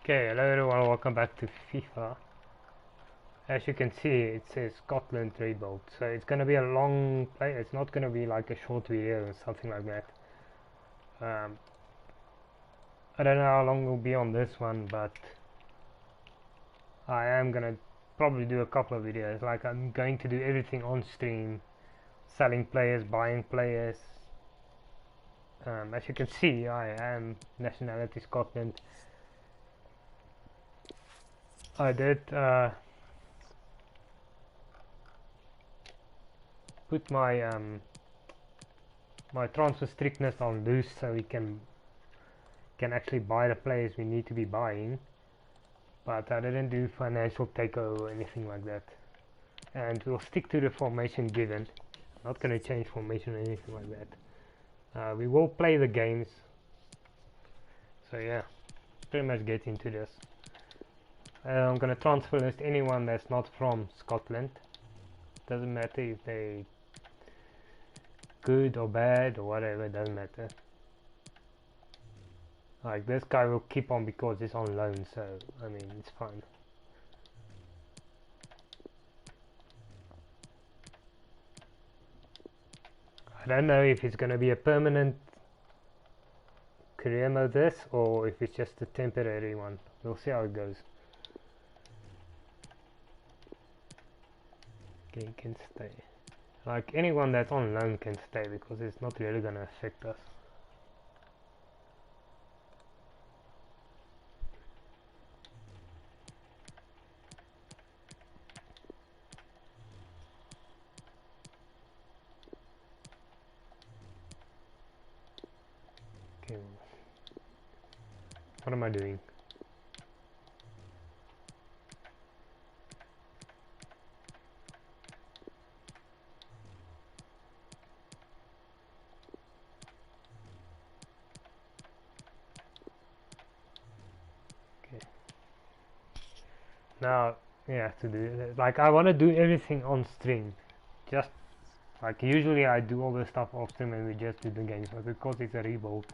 Okay, hello everyone, welcome back to FIFA. As you can see, it says Scotland rebuild, so it's gonna be a long play. It's not gonna be like a short video or something like that. I don't know how long we'll be on this one, but I am gonna probably do a couple of videos. Like, I'm going to do everything on stream, selling players, buying players. As you can see, I am nationality Scotland. I did put my transfer strictness on loose, so we can actually buy the players we need to be buying, but I didn't do financial takeover or anything like that, and we'll stick to the formation given. I'm not going to change formation or anything like that. We will play the games, so yeah, pretty much get into this. I'm going to transfer list anyone that's not from Scotland. Doesn't matter if they good or bad or whatever, it doesn't matter. Like, this guy will keep on because he's on loan, so I mean, it's fine. I don't know if it's going to be a permanent career mode this, or if it's just a temporary one. We'll see how it goes. Okay, you can stay. Like, anyone that's on loan can stay because it's not really going to affect us. Okay, what am I doing? Okay. Now, yeah, to do like, I want to do everything on stream. Just like, usually I do all the stuff off stream and we just do the games, but because it's a rebuild,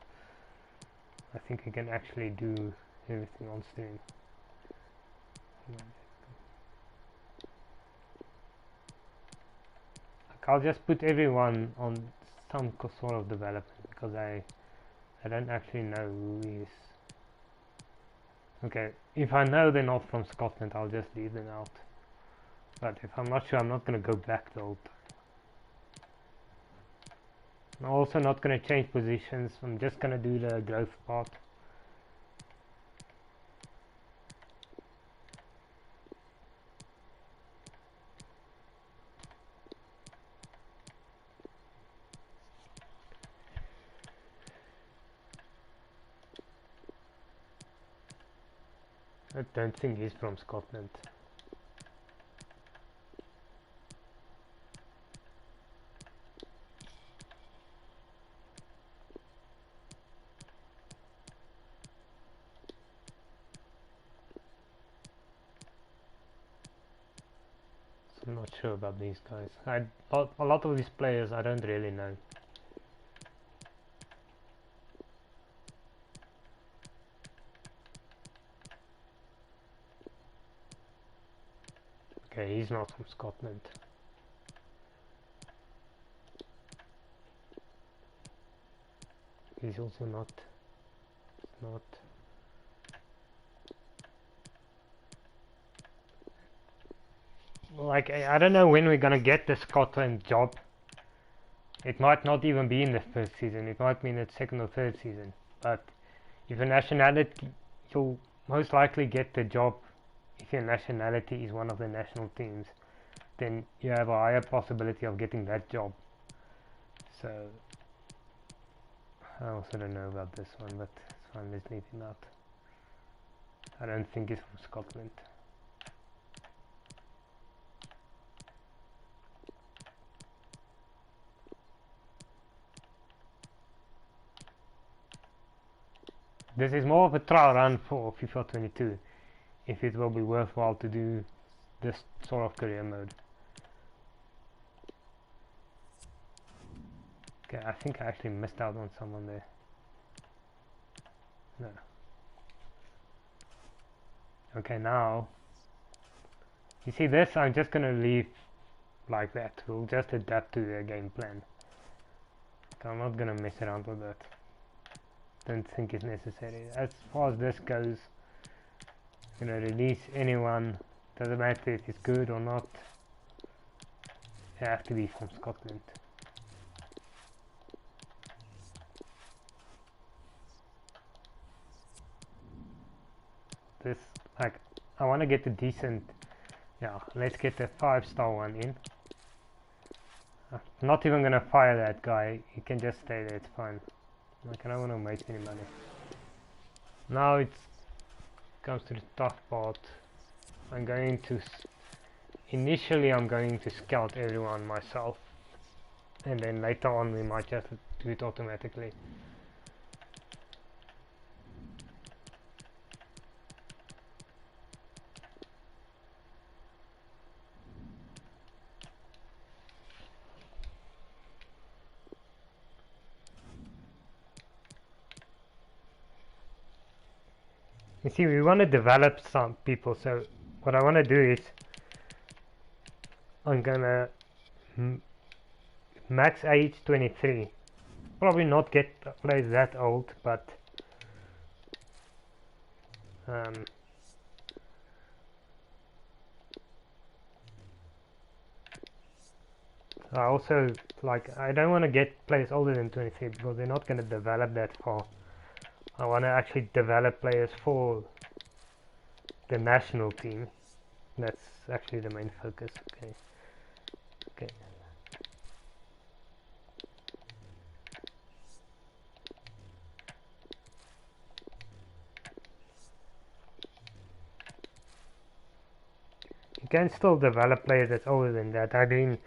I think I can actually do everything on stream. Like, I'll just put everyone on some sort of development because I don't actually know who is. Okay, if I know they're not from Scotland, I'll just leave them out. But if I'm not sure, I'm not going to go back the whole time. I'm also not going to change positions. I'm just going to do the growth part. I don't think he's from Scotland. So I'm not sure about these guys. A lot of these players I don't really know. Okay, he's not from Scotland. He's also not. Like, I don't know when we're gonna get the Scotland job. It might not even be in the first season. It might be in the second or third season. But if a nationality, you'll most likely get the job if your nationality is one of the national teams. Then you have a higher possibility of getting that job. So I also don't know about this one, but it's fine, let's leave him out. I don't think he's from Scotland. This is more of a trial run for FIFA 22, if it will be worthwhile to do this sort of career mode. Okay, I think I actually missed out on someone there. No. Okay, now you see this, I'm just gonna leave like that. We'll just adapt to the game plan. I'm not gonna mess around with that. Don't think it's necessary. As far as this goes, gonna release anyone, doesn't matter if it's good or not, they have to be from Scotland. This, like, I want to get a decent, yeah, let's get a 5-star one in. Not even gonna fire that guy, he can just stay there, it's fine. Like, I don't want to waste any money. Now it comes to the tough part. I'm going to initially I'm going to scout everyone myself, and then later on we might just do it automatically. You see, we want to develop some people, so what I want to do is I'm gonna max age 23. Probably not get players that old, but I also, like, I don't want to get players older than 23 because they're not going to develop that far. I want to actually develop players for the national team. That's actually the main focus. Okay. Okay. You can still develop players that's older than that. I mean,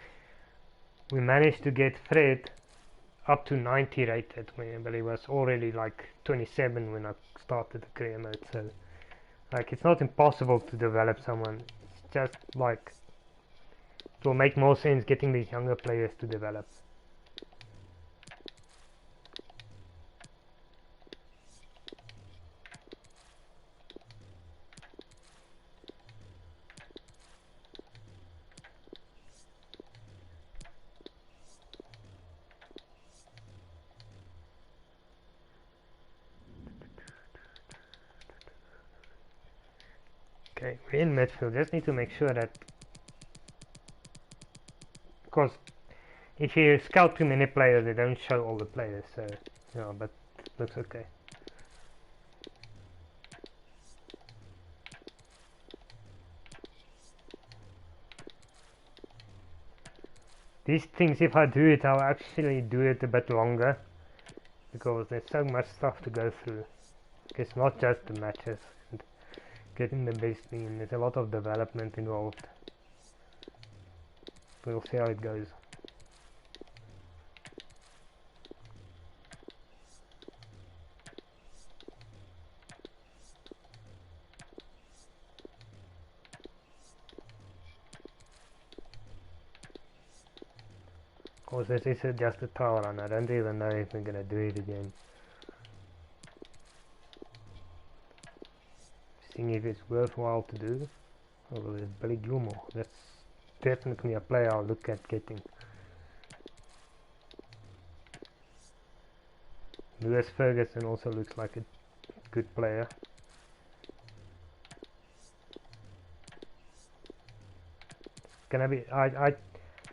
we managed to get Fred up to 90 rated, but he was already like 27 when I started the career mode. So, like, it's not impossible to develop someone. It's just like it will make more sense getting these younger players to develop. Okay, we're in midfield. Just need to make sure that, because if you scout too many players, they don't show all the players. So, yeah, but it looks okay. These things, if I do it, I'll actually do it a bit longer because there's so much stuff to go through. It's not just the matches and getting the best team. There's a lot of development involved. We'll see how it goes. Of course, this is just a trial run. I don't even know if we're gonna do it again. Seeing if it's worthwhile to do. Oh, there's Billy Gilmore. That's definitely a player I'll look at getting. Lewis Ferguson also looks like a good player. It's gonna be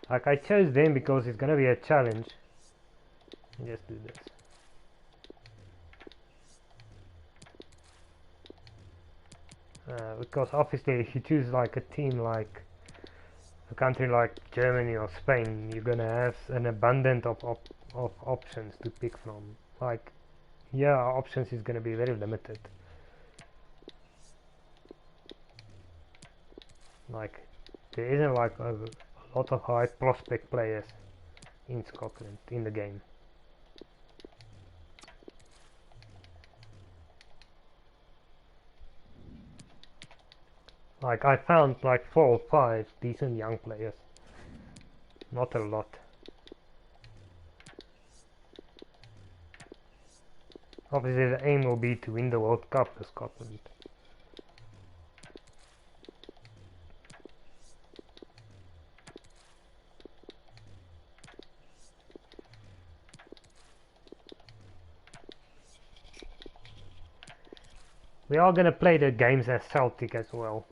I chose them because it's gonna be a challenge. Just do this. Because obviously if you choose like a team like a country like Germany or Spain, you're gonna have an abundance of options to pick from. Like, yeah, options is gonna be very limited. Like, there isn't like a lot of high prospect players in Scotland in the game. Like, I found like 4 or 5 decent young players. Not a lot. Obviously the aim will be to win the World Cup for Scotland. We are going to play the games as Celtic as well.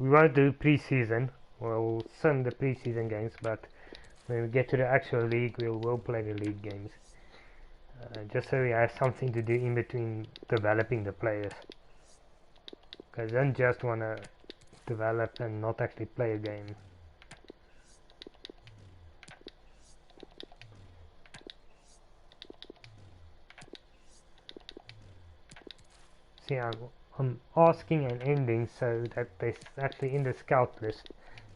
We won't do pre-season. We'll send the pre-season games, but when we get to the actual league, we'll play the league games. Just so we have something to do in between developing the players. Because I don't just want to develop and not actually play a game. See, I'm asking and ending so that they're actually in the scout list,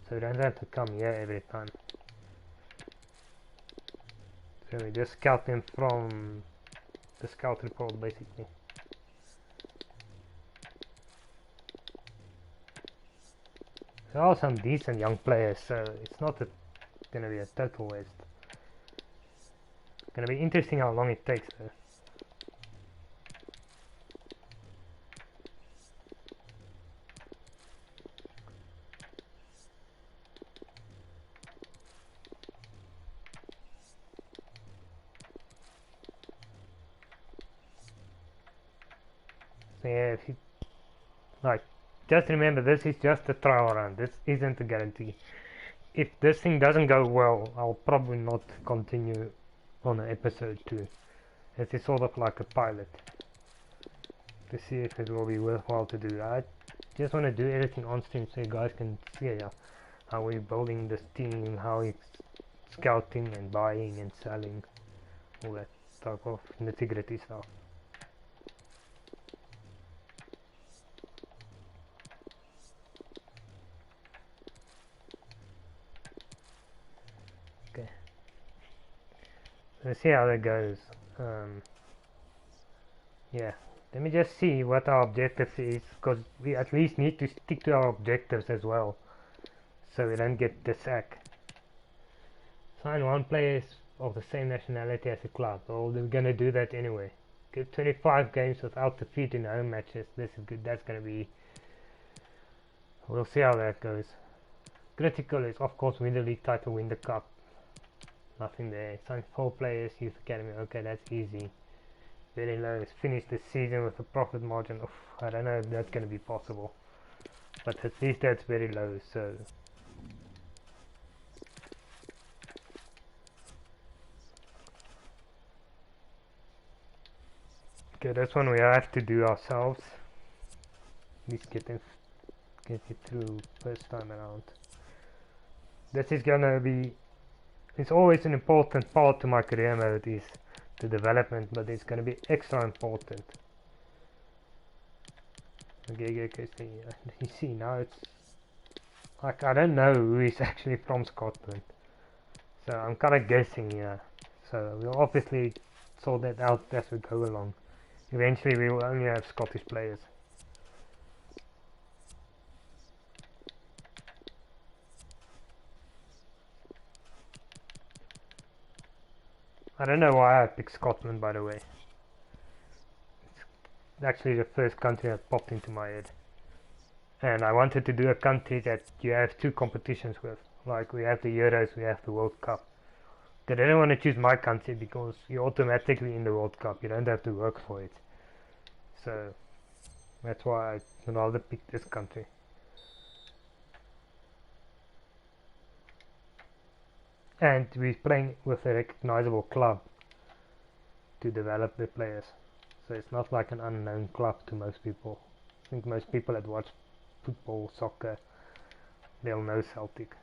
so they don't have to come here every time. So we just scout them from the scout report basically. There are some decent young players, so it's not going to be a total waste. It's going to be interesting how long it takes though. So yeah, if you like, just remember this is just a trial run. This isn't a guarantee. If this thing doesn't go well, I'll probably not continue on episode 2. This is sort of like a pilot to see if it will be worthwhile to do. I just want to do everything on stream so you guys can see how we're building this team, how it's scouting and buying and selling, all that type of nitty-gritty stuff. Okay, let's see how that goes. Yeah, let me just see what our objective is, because we at least need to stick to our objectives as well, so we don't get the sack. Sign 1 players of the same nationality as the club. Well, they're gonna do that anyway. Get 25 games without defeat in home matches. This is good. That's gonna be. We'll see how that goes. Critical is of course win the league title, win the cup. Nothing there. Sign 4 players, youth academy. Okay, that's easy. Very low. Finish the season with a profit margin. Oof, I don't know if that's gonna be possible, but at least that's very low. So. Okay, this one we have to do ourselves. At least get it through first time around. This is gonna be. It's always an important part to my career mode is the development, but it's gonna be extra important. Okay, so you see now it's like I don't know who is actually from Scotland, so I'm kind of guessing here. So we'll obviously sort that out as we go along. Eventually we will only have Scottish players. I don't know why I picked Scotland, by the way. It's actually the first country that popped into my head. And I wanted to do a country that you have 2 competitions with. Like we have the Euros, we have the World Cup. I didn't want to choose my country because you're automatically in the World Cup. You don't have to work for it. So that's why I rather pick this country. And we're playing with a recognizable club to develop the players. So it's not like an unknown club to most people. I think most people that watch football, soccer, they'll know Celtic.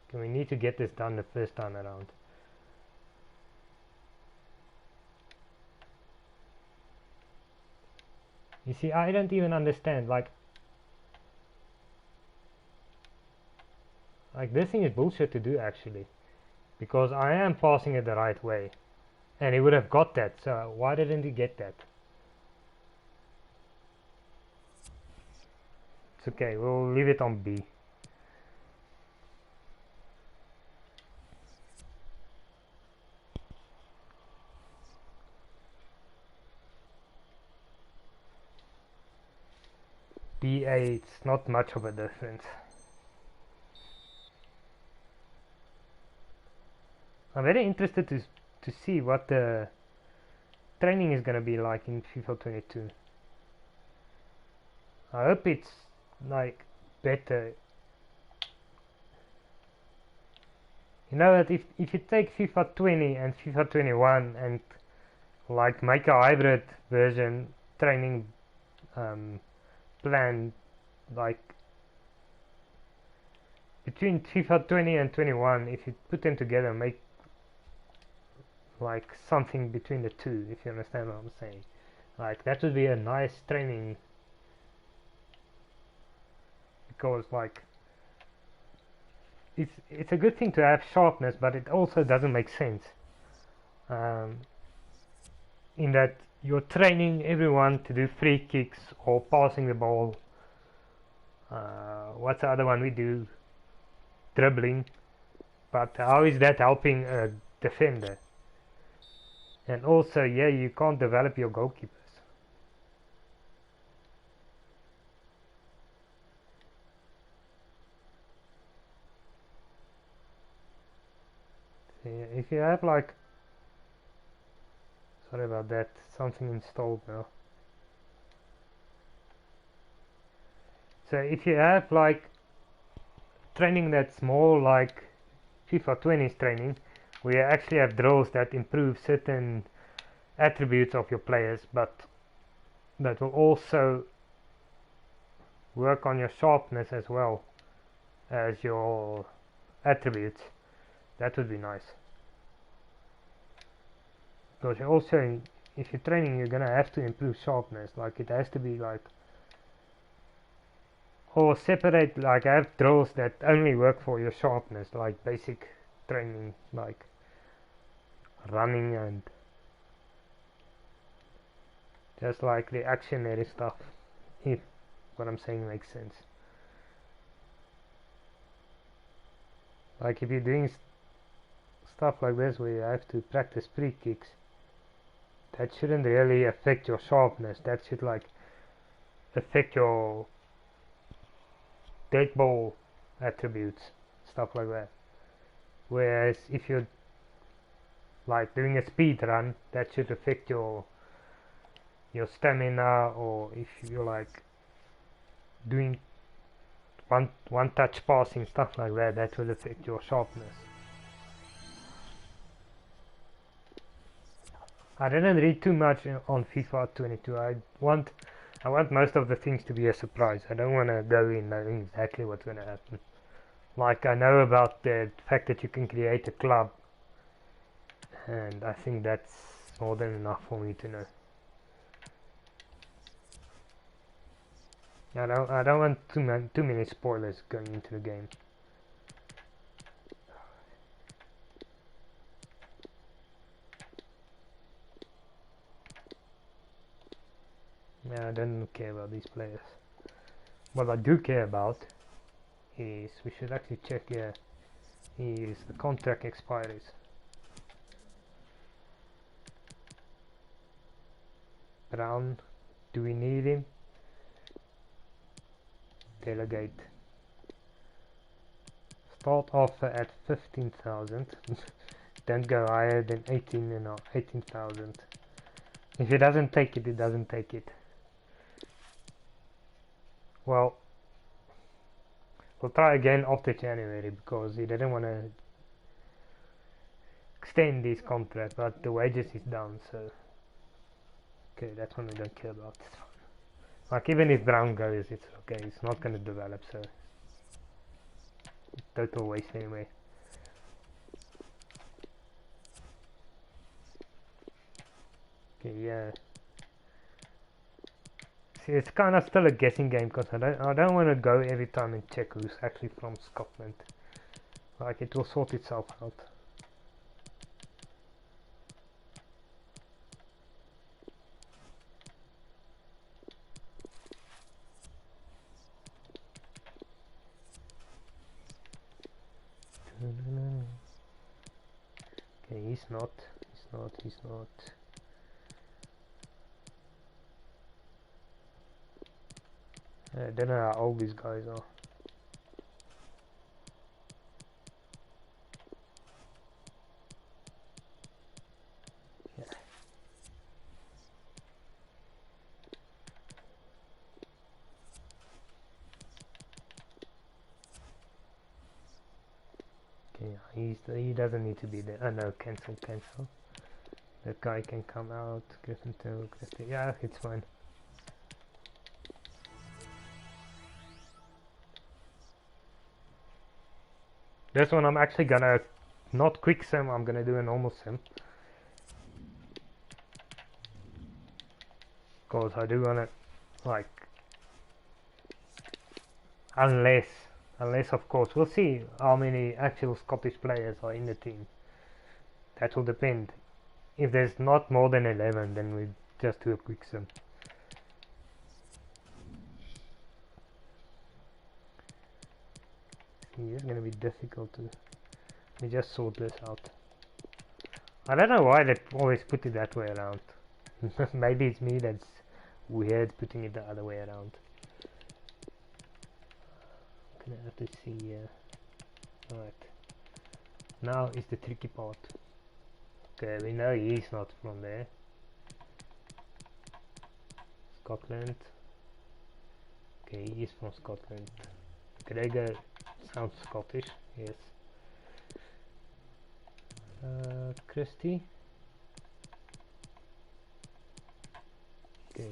Okay, we need to get this done the first time around. You see, I don't even understand, like this thing is bullshit to do actually, because I am passing it the right way and he would have got that, so why didn't he get that? It's okay, we'll leave it on B. DA, it's not much of a difference. I'm very interested to see what the training is gonna be like in FIFA 22. I hope it's like better. You know that if you take FIFA 20 and FIFA 21 and like make a hybrid version training plan, like between FIFA 20 and 21, if you put them together, make like something between the two, if you understand what I'm saying. Like that would be a nice training, because like it's a good thing to have sharpness, but it also doesn't make sense in that you're training everyone to do free kicks or passing the ball. What's the other one we do? Dribbling. But how is that helping a defender? And also, yeah, you can't develop your goalkeepers. So yeah, if you have like, sorry about that, something installed now. So if you have like training that's more like FIFA 20's training, where you actually have drills that improve certain attributes of your players, but that will also work on your sharpness as well as your attributes, that would be nice. Because you're also, if you're training, you're gonna have to improve sharpness. Like it has to be like, or separate, like have drills that only work for your sharpness, like basic training, like running and just like the actionary stuff, if what I'm saying makes sense. Like if you're doing stuff like this where you have to practice free kicks, that shouldn't really affect your sharpness. That should like affect your dead ball attributes, stuff like that. Whereas if you're like doing a speed run, that should affect your stamina, or if you're like doing one touch passing, stuff like that, that will affect your sharpness. I didn't read too much on FIFA 22. I want most of the things to be a surprise. I don't want to go in knowing exactly what's going to happen. Like I know about the fact that you can create a club, and I think that's more than enough for me to know. I don't want too many spoilers going into the game. Yeah, I don't care about these players. What I do care about is, we should actually check here, is the contract expiries. Brown, do we need him? Delegate. Start offer at 15,000. Don't go higher than 18,000. If he doesn't take it, he doesn't take it. Well, we'll try again after January, because he didn't want to extend his contract, but the wages is down, so okay, that's one we don't care about. Like even if Brown goes, it's okay, it's not going to develop, so total waste anyway. Okay, yeah. See, it's kind of still a guessing game, because I don't want to go every time and check who's actually from Scotland. Like it will sort itself out. Okay, he's not. I don't know how old these guys are. Yeah. Okay, he doesn't need to be there. Oh no, cancel. That guy can come out. Griffin to Griffin. Yeah, it's fine. This one I'm actually gonna not quick sim, I'm gonna do a normal sim. Cause I do wanna like unless of course we'll see how many actual Scottish players are in the team. That will depend. If there's not more than 11 then we just do a quick sim. It's gonna be difficult to let me just sort this out. I don't know why they always put it that way around. Maybe it's me that's weird putting it the other way around. I'm gonna have to see. Right. Now is the tricky part. Okay, we know he's not from there. Scotland. Okay, he is from Scotland. Gregor sounds Scottish, yes. Christy. Okay.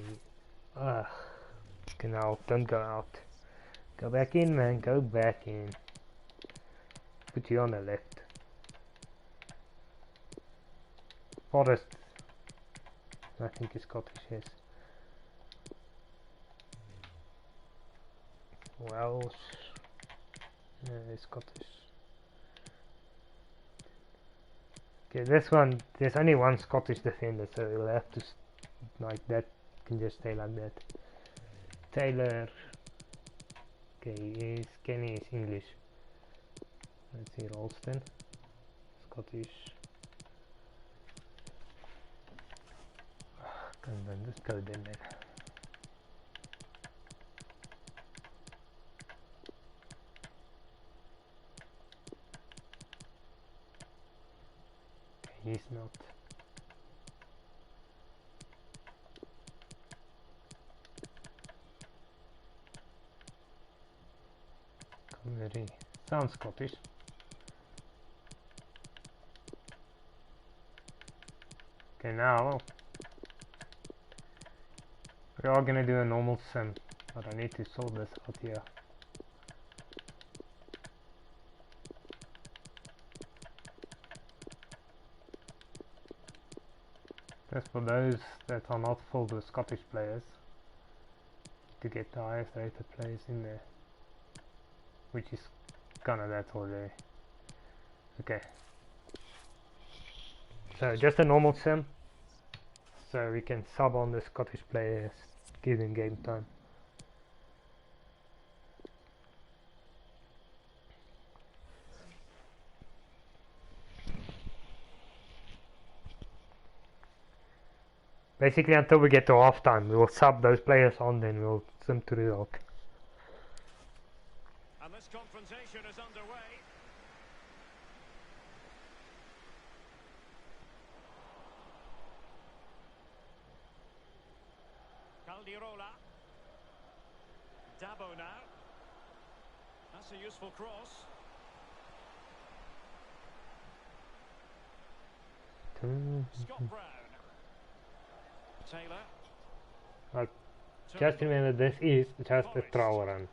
Okay, now don't go out. Go back in, man. Go back in. Put you on the left. Forest. I think it's Scottish, yes. Welsh. No, it's Scottish. Okay, this one, there's only one Scottish defender, so we'll have to, like that, can just stay like that. Taylor. Okay, Kenny is English. Let's see, Ralston. Scottish. Come on, just go then. He's not. Very sounds Scottish. Okay, now we are gonna do a normal sim, but I need to sort this out here. Just for those that are not filled with Scottish players, to get the highest rated players in there, which is kinda that already. Okay, so just a normal sim, so we can sub on the Scottish players, give them game time. Basically until we get to half time, we will sub those players on, then we'll sim to the result. And this confrontation is underway. Caldirola. Dabo now. That's a useful cross. Scott Brown. Taylor. Just remember, this is just a trial run.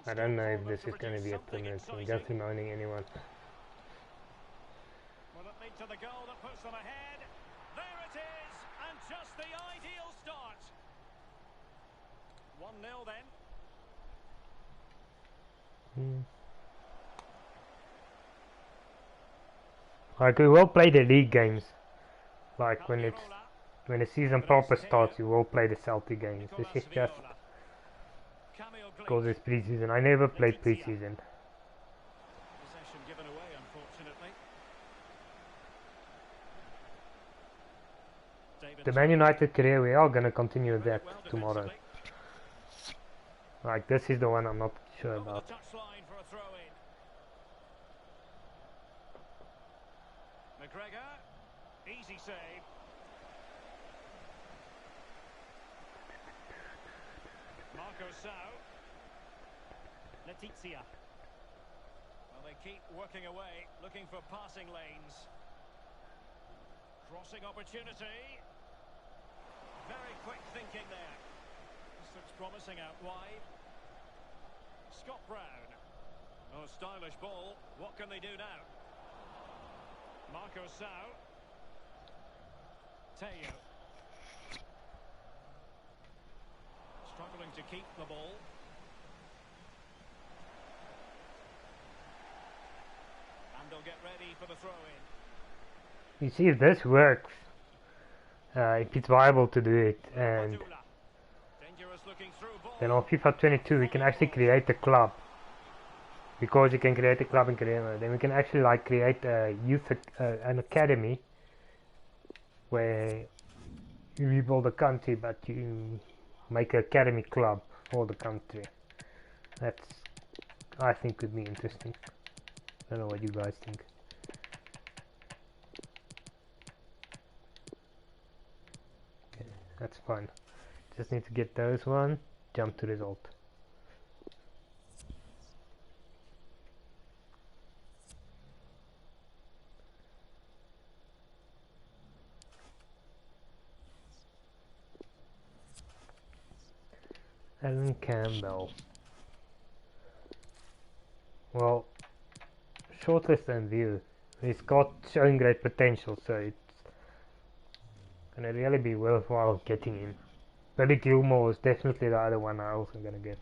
I don't know if this is going to be a permanent thing, just reminding anyone. Will it lead to the goal that puts them ahead? There it is, and just the ideal start. 1-0 then. Like, we will play the league games. Like when the season proper starts, you will play the Celtic games. This is just because it's pre-season. I never played pre-season. Possession given away, unfortunately. The Man United career, we are going to continue that tomorrow. Like this is the one I'm not sure Over about. the touchline for a throw-in. McGregor, easy save. Marco Sau. Letizia. Well, they keep working away, looking for passing lanes. Crossing opportunity. Very quick thinking there. This looks promising out wide. Scott Brown. Oh, stylish ball. What can they do now? Marco Sau. Teo. Struggling to keep the ball. And they'll get ready for the throw-in. You see, if this works, if it's viable to do it, and Badula. Dangerous looking through ball. then on FIFA 22 we can actually create a club. Because you can create a club in Korea, then we can actually like create a an academy where you rebuild the country, but you make an academy club for the country. That's, I think, could be interesting. I don't know what you guys think. Okay, that's fine. Just need to get those one. Jump to result. Alan Campbell. Well, shortlist and view. He's got showing great potential, so it's gonna really be worthwhile getting him. Billy Gilmore is definitely the other one I also gonna get.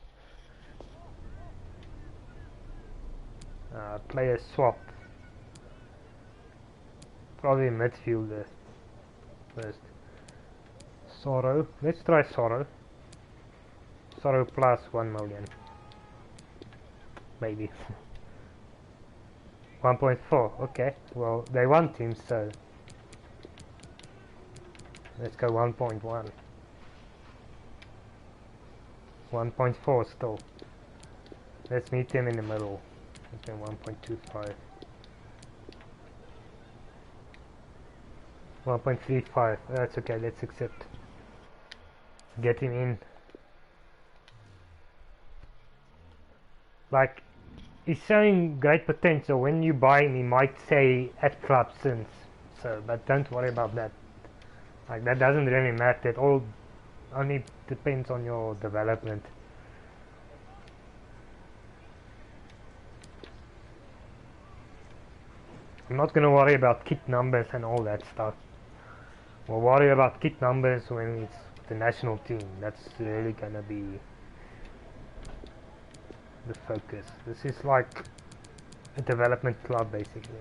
Player swap. Probably midfielder first. Sorrow. Let's try Sorrow. Sorrow plus 1 million. Maybe. 1.4. Okay. Well, they want him, so let's go 1.1. 1.4 still. Let's meet them in the middle. Okay, 1.25. 1.35. That's okay. Let's accept. Get him in. Like, he's showing great potential. When you buy him, he might say at club since. So, but don't worry about that. Like, that doesn't really matter. It all only depends on your development. I'm not gonna worry about kit numbers and all that stuff. We'll worry about kit numbers when it's the national team. That's really gonna be the focus. This is like a development club basically.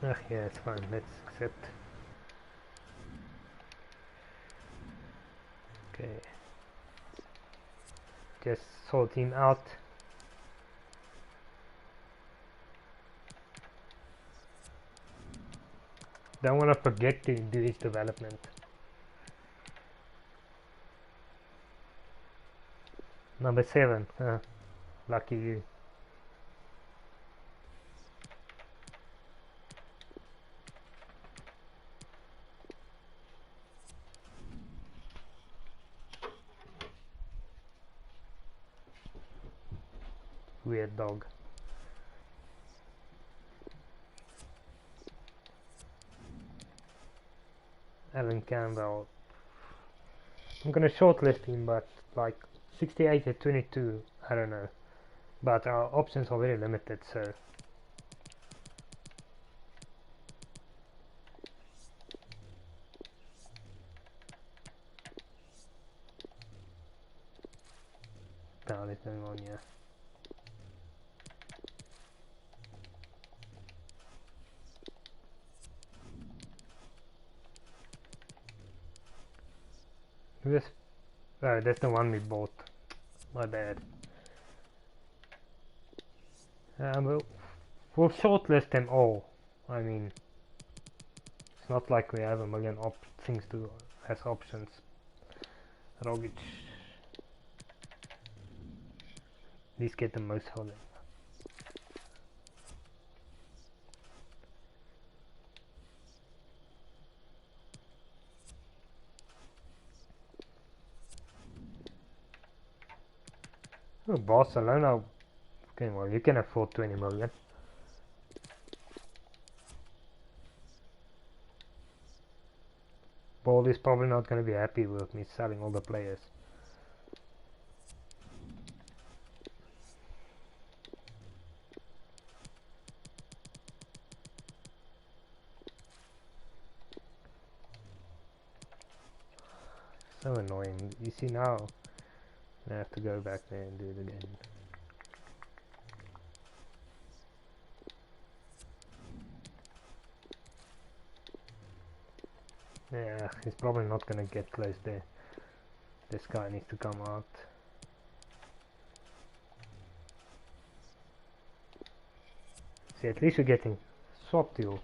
Ugh, yeah, it's fine. Let's accept. Okay. Just sort him out. Don't want to forget to do his development. Number 7. Lucky you. Weird dog. Alan Campbell. I'm gonna shortlist him, but like 68 at 22, I don't know. But our options are very limited, so now is going on here. This, that's the one we bought. My bad. We'll shortlist them all. I mean, It's not like we have a million things to as options. Rogic. At least get the most out of it. Oh, Barcelona. Okay, well, you can afford 20 million. Ball is probably not going to be happy with me selling all the players. So annoying. You see now, I have to go back there and do it again. Yeah, he's probably not gonna get close there. This guy needs to come out. See, at least you're getting swap deal.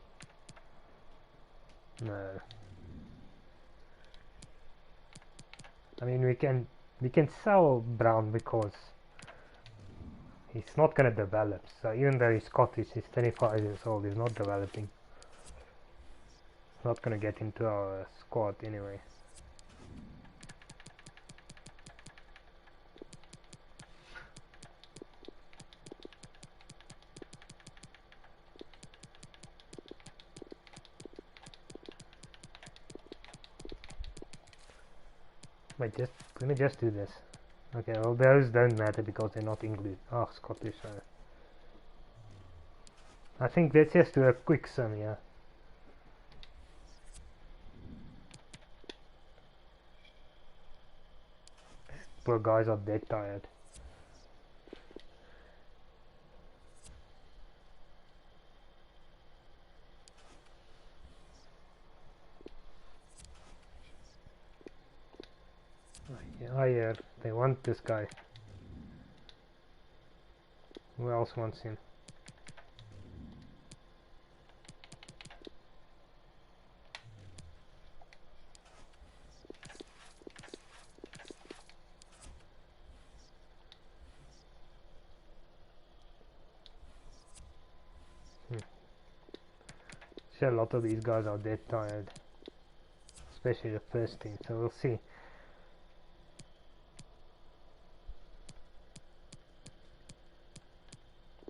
No. I mean, we can sell Brown because he's not gonna develop. So even though he's Scottish, he's 25 years old. He's not developing. Not gonna get into our squad anyway. Wait, let me just do this. Okay, well those don't matter because they're not English. Oh, Scottish. I think let's just do a quick sum here. Poor guys are dead tired. Oh yeah, they want this guy. Who else wants him? Sure, a lot of these guys are dead tired. Especially the first team, so we'll see.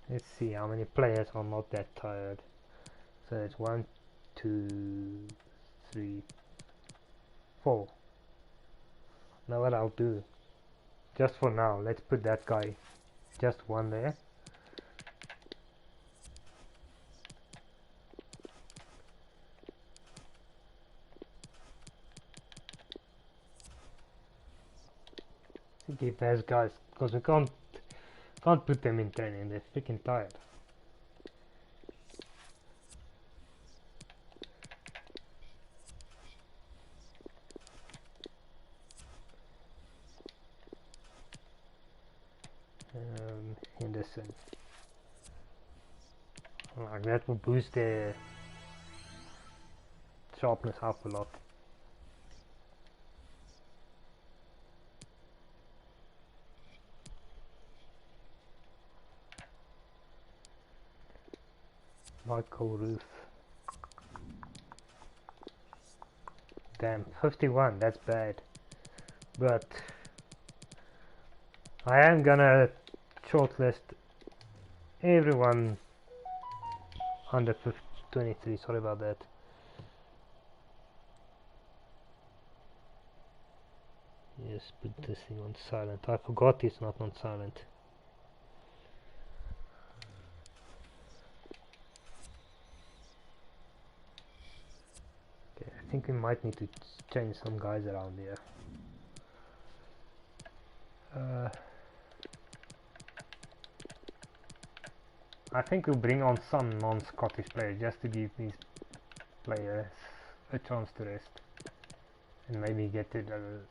Let's see how many players are not that tired. So it's 1, 2, 3, 4. Now what I'll do, just for now, let's put that guy, just one there. Give those guys, because we can't put them in training, they're freaking tired. Henderson. Like that will boost their sharpness up a lot. Michael Ruth. Damn, 51, that's bad. But I am gonna shortlist everyone under 23, sorry about that. Yes, put this thing on silent. I forgot it's not on silent. Okay, I think we might need to change some guys around here. I think we'll bring on some non-Scottish players just to give these players a chance to rest and maybe get to the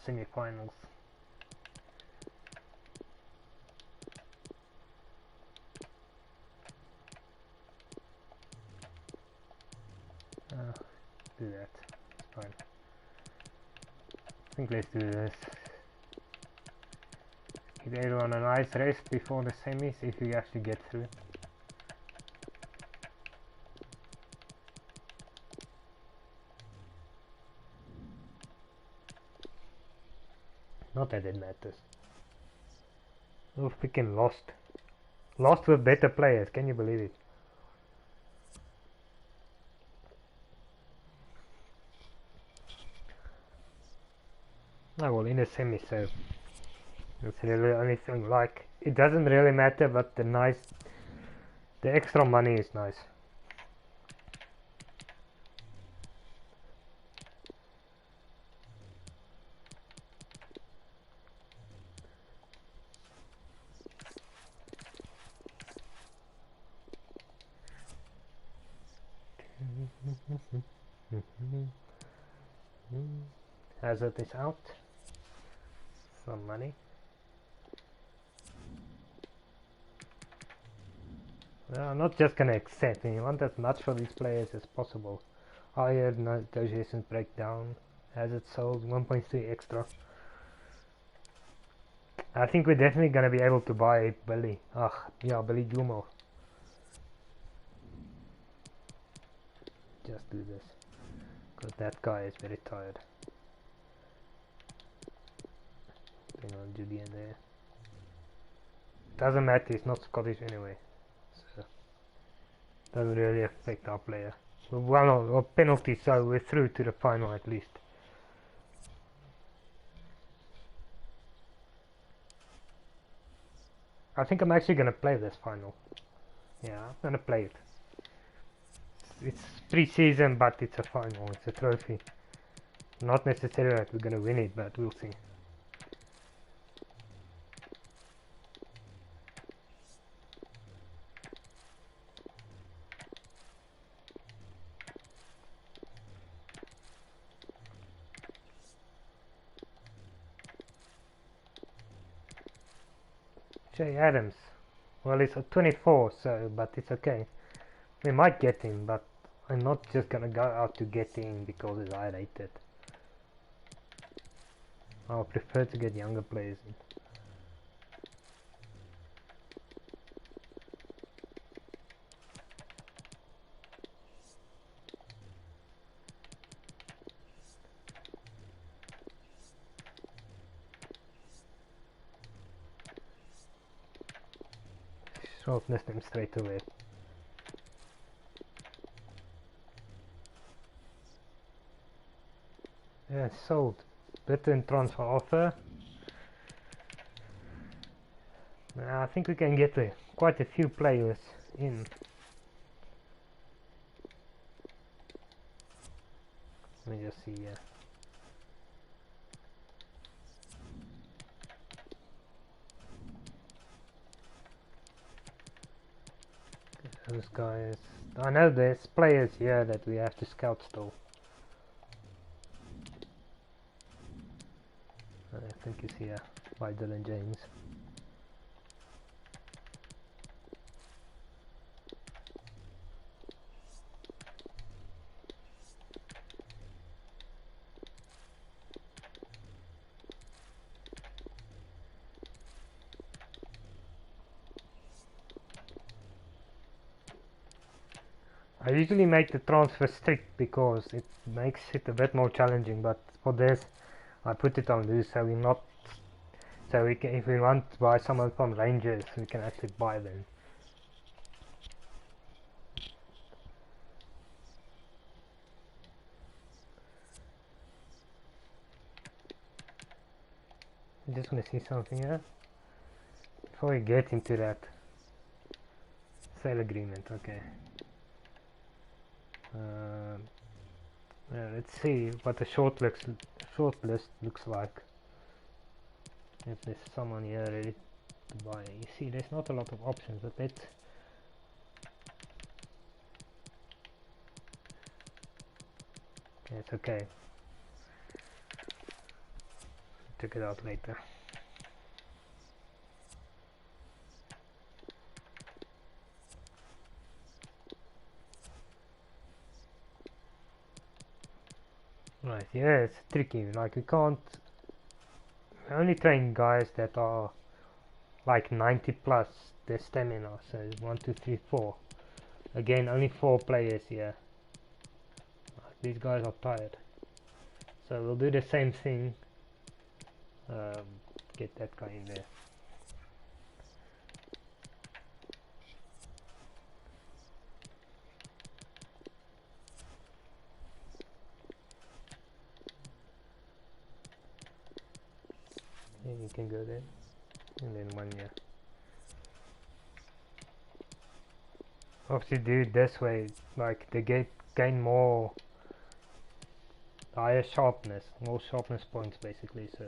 semi-finals. do that. It's fine. I think let's do this. Give everyone a nice rest before the semis if we actually get through. Not that it matters. Oh, freaking lost. Lost with better players, can you believe it? Oh well, in the semi, so that's really the only thing. Like, it doesn't really matter, but the extra money is nice. Hazard is out. Some money. Well, I'm not just gonna accept. You want as much for these players as possible. Higher negotiations breakdown. Hazard sold 1.3 extra. I think we're definitely gonna be able to buy Billy. Yeah, Billy Gilmore. Just do this. Because that guy is very tired. Bring on Julian there. Doesn't matter, he's not Scottish anyway. So doesn't really affect our player. Well, no, or penalty, so we're through to the final at least. I think I'm actually gonna play this final. Yeah, I'm gonna play it. It's pre-season, but it's a final, it's a trophy. Not necessarily that we're gonna win it, but we'll see. Jay Adams. Well, it's a 24, so, but it's okay. We might get him, but I'm not just gonna go out to get him because he's high rated. I prefer to get younger players in. Shortness them straight away. Yeah, sold. Better transfer offer. I think we can get quite a few players in. Let me just see here. Those guys. I know there's players here that we have to scout still. I think it's here by Dylan James. I usually make the transfer strict because it makes it a bit more challenging, but for this I put it on loose so we can, if we want to buy someone from Rangers, we can actually buy them. I just want to see something here before we get into that sale agreement. Okay. Let's see what the short list looks like. If there's someone here ready to buy. You see, there's not a lot of options, but let's. It's okay. Check it out later. Right, yeah, it's tricky. Like we we only train guys that are like 90 plus their stamina. So 1, 2, 3, 4. Again, only 4 players here. These guys are tired. So we'll do the same thing. Get that guy in there. And you can go there. And then one here. Obviously do it this way, like they gain more higher sharpness, more sharpness points basically, so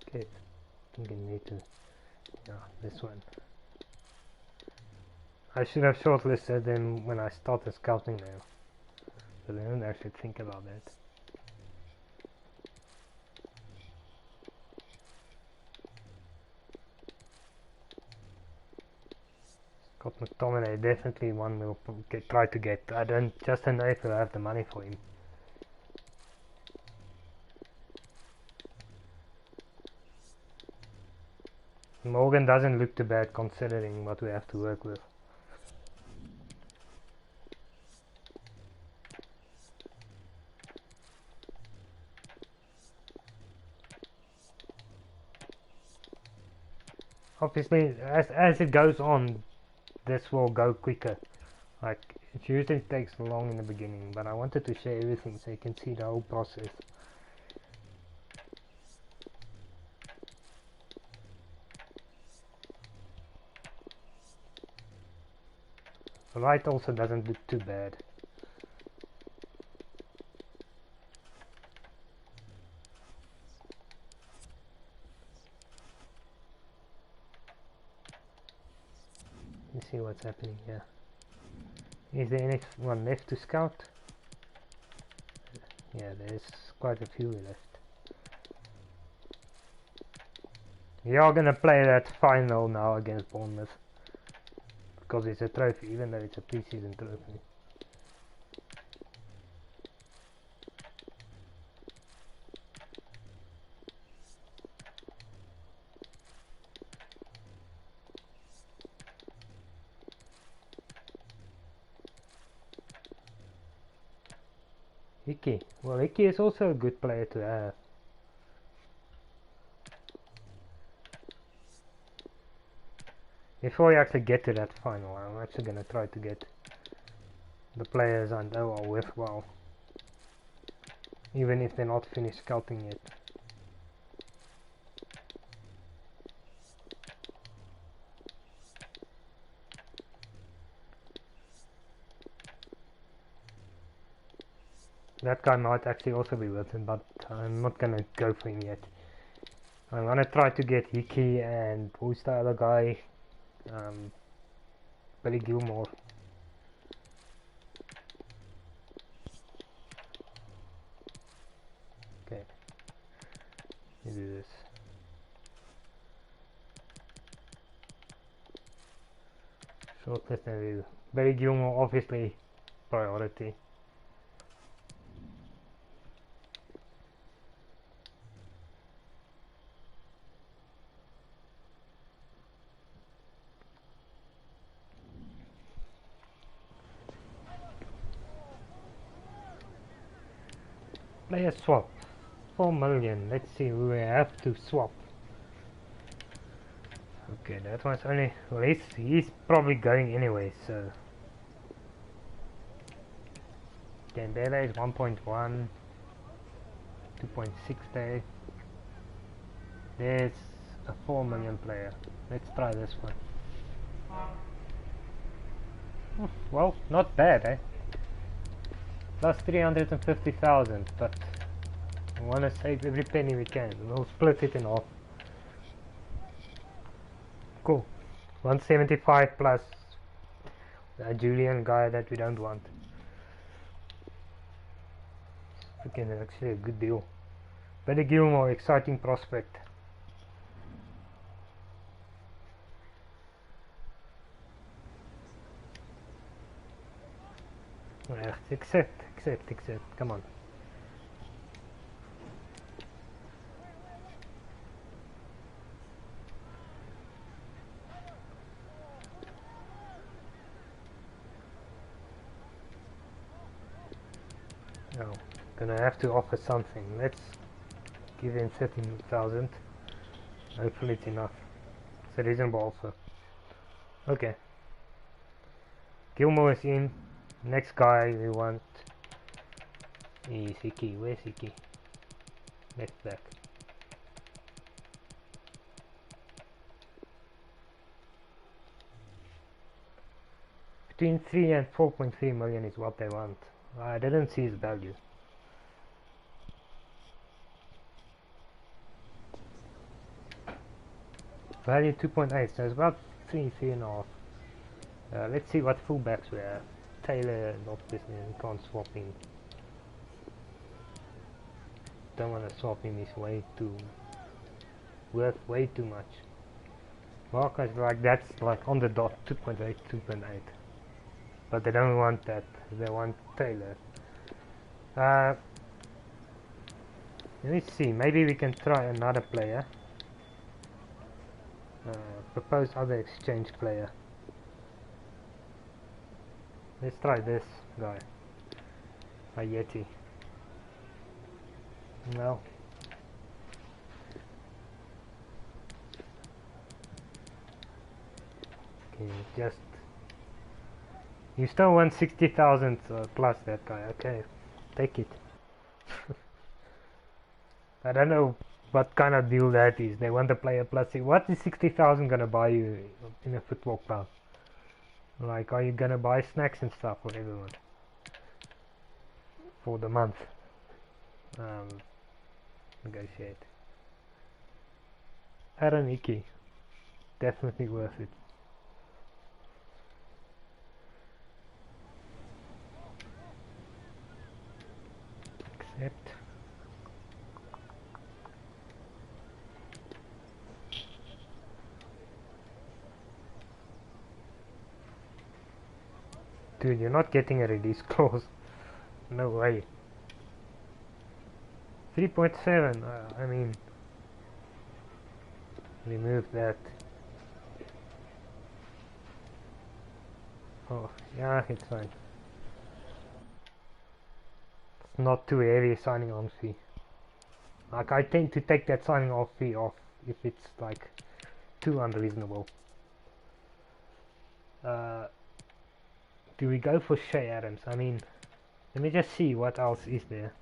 okay, I think I need to, yeah, this one. I should have shortlisted them when I started scouting now, but I didn't actually think about that. Scott McTominay, definitely one we'll try to get. I don't know if we'll have the money for him. Morgan doesn't look too bad considering what we have to work with. Obviously, as it goes on, this will go quicker. Like, it usually takes long in the beginning, but I wanted to share everything so you can see the whole process. The light also doesn't look too bad. Let's see what's happening here. Is there anyone left to scout? Yeah, there's quite a few left. We are gonna play that final now against Bournemouth, because it's a trophy, even though it's a pre-season trophy. Hickey. Well, Hickey is also a good player to have. Before we actually get to that final, I'm actually gonna try to get the players I know are worthwhile, even if they're not finished scouting yet. That guy might actually also be worth it, but I'm not gonna go for him yet. I'm gonna try to get Hickey and who's the other guy? Billy Gilmore. Okay, let me do this. Shortlist and review. Billy Gilmore, obviously priority. Player swap. 4 million. Let's see who we have to swap. Okay, that one's only, well, he's probably going anyway, so Dembele is 1.1, 2.6 there. There's a 4 million player. Let's try this one. Well, not bad, eh? Plus 350,000, but I want to save every penny we can. We'll split it in half. Cool. 175 plus A Julian guy that we don't want. Freaking actually a good deal. Better Gilmore, exciting prospect. Accept. Come on. Oh, gonna have to offer something. Let's give him 13,000. Hopefully it's enough. It's a reasonable offer. Okay. Gilmore is in. Next guy we want is Iki. Where's Iki? Left back. Between 3 and 4.3 million is what they want. I didn't see his value. Value 2.8, so it's about 3.5. Let's see what fullbacks we have. Taylor, not business, can't swap him. Don't want to swap him, he's way too worth way too much. Marcus, like that's like on the dot, 2.8, 2.8. But they don't want that, they want Taylor. Let me see, maybe we can try another player. Propose other exchange player. Let's try this guy. Ayeti. No. Okay, just... You still want 60,000 plus that guy. Okay, take it. I don't know what kind of deal that is. They want the player plus... What is 60,000 gonna buy you in a football club? Like, are you gonna buy snacks and stuff for everyone? For the month? Negotiate. Aaron Iki. Definitely worth it. Accept. Dude, you're not getting a release clause. No way. 3.7, I mean, remove that. Oh, yeah, it's fine. It's not too heavy signing on fee. Like, I tend to take that signing off fee off if it's like too unreasonable. Do we go for Shea Adams? I mean, let me just see what else is there.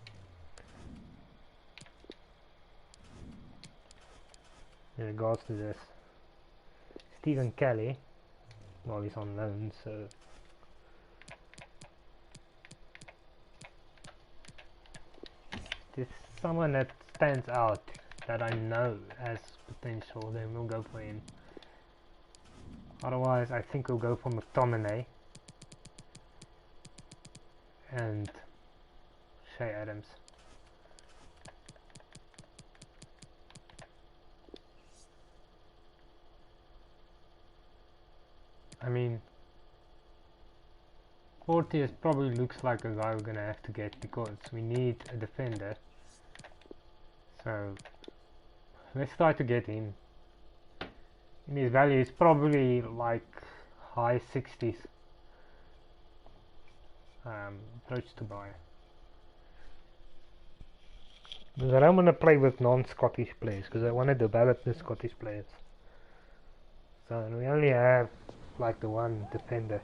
In regards to this, Stephen Kelly, well, he's on loan, so there's someone that stands out that I know has potential, then we'll go for him. Otherwise, I think we'll go for McTominay and Shea Adams. I mean, Porteous probably looks like a guy we're gonna have to get because we need a defender. So let's try to get him. And his value is probably like high 60s. Approach to buy. Because I don't want to play with non-Scottish players because I want to develop the Scottish players. So we only have like the one defender.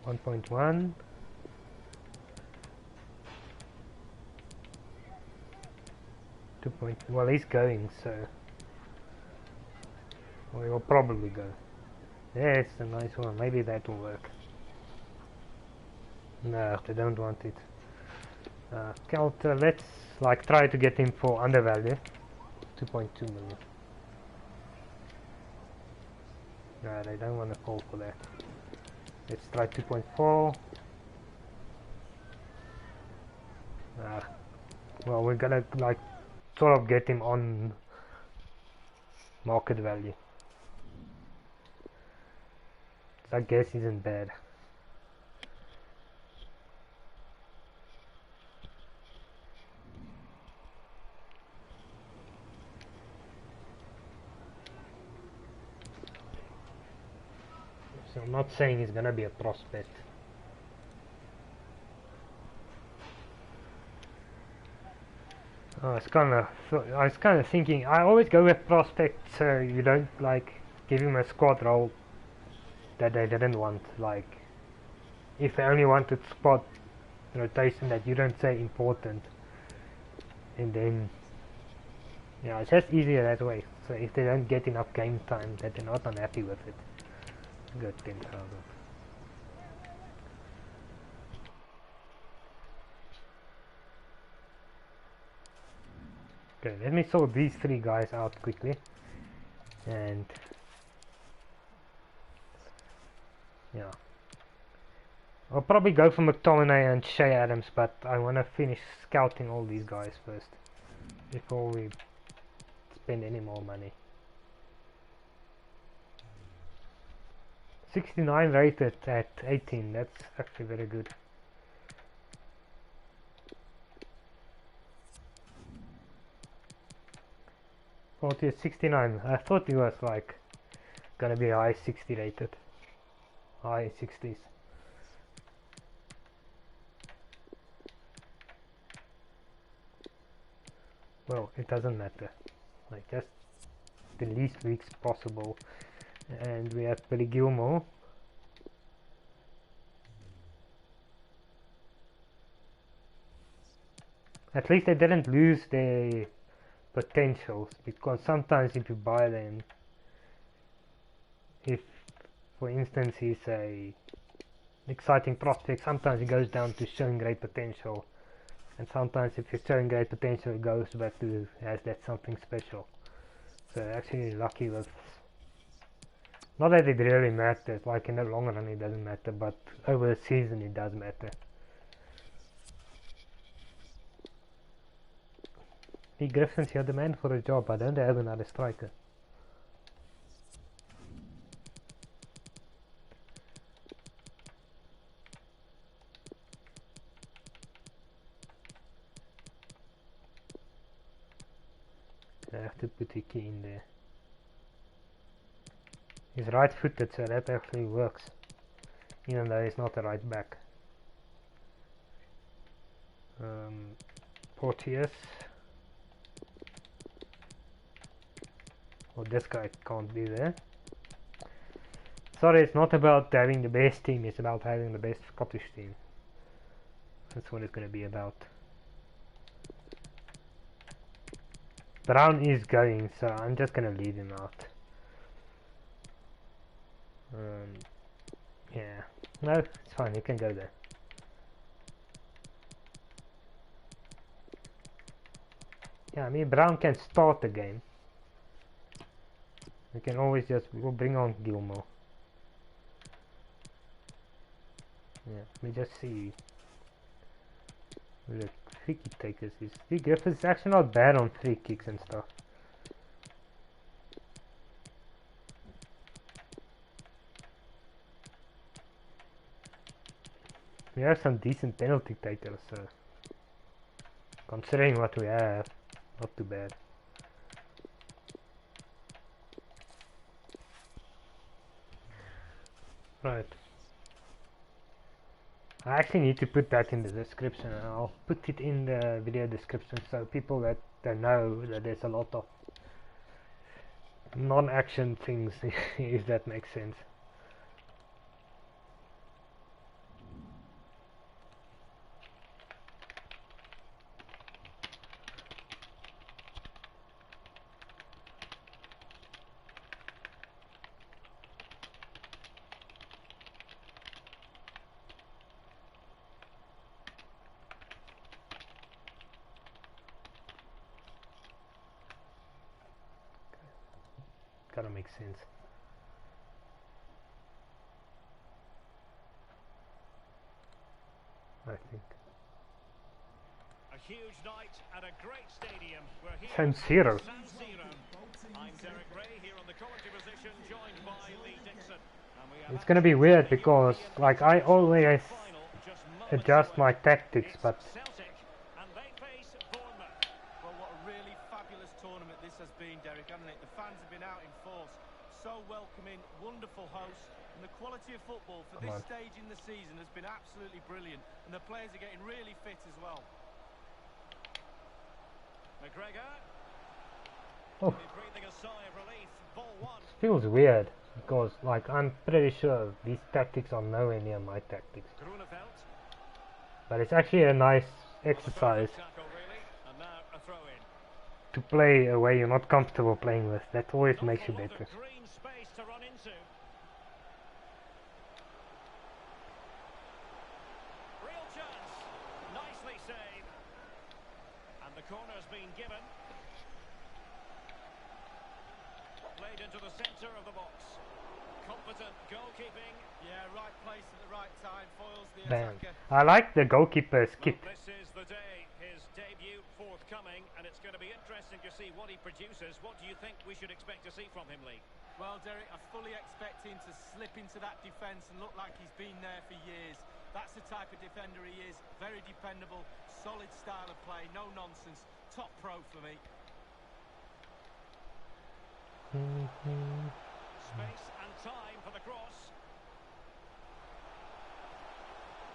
.1. Well, he's going, so we will probably go. Yeah, it's a nice one. Maybe that will work. No, they don't want it. Kelter, let's like try to get him for undervalue. 2.2 million. Right, I don't want to fall for that. Let's try 2.4. Well, we're gonna like sort of get him on market value. I guess isn't bad. So I'm not saying he's gonna be a prospect. I was kind of thinking. I always go with prospects, so you don't like give him a squad role that they didn't want. Like if they only wanted spot rotation that you don't say important, and then yeah, it's just easier that way. So if they don't get enough game time, that they're not unhappy with it. Good 10,000. Okay, let me sort these three guys out quickly, and yeah, I'll probably go for McTominay and Shea Adams, but I want to finish scouting all these guys first before we spend any more money. 69 rated at 18, that's actually very good. 40 at 69, I thought he was like gonna be high 60 rated, high 60s. Well, it doesn't matter, like just the least weeks possible. And we have Billy Gilmore. At least they didn't lose their potentials, because sometimes if you buy them, if for instance he's a exciting prospect, sometimes it goes down to showing great potential, and sometimes if you're showing great potential it goes back to has that something special. So actually lucky with, not that it really matters, like in the long run it doesn't matter, but over the season it does matter. Hey Griffins, you're the man for a job, I don't have another striker. I have to put a key in there. He's right footed, so that actually works, even though he's not a right back. Porteous. Well, this guy can't be there. Sorry, it's not about having the best team, it's about having the best Scottish team. That's what it's going to be about. Brown is going, so I'm just going to leave him out. Yeah, no, it's fine, you can go there. Yeah, I mean, Brown can start the game. We can always we'll bring on Gilmore. Yeah, let me just see who the free kick takers is. Griffith's actually not bad on free kicks and stuff. We have some decent penalty takers, so considering what we have, not too bad. Right. I actually need to put that in the description. I'll put it in the video description so people that know that there's a lot of non-action things, if that makes sense. Gotta make sense. I think. A huge night at a great stadium. We're here San Siro. San Siro. I'm Derek Ray here on the commentary position, joined by Lee Dixon. And we have It's gonna be weird the because, like, I always final just moments adjust away. my tactics, It's but Celtic, and they face Bournemouth. Well, what a really fabulous tournament this has been, Derek, hasn't it? The fans have been out in force, so welcoming, wonderful hosts, and the quality of football for Come this on. stage in the season has been absolutely brilliant, and the players are getting really fit as well. McGregor, oh, he's breathing a sigh of relief. Ball one. feels weird because, like, I'm pretty sure these tactics are nowhere near my tactics. Grunewald. But it's actually a nice Well, a exercise perfect tackle, really. And now a throw in. to play a way you're not comfortable playing with. That always Not makes a you lot better. of green space to run into. Real chance. Nicely saved. And the corner's been given. Played into the centre of the box. Competent goalkeeping. Yeah, right place at the right time, foils the Bam. attacker. I like the goalkeeper's Well, kit. this is the day. His debut forthcoming, and it's going to be interesting to see what he produces. What do you think we should expect to see from him, Lee? Well, Derek, I fully expect him to slip into that defence and look like he's been there for years. That's the type of defender he is. Very dependable, solid style of play, no nonsense. Top pro for me. Space and time for the cross.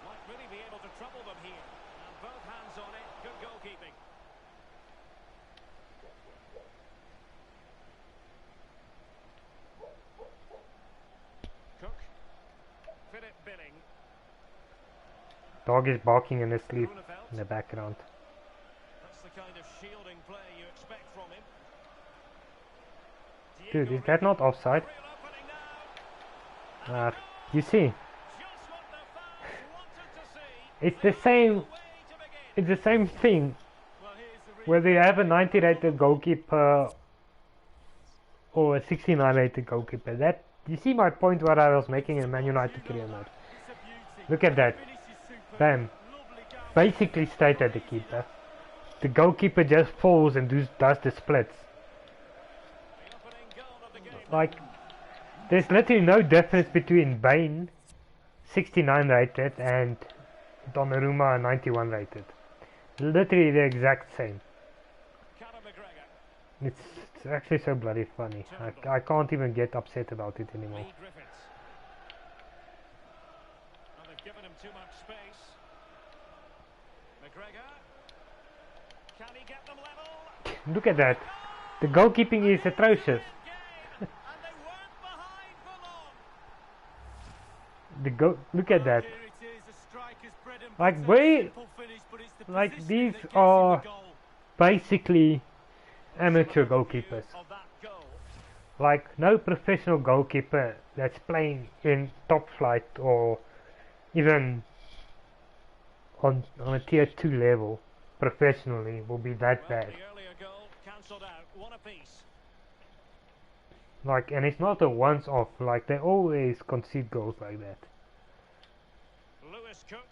Might really be able to trouble them here. And both hands on it. Good goalkeeping. Cook. Philip Billing. Dog is barking in his sleep Grunewald. in the background. That's the kind of shielding play you expect from him. Dude, Diego is that not Ricky. offside? Real opening now. And You see, just what the fans wanted to see. it's the same. Way to begin. It's the same thing Well, here's the whether you have a 90 rated goalkeeper or a 69 rated goalkeeper. That, you see my point what I was making in Man United career mode. It's a beauty. Look at that. Finish is superb. Bam. Lovely goal. Basically straight at the keeper. The goalkeeper just falls and does the splits. The opening goal of the game. Like, there's literally no difference between Bain 69 rated and Donnarumma 91 rated. Literally the exact same. Conor McGregor. It's actually so bloody funny. I can't even get upset about it anymore. Lee Griffiths. Well, they've given him too much space. McGregor. Can he get them level? Look at that. The goalkeeping is atrocious. Game. And they weren't behind for long. Look at that. Here it is, a striker's bread and Like, butter, where- simple finish, but it's the like, positioning these that gets him are- the goal. Basically amateur View goalkeepers. of that goal. Like, no professional goalkeeper that's playing in top flight or even on a tier 2 level professionally will be that Well, bad. the earlier goal cancelled out. One apiece. Like, and it's not a once off, like they always concede goals like that. Lewis Cook.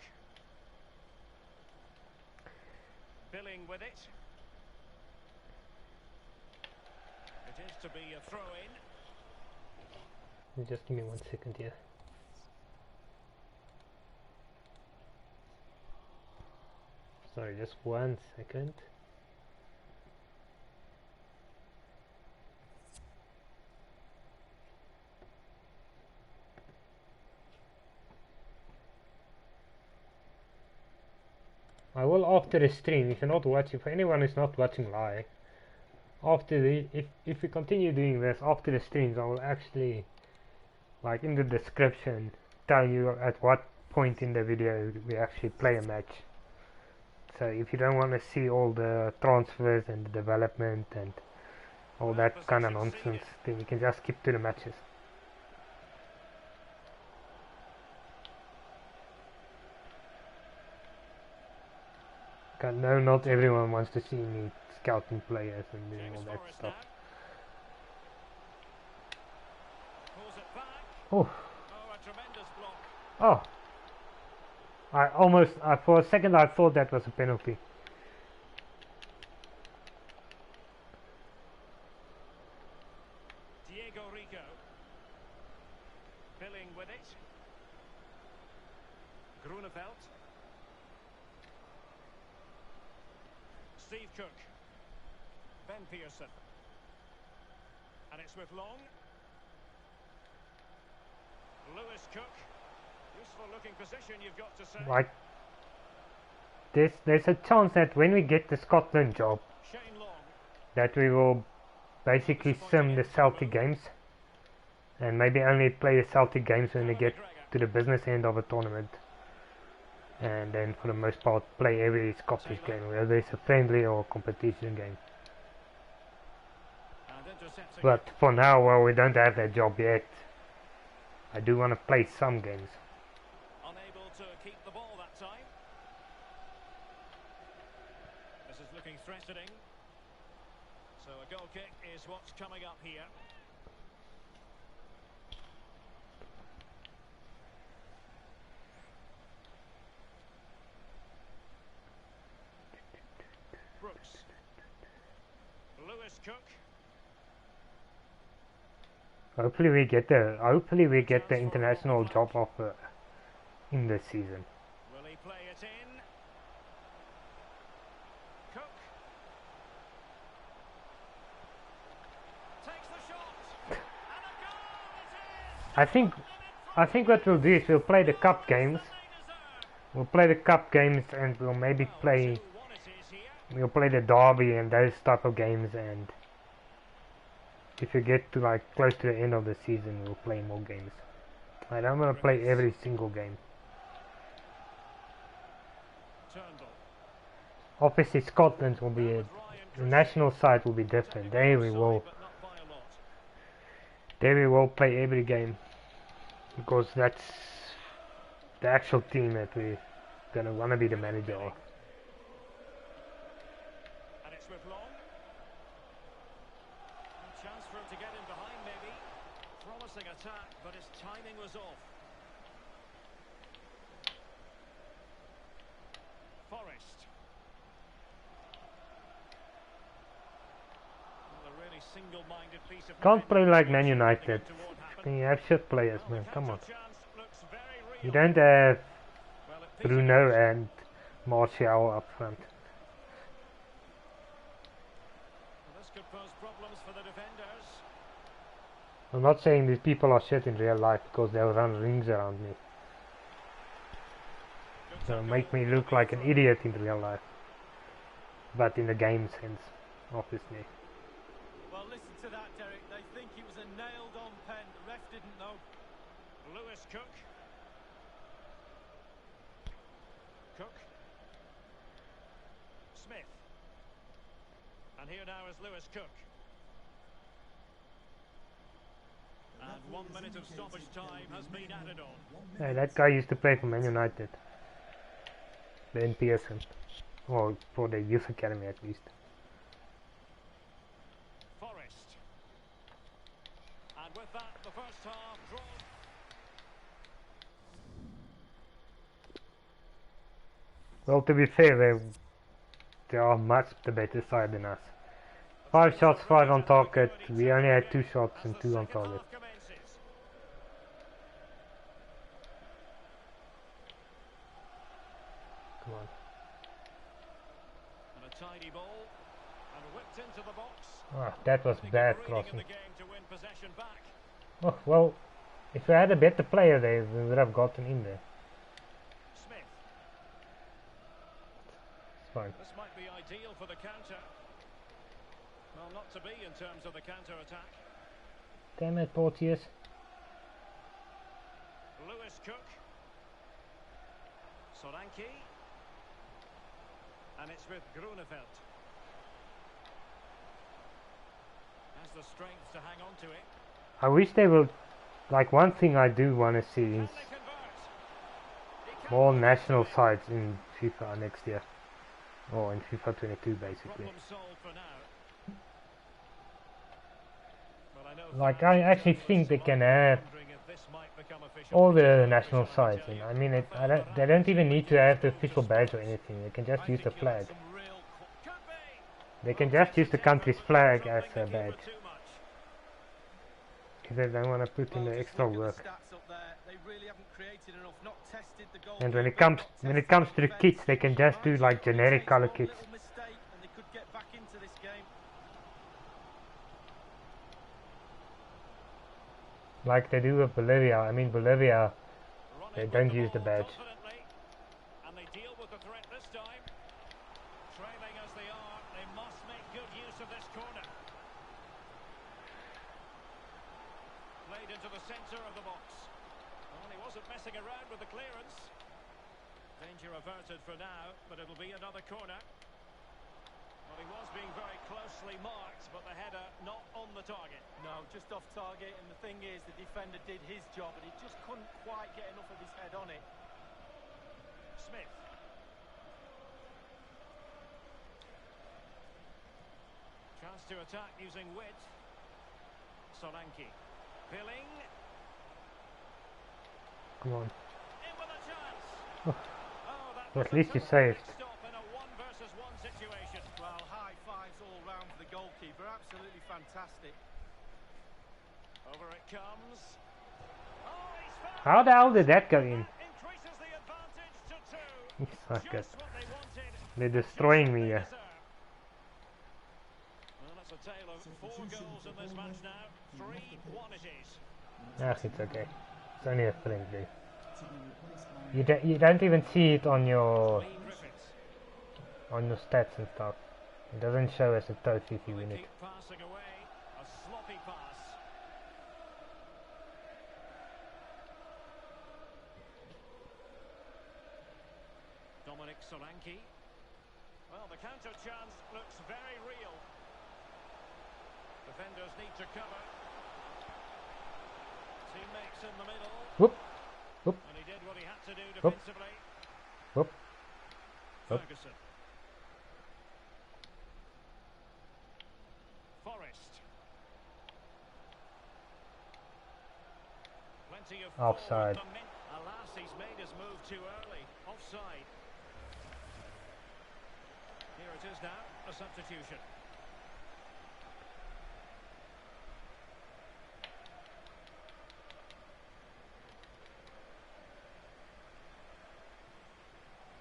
Billing with it. It is to be a throw-in. Just give me 1 second here. Sorry, just 1 second. I will after the stream, if you're not watching, for anyone who's not watching live, after if we continue doing this after the streams, I will actually, like in the description, tell you at what point in the video we actually play a match. So if you don't want to see all the transfers and the development and all that kind of nonsense, then you can just skip to the matches. No, not everyone wants to see me scouting players and doing all James that Forrest stuff. Oh, Oh, a tremendous block. oh! For a second I thought that was a penalty. Diego Rico. Billing with it. Grunewald. Steve Cook. Ben Pearson. And it's with Long. Lewis Cook. Useful looking position, you've got to say. Like, there's a chance that when we get the Scotland job, Shane Long. that we will basically sim the Celtic games, and maybe only play the Celtic games when we get to the business end of a tournament, and then for the most part play every Scottish game, whether it's a friendly or competition game. And intercepting. But for now, well, we don't have that job yet. I do want to play some games. Unable to keep the ball that time. This is looking threatening. So a goal kick is what's coming up here. Brooks. Lewis Cook. Hopefully we get the international job offer in this season. Will he play it in? Cook. Takes the shot. And a goal it is. I think what we'll do is we'll play the cup games. We'll play the cup games and we'll maybe play 2-1 it is here. we'll play the derby and those type of games, and if you get to like close to the end of the season we'll play more games. I don't want to play every single game. Turnbull. Obviously Scotland will be the national side will be different. There we will But not by a lot. There we will play every game, because that's the actual team that we're gonna wanna be the manager of. And it's with Long. A chance for him to get in behind maybe. Promising attack, but his timing was off. Forrest. Well, a really single-minded piece of Can't play like Man defending United. toward happen. Can you have shit players, Well, man? the Come on. counter chance looks very You real. don't have Well, it Bruno and Martial up front. Well, this could pose problems for the defenders. I'm not saying these people are shit in real life, because they'll run rings around me. Good They'll tackle. make me look like an idiot in real life. But in the game sense, obviously. Well, listen to that, Derek. They think it was a nailed-on pen. The ref didn't know. Lewis Cook. Cook. Smith. And here now is Lewis Cook. And 1 minute of stoppage time has been added on. Hey, that guy used to play for Man United. Ben Pearson. Or for the youth academy at least. Forrest. And with that, the first half drawn. Well, to be fair, they are much the better side than us. 5 shots, 5 on target. We only had 2 shots and 2 on target. Come on. And a tidy ball. And whipped into the box. Ah, that was bad Reading in crossing. the game to win possession back. Oh, well, if we had a better player there, we would have gotten in there. Smith. It's fine. This might be ideal for the counter. Well, not to be in terms of the counter attack. Damn it, Porteous. Lewis Cook. Solanke. And it's with Grunewald. Has the strength to hang on to it. I wish they would, like, one thing I do want to see is Can they convert? He can more convert. national sides in FIFA next year. Or in FIFA 22 basically. Problem solved for now. Well, I know Like, fans I and actually journalists think they might can be have wondering if this might become official. All the national sides, and I mean, they don't even need to have the official badge or anything. They can just use the flag. They can just use the country's flag as a badge. If they don't want to put in the extra work. And when it comes to the kits, they can just do like generic color kits. Like they do with Bolivia. I mean, Bolivia, they don't use the badge. And they deal with the threat this time. Trailing as they are, they must make good use of this corner. Played into the centre of the box. Well, he wasn't messing around with the clearance. Danger averted for now, but it'll be another corner. Well, he was being very closely marked, but the header not on the target. No, just off target, and the thing is, the defender did his job, and he just couldn't quite get enough of his head on it. Smith. Chance to attack using wit. Solanke. Billing. Come on. In with a chance. Oh. Oh, that Well, was at least a you saved. stop in a 1-versus-1 situation. Well, high fives all round for the goalkeeper, absolutely fantastic. Over it comes. Oh, he's found. How the hell did that go in? Increases the advantage to 2. You suck it. Just what they wanted. They're destroying me here. Well, that's a tale of 4 goals in this match now. 3-1 it is. Ah, it's okay. It's only a friendly. You don't even see it on your Lee Griffiths. stats and stuff. It doesn't show as a trophy if you win it. Keep passing away. A sloppy pass. Dominic Solanke. Well, the counter chance looks very real. Defenders need to cover. Teammates in the middle. Whoop, whoop, And he did what he had to do Whoop. defensively. whoop, whoop. Ferguson. Forrest. Plenty of Offside. Alas, he's made his move too early. Offside. Here it is now, a substitution.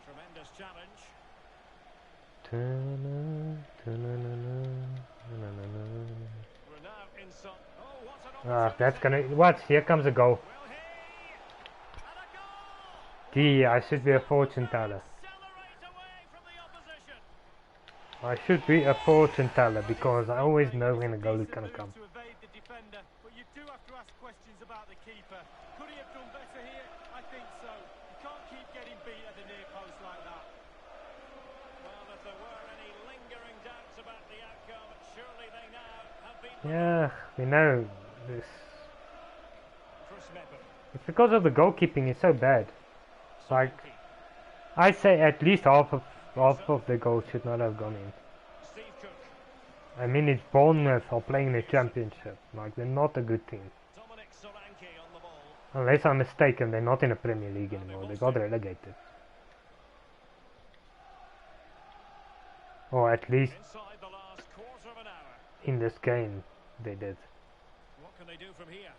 Tremendous challenge. We're now inside. Oh, what an Ah, that's gonna. What? Here comes a goal. Will he? And a goal! Gee, I should be a fortune teller. Accelerate away from the opposition. I should be a fortune teller because I always know when a goal is gonna come. To evade the defender, but you do have to ask questions about the keeper. Could he have done better here? I think so. You can't keep getting beat at the near post like that. Well, if there were any lingering doubts about the outcome, surely they now have been. Yeah, we know this. Chris Mebber. It's because of the goalkeeping. It's so bad. Like, I say at least half of the goals should not have gone in. Steve Cook. I mean, it's Bournemouth are playing the championship. Like, they're not a good team. Dominic Solanke on the ball. Unless I'm mistaken, they're not in the Premier League anymore. They got relegated. Or at least Inside the last quarter of an hour. in this game, they did. What can they do from here?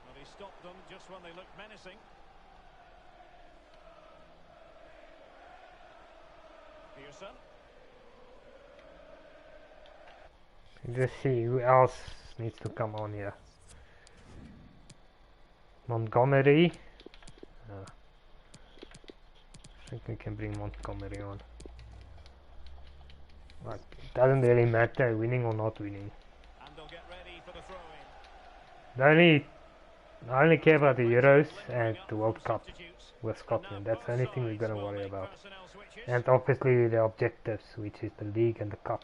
Well, he stopped them just when they looked menacing. Pearson. Just see who else needs to come on here. Montgomery. I think we can bring Montgomery on. Like, it doesn't really matter winning or not winning. And they'll get ready for the throw-in. I only care about the Euros and the World Cup with Scotland. That's the only thing we're gonna worry about. And obviously the objectives, which is the league and the cup.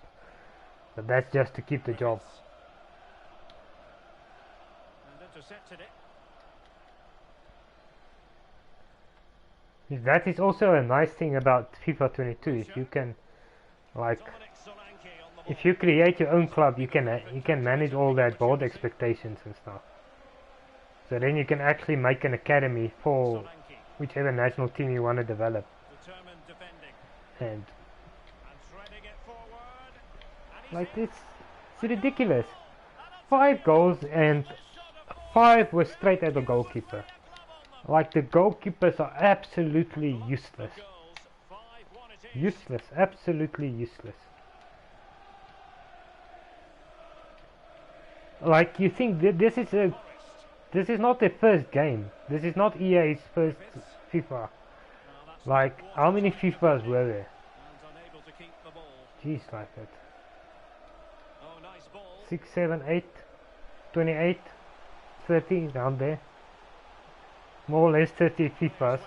But that's just to keep the job. And intercepted it. That is also a nice thing about FIFA 22. If you can, like, Dominic Solanke on the ball. if you create your own club, you can manage all that board expectations and stuff. So then you can actually make an academy for Solanke. whichever national team you want to develop. Determined defending. And And threading it forward. And he's like in. it's ridiculous. And a 5 goals and 5 were straight at the goalkeeper. Like the goalkeepers are absolutely useless. goals. 5-1 it is. Useless, absolutely useless. Like you think this is not their first game. This is not EA's first FIFA. Now that's Like how many FIFAs were there? and unable to keep the ball. Jeez, like that. Oh, nice ball. 6, 7, 8, 28, 30 around there. More or less 30 FIFAs,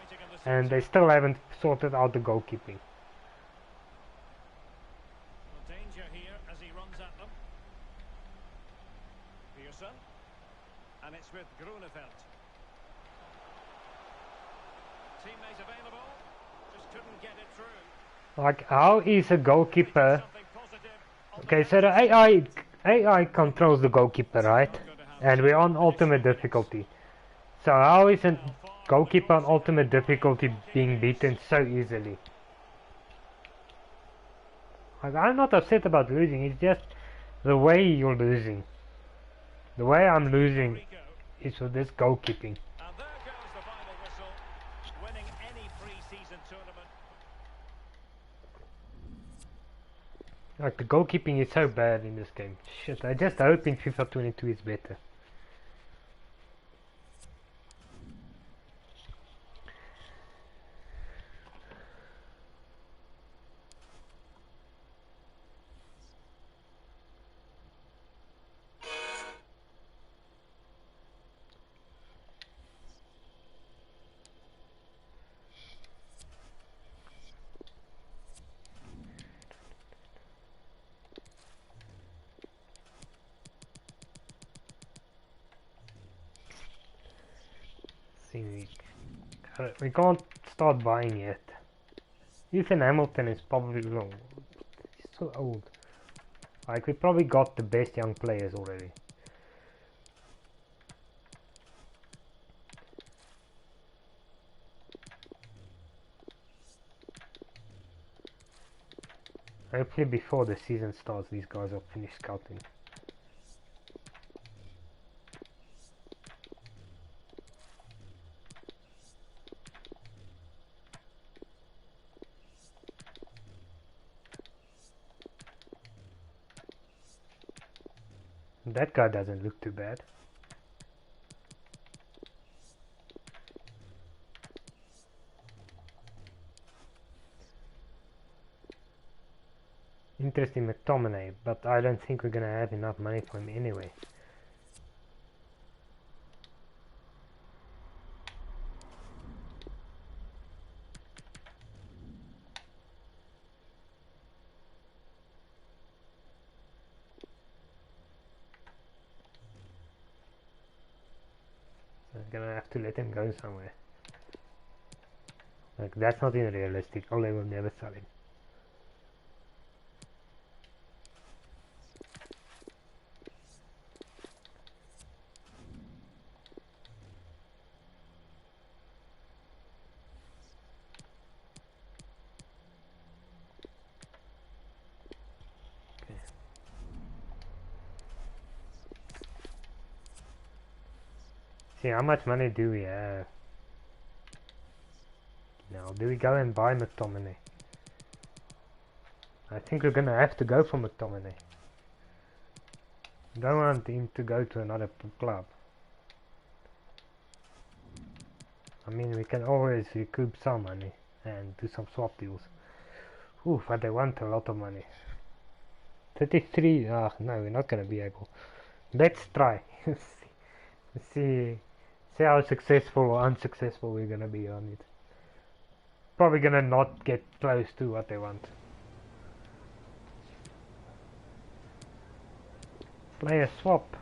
and they still haven't sorted out the goalkeeping. Danger here as he runs at them. Pearson. And it's with Grunewald. Teammate available. Just couldn't get it through. Like how is a goalkeeper? Something positive. Okay, so the AI controls the goalkeeper, right? And we're on ultimate difficulty. So how is a goalkeeper on ultimate difficulty being beaten so easily? Like, I'm not upset about losing, it's just the way you're losing. The way I'm losing is with this goalkeeping. And there goes the final whistle. Winning any pre-season tournament. Like the goalkeeping is so bad in this game. Shit, I just hope in FIFA 22 is better. See, we can't start buying yet. Ethan Hamilton is probably long. He's so old. Like we probably got the best young players already. Hopefully before the season starts these guys are finished scouting. That guy doesn't look too bad. Interesting McTominay, but I don't think we're gonna have enough money for him anyway. I'm gonna have to let him go somewhere. Like that's not even realistic. Ole will never sell him. See, how much money do we have? Now, do we go and buy McTominay? I think we're gonna have to go for McTominay. Don't want him to go to another club. I mean, we can always recoup some money and do some swap deals. Ooh, but they want a lot of money. 33, no, we're not gonna be able. Let's try. see how successful or unsuccessful we're gonna be on it. Probably gonna not get close to what they want. Player swap.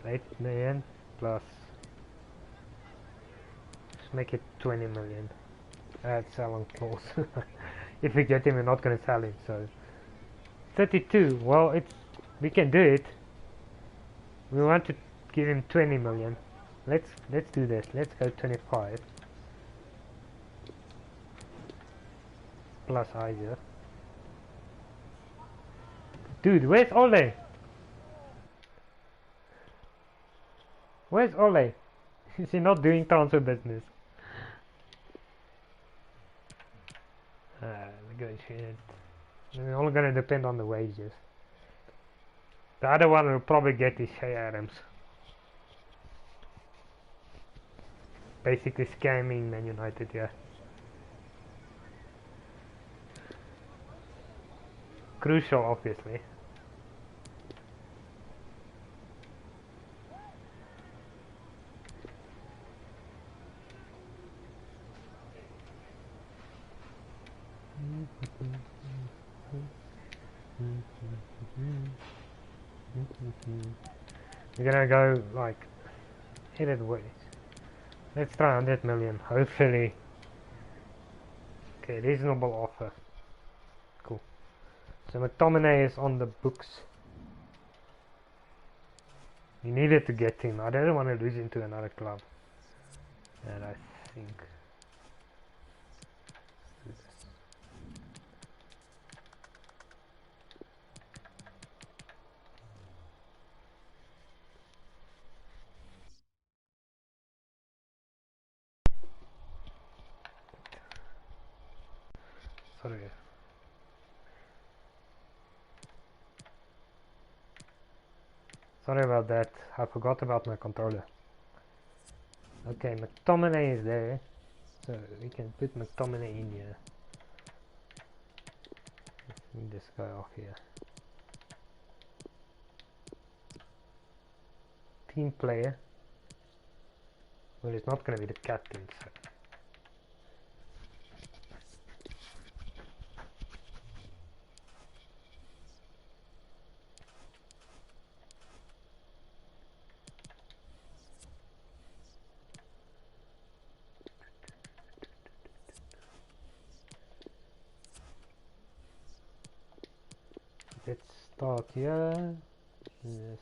8 million plus. Let's make it 20 million. Add sell on clause. If we get him, we're not gonna sell him. So 32. Well, we can do it. We want to give him 20 million. Let's do this. Let's go 25 plus Isaac. Dude, where's Ole? Where's Ole? Is he not doing transfer business? Negotiate. It's all gonna depend on the wages. The other one will probably get is Shea Adams. Basically scamming Man United, yeah. Crucial, obviously. We're gonna go like headed ways. Let's try 100 million, hopefully. Okay, reasonable offer. Cool. So McTominay is on the books. We needed to get him. I didn't want to lose him to another club. And I think let's do this. Sorry. Sorry about that. I forgot about my controller. Okay, McTominay is there. So we can put McTominay in here. Move this guy off here. Team player. Well, he's not going to be the captain, so. Let's start here. Yes.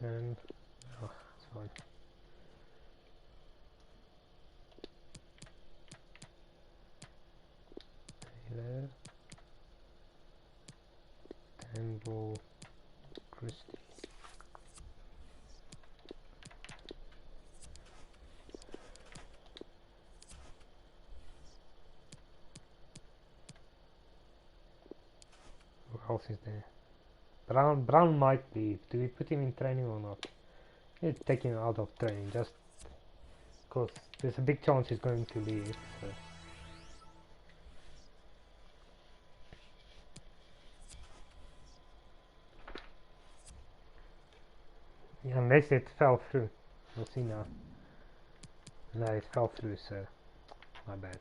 Descend. Oh, it's fine. Taylor. Temple. Christie. Who else is there? Brown might leave. Do we put him in training or not? Let's take him out of training just because there's a big chance he's going to leave. So. Yeah, unless it fell through. We'll see now. No, it fell through, so my bad.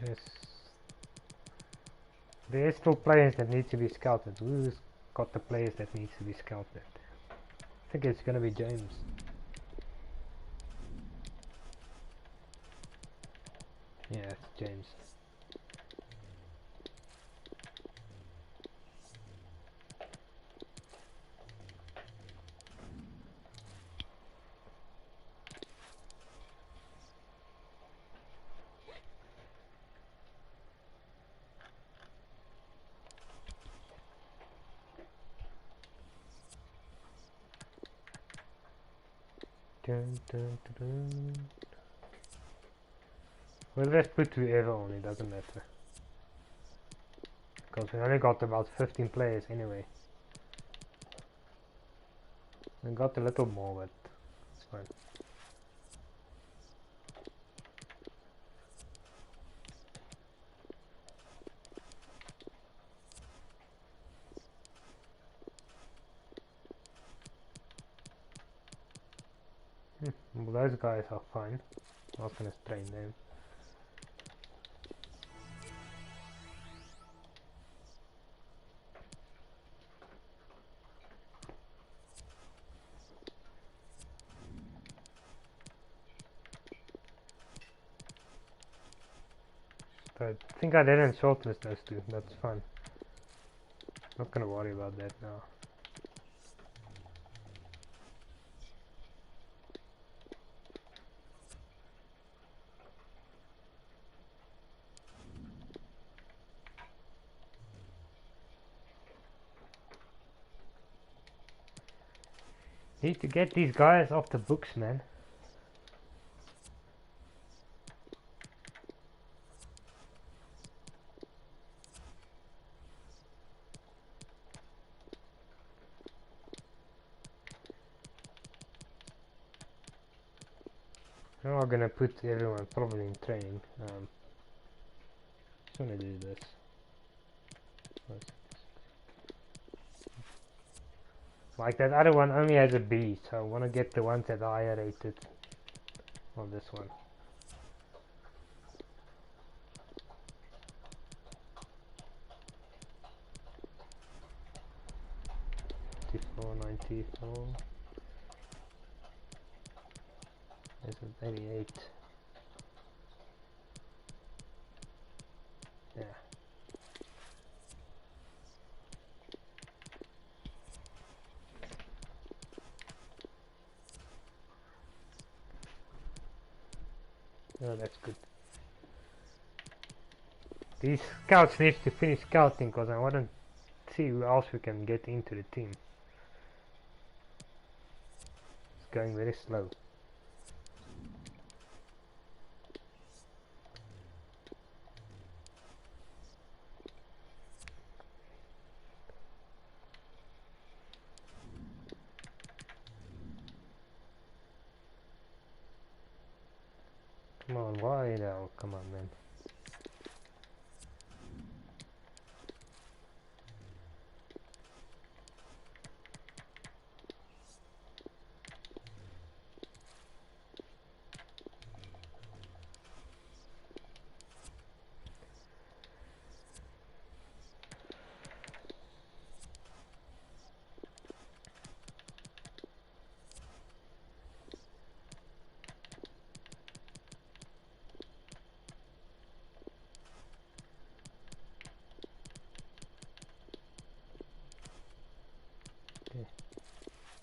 Yes. There are still players that need to be scouted. Who's got the players that needs to be scouted? I think it's gonna be James. Yeah, it's James. Dun, dun, dun, dun. Well, let's put whoever on, it doesn't matter. because we only got about 15 players anyway. We got a little more, but it's fine. Well, those guys are fine. I was gonna strain them. So I think I didn't shortlist those two. That's fine. Not gonna worry about that now. Need to get these guys off the books, man. Now I'm gonna put everyone probably in training. Just wanna do this. Like that other one only has a B, so I wanna get the ones that are higher rated on this one. 94. This is 88. Yeah. Oh, that's good. These scouts need to finish scouting because I want to see who else we can get into the team. It's going very slow. Come on, why now? Come on, man.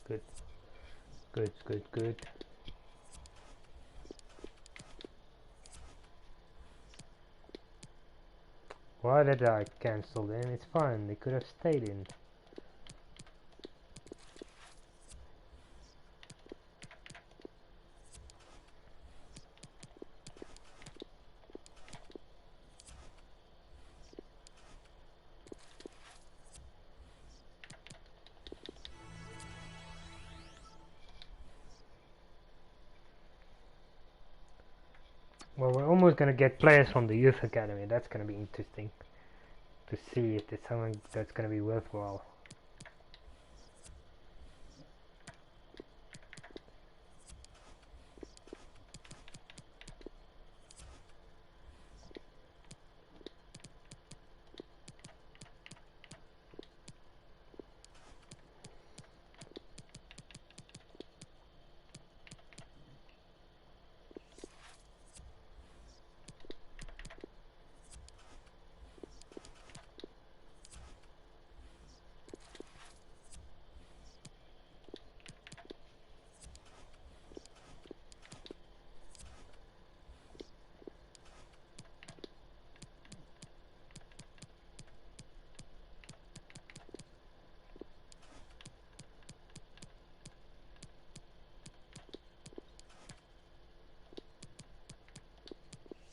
Good. Good, good, good. Why did I cancel them? It's fine, they could have stayed in. Well, we're almost gonna get players from the youth academy. That's gonna be interesting to see if it's something that's gonna be worthwhile.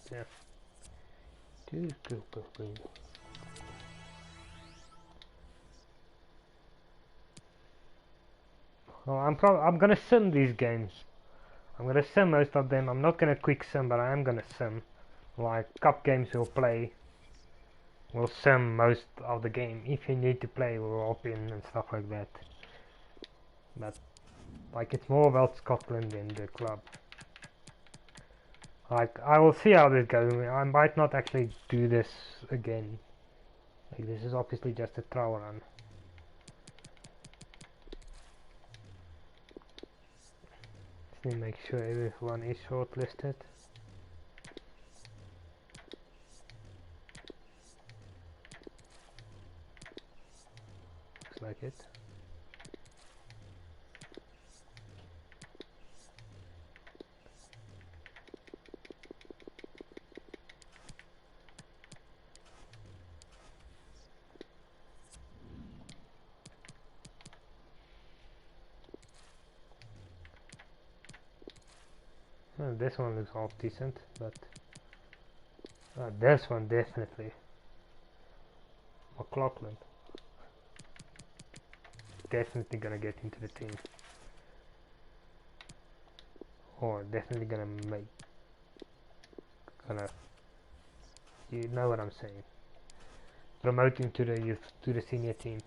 Yeah. Go. Well, I'm gonna sim these games. I'm gonna sim most of them. I'm not gonna quick sim, but I am gonna sim. Like cup games we'll play. We'll sim most of the game. If you need to play, we'll hop in and stuff like that. But like it's more about Scotland than the club. Like I will see how this goes. I might not actually do this again. Like this is obviously just a trial run. Just need to make sure everyone is shortlisted. Looks like it. Well, this one looks half decent, but this one definitely. McLaughlin. Definitely gonna get into the team. Or definitely gonna, you know what I'm saying. Promoting to the youth, to the senior team.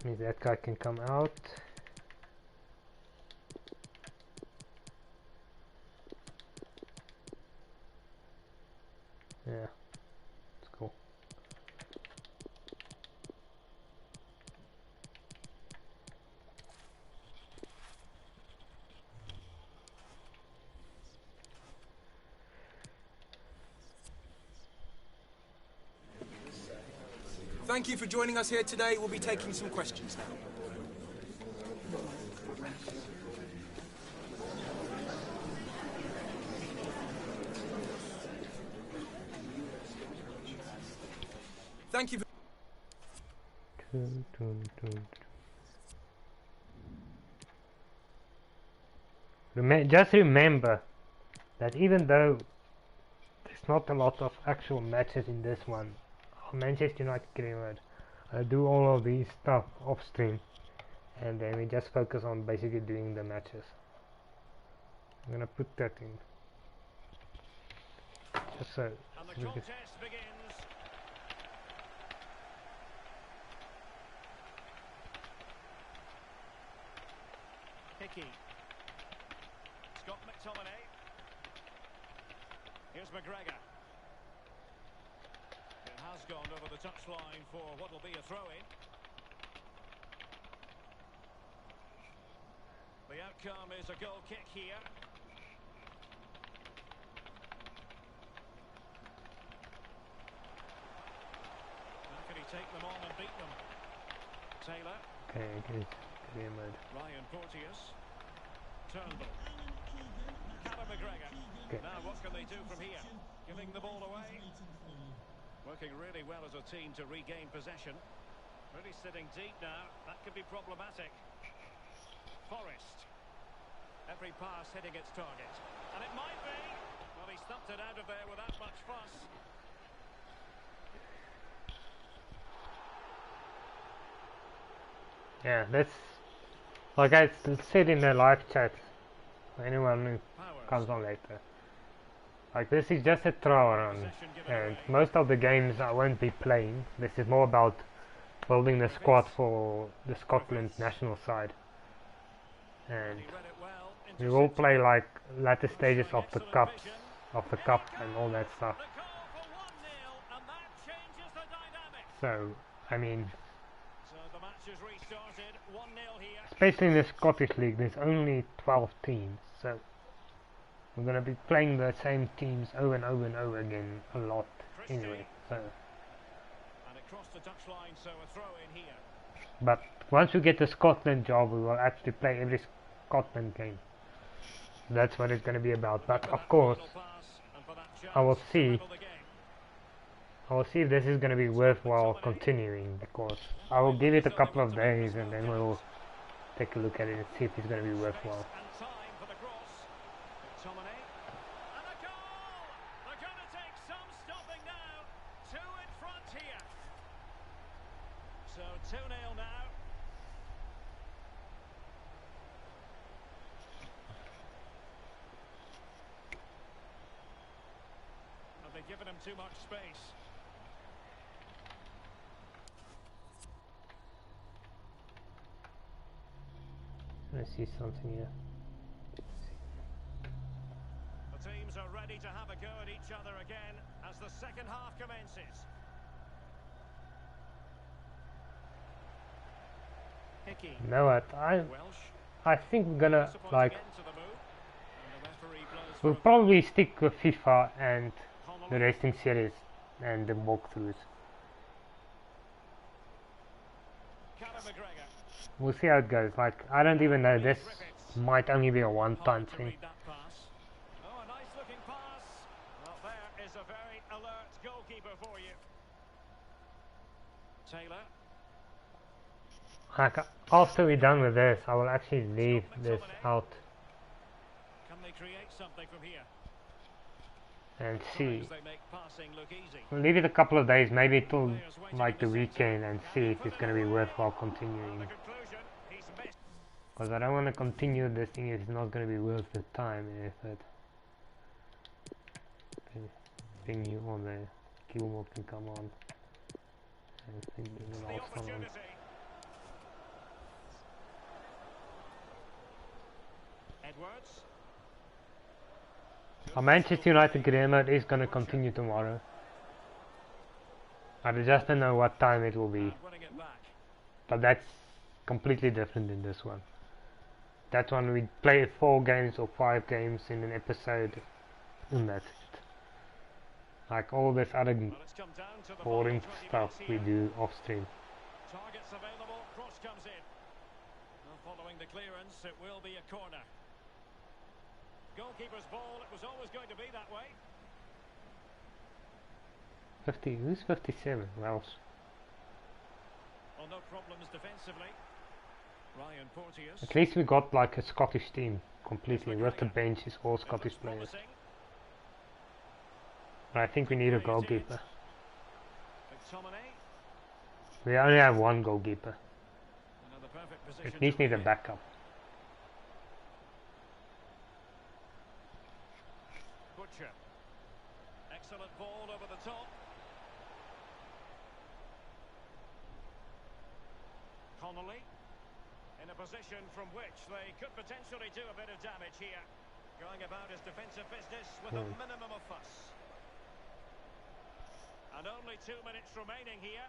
Means that guy can come out. Yeah, it's cool. Thank you for joining us here today. We'll be taking some questions now. Thank you for... Just remember that even though there's not a lot of actual matches in this one, Manchester United getting rid, I do all of these stuff off stream, and then we just focus on basically doing the matches. I'm gonna put that in. Just so. And the contest begins. Hickey. Scott McTominay. Here's McGregor. It has gone over the touchline for what will be a throw-in. The outcome is a goal kick here. How can he take them on and beat them? Taylor. Okay, good. Career mode. Ryan Porteous. Turnbull. Callum McGregor. Okay. Now what can they do from here? Giving the ball away. Working really well as a team to regain possession. Really sitting deep now. That could be problematic. Forrest. Every pass hitting its target. And it might be. Well, he stumped it out of there without much fuss. Yeah, that's like I said in the live chat. Anyone who comes on later. Like this is just a trial run, and most of the games I won't be playing. This is more about building the squad for the Scotland national side, and we will play like latter stages of the cup and all that stuff. So I mean, especially in the Scottish League, there's only 12 teams, so we're going to be playing the same teams over and over and over again a lot anyway. So, but once we get the Scotland job, we will actually play every Scotland game. That's what it's going to be about. But of course, I will see I'll see if this is going to be worthwhile continuing, because I will give it a couple of days and then we'll take a look at it and see if it's going to be worthwhile. And time for the cross. McTominay. And a goal! They're going to take some stopping now. Two in front here. So 2-0 now. Have they given him too much space? Let's see something here. The teams are ready to have a go at each other again as the second half commences. Hickey. You know what? Welsh. I think we're gonna Disappointing end to the move. And the referee blows for we'll a foul. probably stick with FIFA and the Connolly. racing series and the walkthroughs. Callum McGregor. We'll see how it goes. Like, I don't even know, this might only be a one-time Hard to thing. read that pass. Oh, a nice looking pass. Well, there is a very alert goalkeeper for you. Taylor. Like, after we're done with this, I will actually leave this out Can they create something from here? and see. Sometimes they make passing look easy. We'll leave it a couple of days, maybe till like the weekend, and see if it's going to be worthwhile Well, continuing. the conclusion, he's missed. Because I don't want to continue this thing if it's not going to be worth the time and effort. Ping you on there. Gilmore can come on. And ping you The the last one on. opportunity. Edwards. Our Manchester United game mode is going to continue tomorrow. I just don't know what time it will be. And winning it back. But that's completely different than this one. That one we play 4 games or 5 games in an episode, and that's it. Like all this other Well, it's come down to the boring final 20 stuff minutes we here. do off stream. Targets available, cross comes in. Well, following the clearance, it will be a corner. Goalkeeper's ball, it was always going to be that way. 50, who's 57? Welsh. Well, no problems defensively. Ryan Porteous. At least we got like a Scottish team completely. With the bench is all It Scottish looks players. promising. But I think we need a goalkeeper. McTominay. We only have one goalkeeper. Another perfect position. At least to need a win. backup. Butcher. Excellent ball over the top. Connolly. In a position from which they could potentially do a bit of damage here. Going about his defensive business with a minimum of fuss. And only 2 minutes remaining here.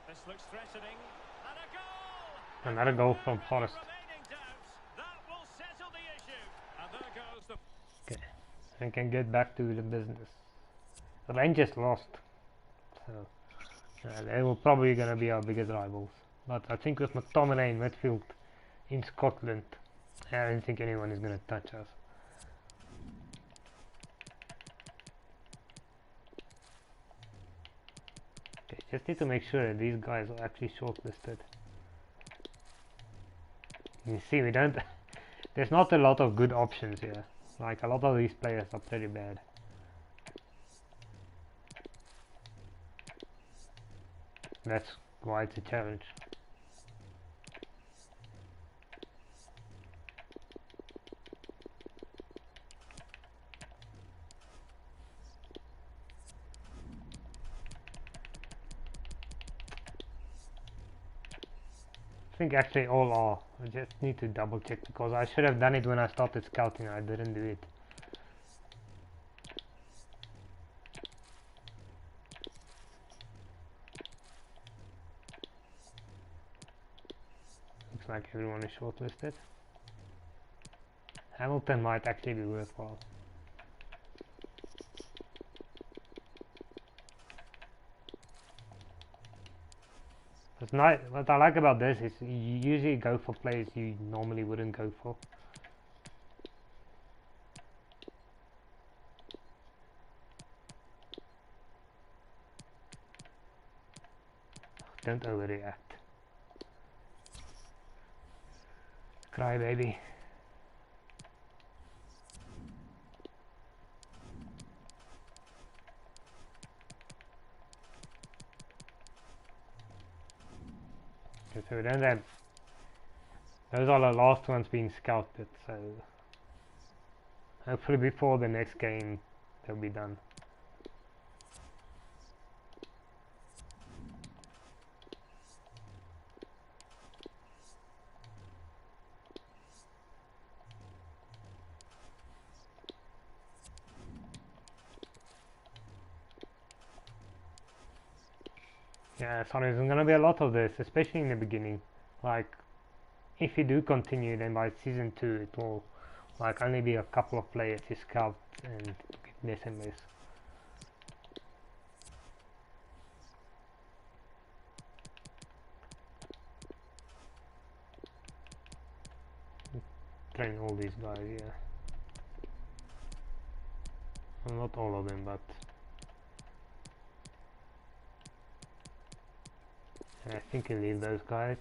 This looks threatening. And a goal! Another goal from Forest. Remaining doubts. That will settle the issue. And there goes the... Okay, we can get back to the business. The Rangers lost, so they were probably going to be our biggest rivals. But I think with McTominay in midfield in Scotland, I don't think anyone is going to touch us. Okay, just need to make sure that these guys are actually shortlisted. You see, we don't. There's not a lot of good options here. Like, a lot of these players are pretty bad. That's why it's a challenge. I think actually all are. I just need to double check because I should have done it when I started scouting. I didn't do it. Looks like everyone is shortlisted. Hamilton might actually be worthwhile. What I like about this is you usually go for players you normally wouldn't go for. Don't overreact. Cry, baby. Okay, so we don't have... Those are the last ones being scouted, so... Hopefully before the next game they'll be done. Yeah, sorry, there's gonna be a lot of this, especially in the beginning. Like, if you do continue, then by season 2 it will like only be a couple of players to scout and get less and less. Train all these guys, yeah. Well, not all of them, but I think you leave those guys.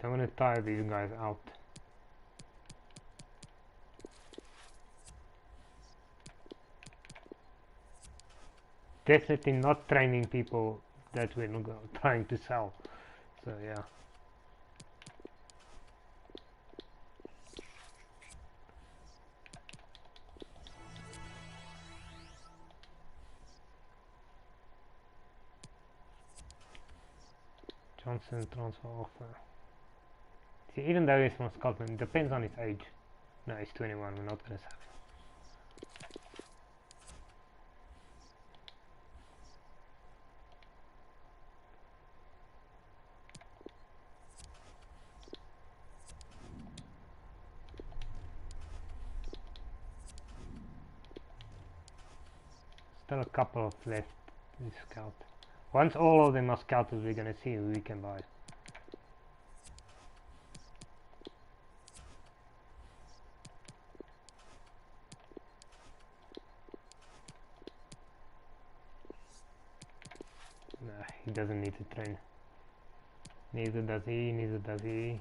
Don't want to tire these guys out. Definitely not training people that we're not trying to sell. So yeah. Johnson transfer offer. See, even though he's from Scotland, it depends on his age. No, he's 21, we're not going to sell him. Still a couple of left to scout. Once all of them are scouted, we're going to see who we can buy. Nah, he doesn't need to train. Neither does he, neither does he.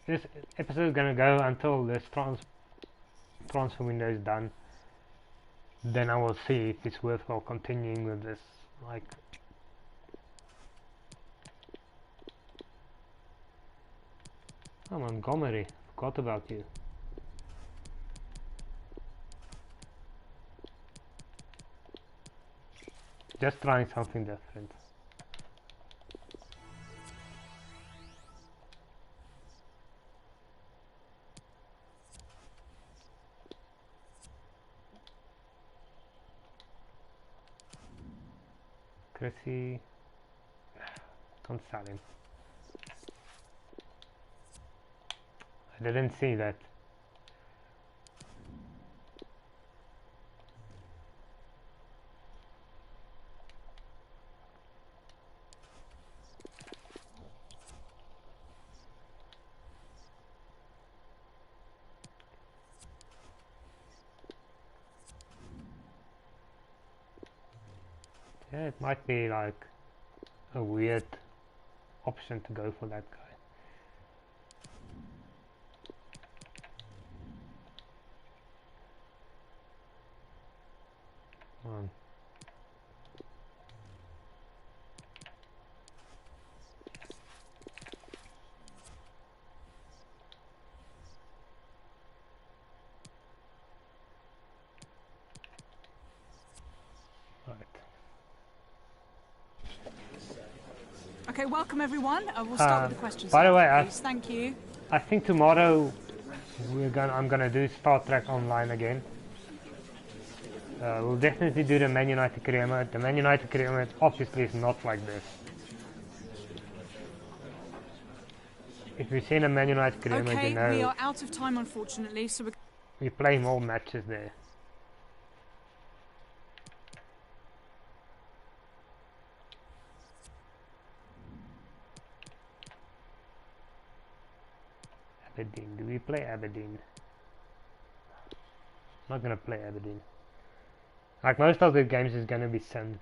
This episode is gonna go until this transfer window is done. Then I will see if it's worthwhile continuing with this. Like, oh, Montgomery, forgot about you. Just trying something different. Chrissy, don't sell him. I didn't see that. Yeah, it might be like a weird option to go for that guy. Come on. Okay, welcome everyone. We'll start with the questions. By the way, please. Thank you. I think tomorrow I'm gonna do Star Trek Online again. We'll definitely do the Man United career mode. The Man United career mode obviously is not like this. If you've seen a Man United career mode, you Okay, know we are out of time, unfortunately, so we're... we play more matches there. Aberdeen. Do we play Aberdeen? I'm not gonna play Aberdeen. Like most of the games is gonna be sent.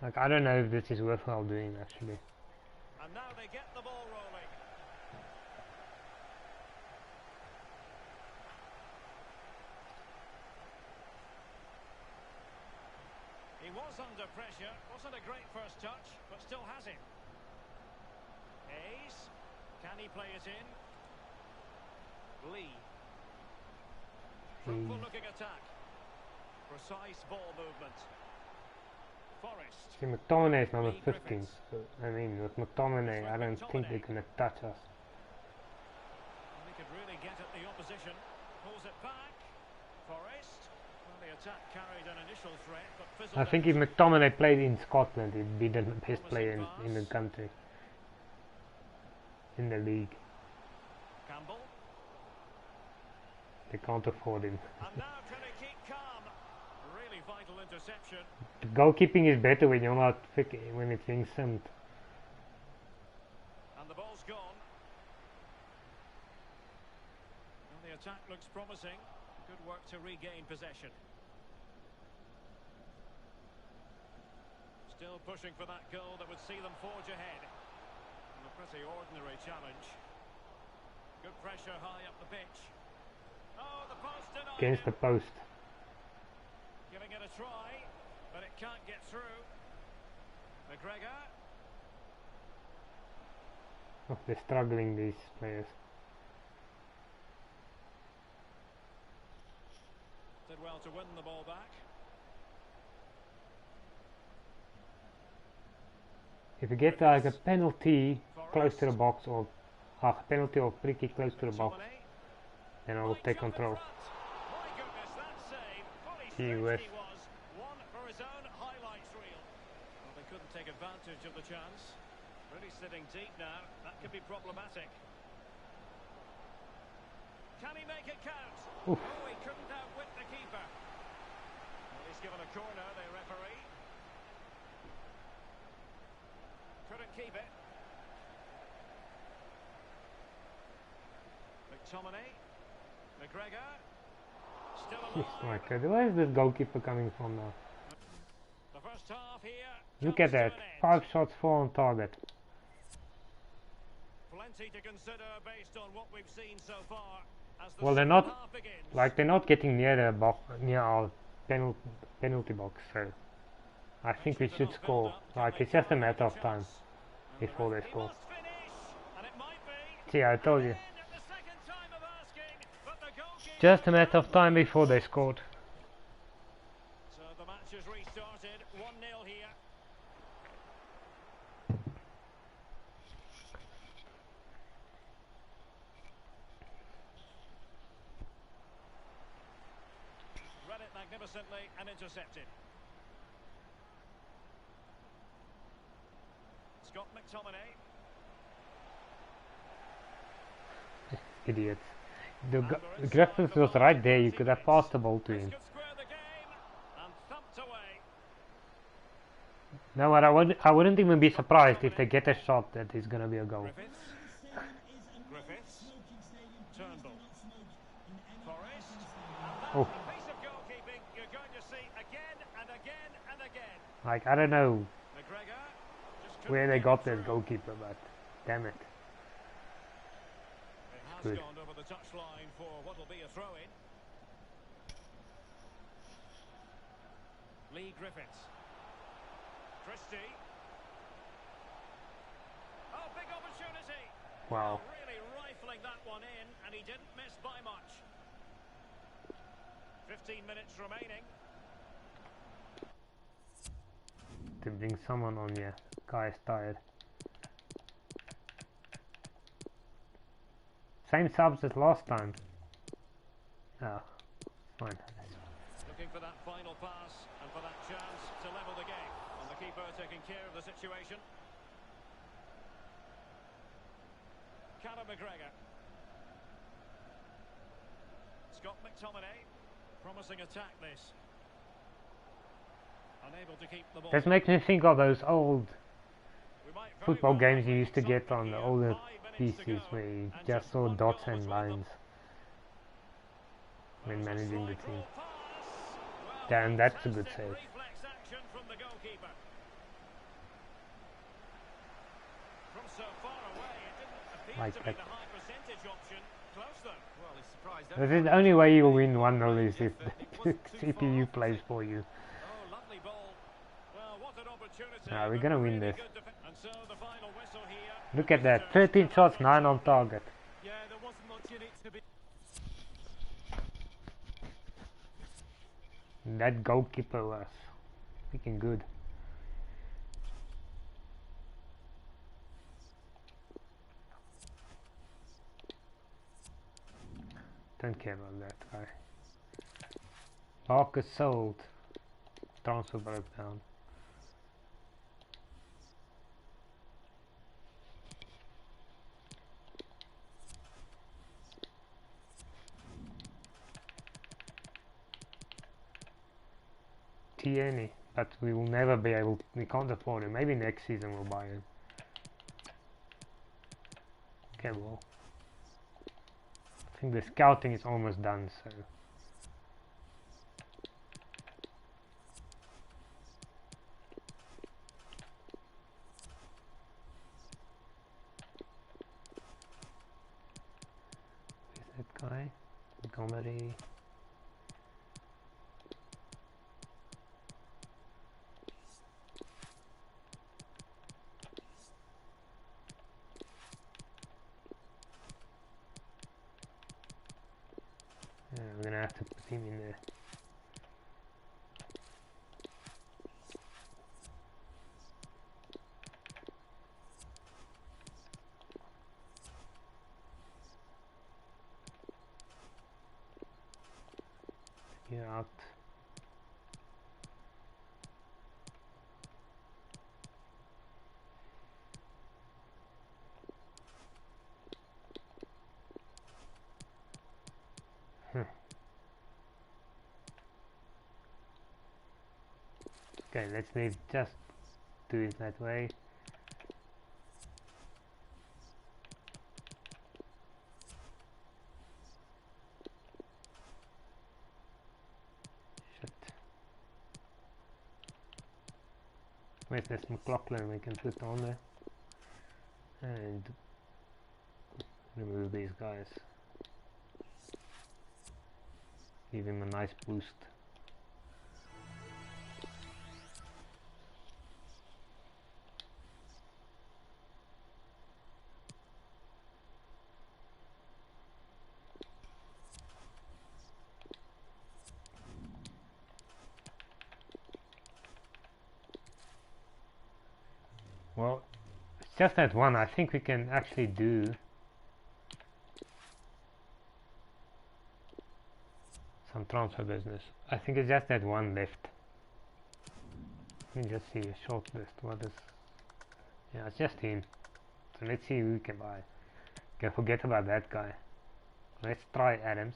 Like I don't know if this is worthwhile doing actually. And now they get the ball rolling. He was under pressure. Wasn't a great first touch, but still has it. Hayes. Can he play it in? Lee. Fruitful looking attack. Precise ball movement. Forrest. See, McTominay is number 15. So, I mean, with McTominay, I don't think they're gonna touch us. He could really get at the opposition. Pulls it back. Forrest. Well, the attack carried an initial threat, but fizzled I think if McTominay played in Scotland, he'd be the best player in the country. In the league. Campbell. They can't afford him. And now can he keep calm? Really vital interception. The goalkeeping is better when you're not when it's being simmed. And the ball's gone. And the attack looks promising. Good work to regain possession. Still pushing for that goal that would see them forge ahead. And a pretty ordinary challenge. Good pressure high up the pitch. Oh, the post denied Against the him. post. Giving it a try, but it can't get through. McGregor. Oh, they're struggling, these players. Did well to win the ball back. If you get like a penalty close to the box or a penalty or free kick close to the box, then I will take control. My goodness, that save. Fully Gee stretched whiz. he was. One for his own highlights reel. Well, they couldn't take advantage of the chance. Really sitting deep now. That could be problematic. Can he make it count? Oof. Oh, he couldn't outwit the keeper. Well, he's given a corner, the referee. Couldn't keep it. McTominay. McGregor. Still It's alive. like, where is this goalkeeper coming from now? The first half here. Look comes at that. to an end. 5 shots, 4 on target. Plenty to consider based on what we've seen so far. As the Well, they're second not half begins. like they're not getting near the box, near our penalty box. So I think we should score. Like it's just a matter of time before they He score. must finish, and it might be. See, I told you. In at the second time of asking, but the goalkeeper Just a matter of time before they scored. So the match has restarted. 1-0 here. Read it magnificently and intercepted. Scott McTominay. Idiots. The Griffiths was right there. You could have passed the ball to This him. could square the game and thumped away. No, but I wouldn't even be surprised if they get a shot that is gonna be a goal. Griffiths. Griffiths. Turnbull. Forrest. And Oh. that's a piece of goalkeeping you're going to see again and again and again. Like I don't know McGregor. Just where couldn't they get got it this through. goalkeeper, but damn it. It has Good. gone over the touchline for what will be a throw-in. Lee Griffiths. Christie. Oh, big opportunity. Wow. Really rifling that one in, and he didn't miss by much. 15 minutes remaining. to bring someone on here. Guy is tired. Same subs as last time. Oh, fine. Looking for that final pass and for that chance to level the game. And the keeper taking care of the situation. Callum McGregor. Scott McTominay. Promising attack this. Unable to keep the ball. This makes me think of those old We might very football well games you have used to get something on the here. older 5 minutes to PCs go, where you and just saw one dots goal and between them. lines when There's a managing the slight team. ball pass. Well, Damn, that's a good fantastic save. reflex action from the goalkeeper. From so far away, it didn't appear Like to be that. the high percentage option. Close though. Well, he surprised This is the everybody. only way you win 1-0 is if It the wasn't too far CPU off, was plays it? for you. Oh, lovely ball. Well, what an opportunity. We're but gonna win really this. good and so the final whistle here. Look at that, 13 shots, 9 on target. Yeah, there wasn't much in it to be. That goalkeeper was freaking good. Don't care about that guy. Barker sold. Transfer broke down. Tierney, but we will never be able, we can't afford him. Maybe next season we'll buy him. Okay, well, I think the scouting is almost done, so where's that guy? Montgomery. Yeah, we're gonna have to put him in there. You're out. Okay, let's just do it that way. Shit. Where's this McLaughlin we can put on there? And remove these guys. Give him a nice boost. Well, it's just that one. I think we can actually do some transfer business. I think it's just that one left. Let me just see a short list. What is? Yeah, it's just him. So let's see who we can buy. Can forget about that guy. Let's try Adams.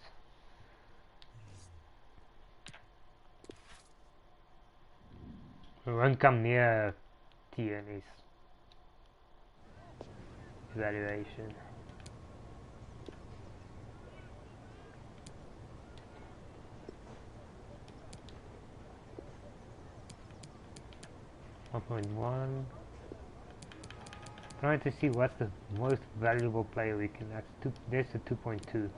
We won't come near Tierney's evaluation. .1. Trying to see what's the most valuable player we can. There's a 2.2.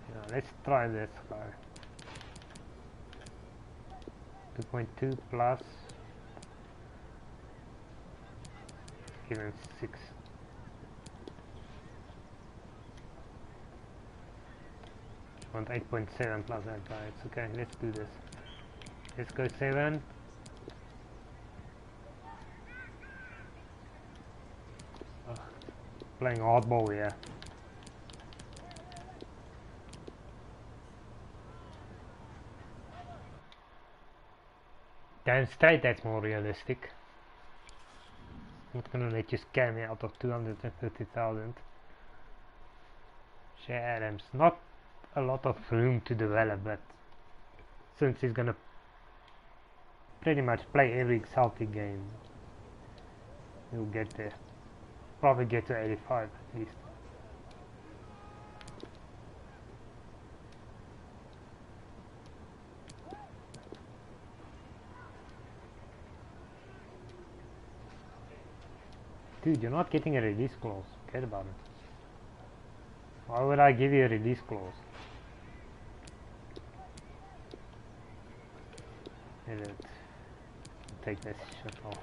Yeah, let's try this guy. 2.2 plus. Give him 6. Want 8.7 plus that guy. It's okay, let's do this. Let's go 7. Ugh, playing hardball here. Damn straight, that's more realistic. Not gonna let you scam me out of 250,000. Shea Adams, not a lot of room to develop, but since he's gonna pretty much play every Celtic game, he'll get there. Probably get to 85 at least. Dude, you're not getting a release clause. Forget about it. Why would I give you a release clause? Edit. Take this shit off.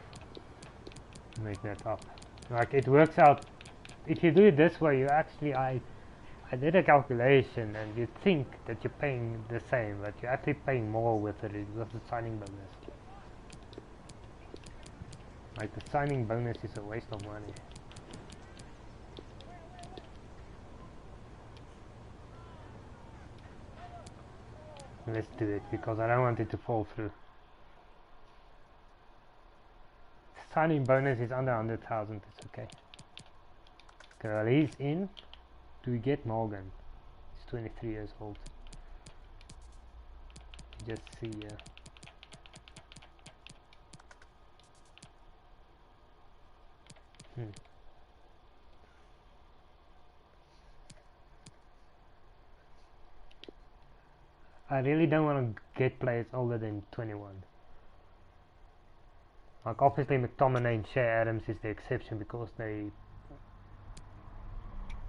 Make that up. Like, it works out. If you do it this way, you actually, I did a calculation, and you think that you're paying the same, but you're actually paying more with the signing bonus. Like, the signing bonus is a waste of money. Let's do it, because I don't want it to fall through. Signing bonus is under 100,000, it's okay. Okay, well, he's in. Do we get Morgan? He's 23 years old. Just see here. I really don't want to get players older than 21. Like, obviously McTominay and Shea Adams is the exception because they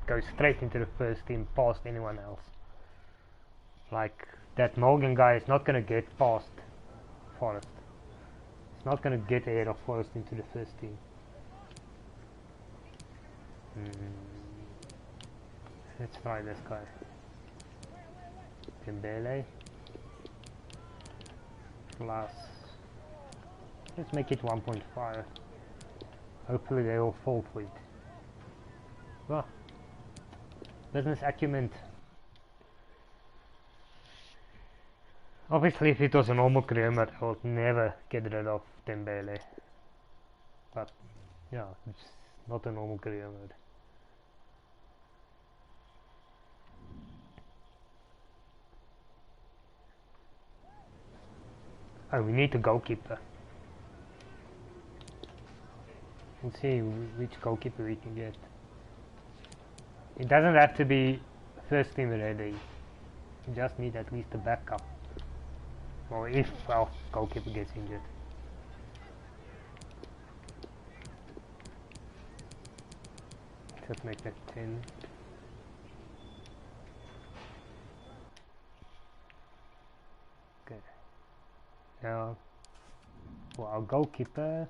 go straight into the first team past anyone else. Like, that Morgan guy is not going to get past Forest. He's not going to get ahead of Forest into the first team. Let's try this guy. Dembele plus, let's make it 1.5. Hopefully they all fall for it. Well, business acumen. Obviously if it was a normal career mode I would never get rid of Dembele, but yeah, it's not a normal career mode. Oh, we need a goalkeeper. Let's see which goalkeeper we can get. It doesn't have to be first team ready. You just need at least a backup. Or if our goalkeeper gets injured. Let's make that 10. Okay. Now, for our goalkeeper,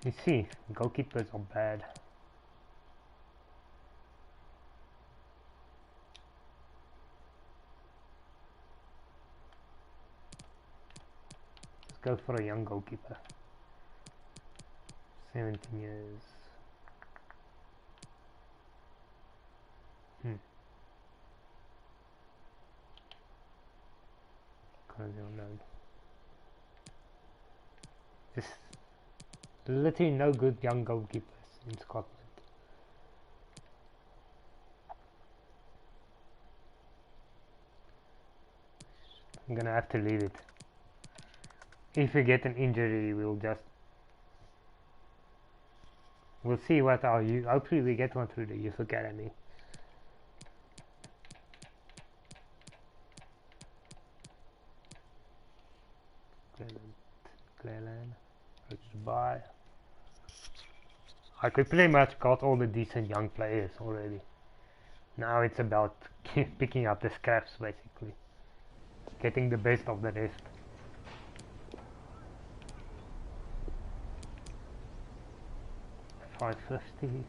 you see, goalkeepers are bad. Let's go for a young goalkeeper. 17 years. There's literally no good young goalkeepers in Scotland. I'm gonna have to leave it. If we get an injury, we'll see what our youth. Hopefully we get one through the youth academy. Clearland. Let's buy. Like, we pretty much got all the decent young players already. Now it's about picking up the scraps, basically. Getting the best of the rest. $550.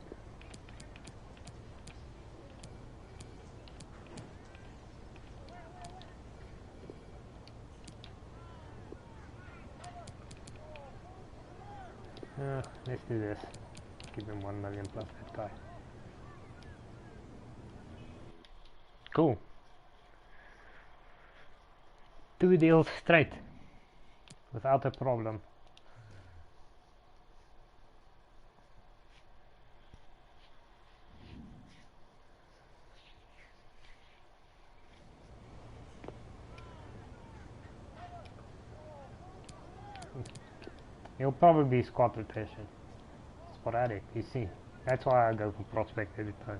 Let's do this. Give him 1 million plus that guy. Cool. 2 deals straight. Without a problem. He'll probably be squad rotation. Sporadic, you see. That's why I go for prospect every time.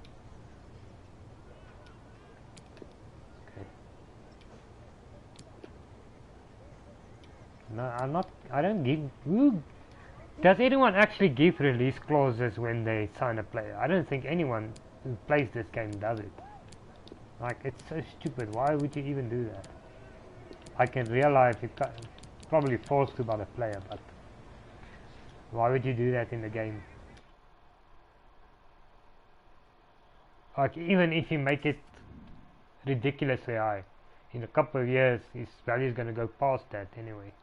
Okay. No, I don't give... Does anyone actually give release clauses when they sign a player? I don't think anyone who plays this game does it. Like, it's so stupid. Why would you even do that? Like in real life, you probably forced to by the player, but why would you do that in the game? Like, even if you make it ridiculously high, in a couple of years his value is going to go past that anyway.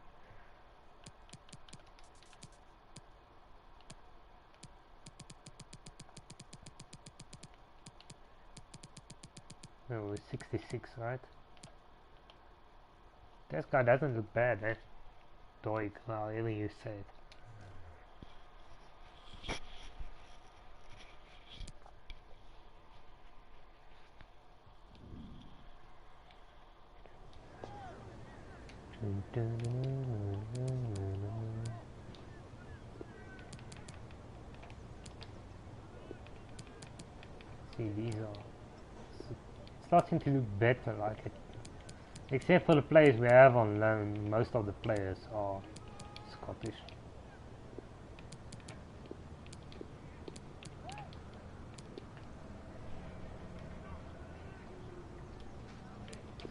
Oh, it's 66, right? This guy doesn't look bad, eh? Doig, however you say it. See, these are starting to look better, like it. Except for the players we have on loan, most of the players are Scottish.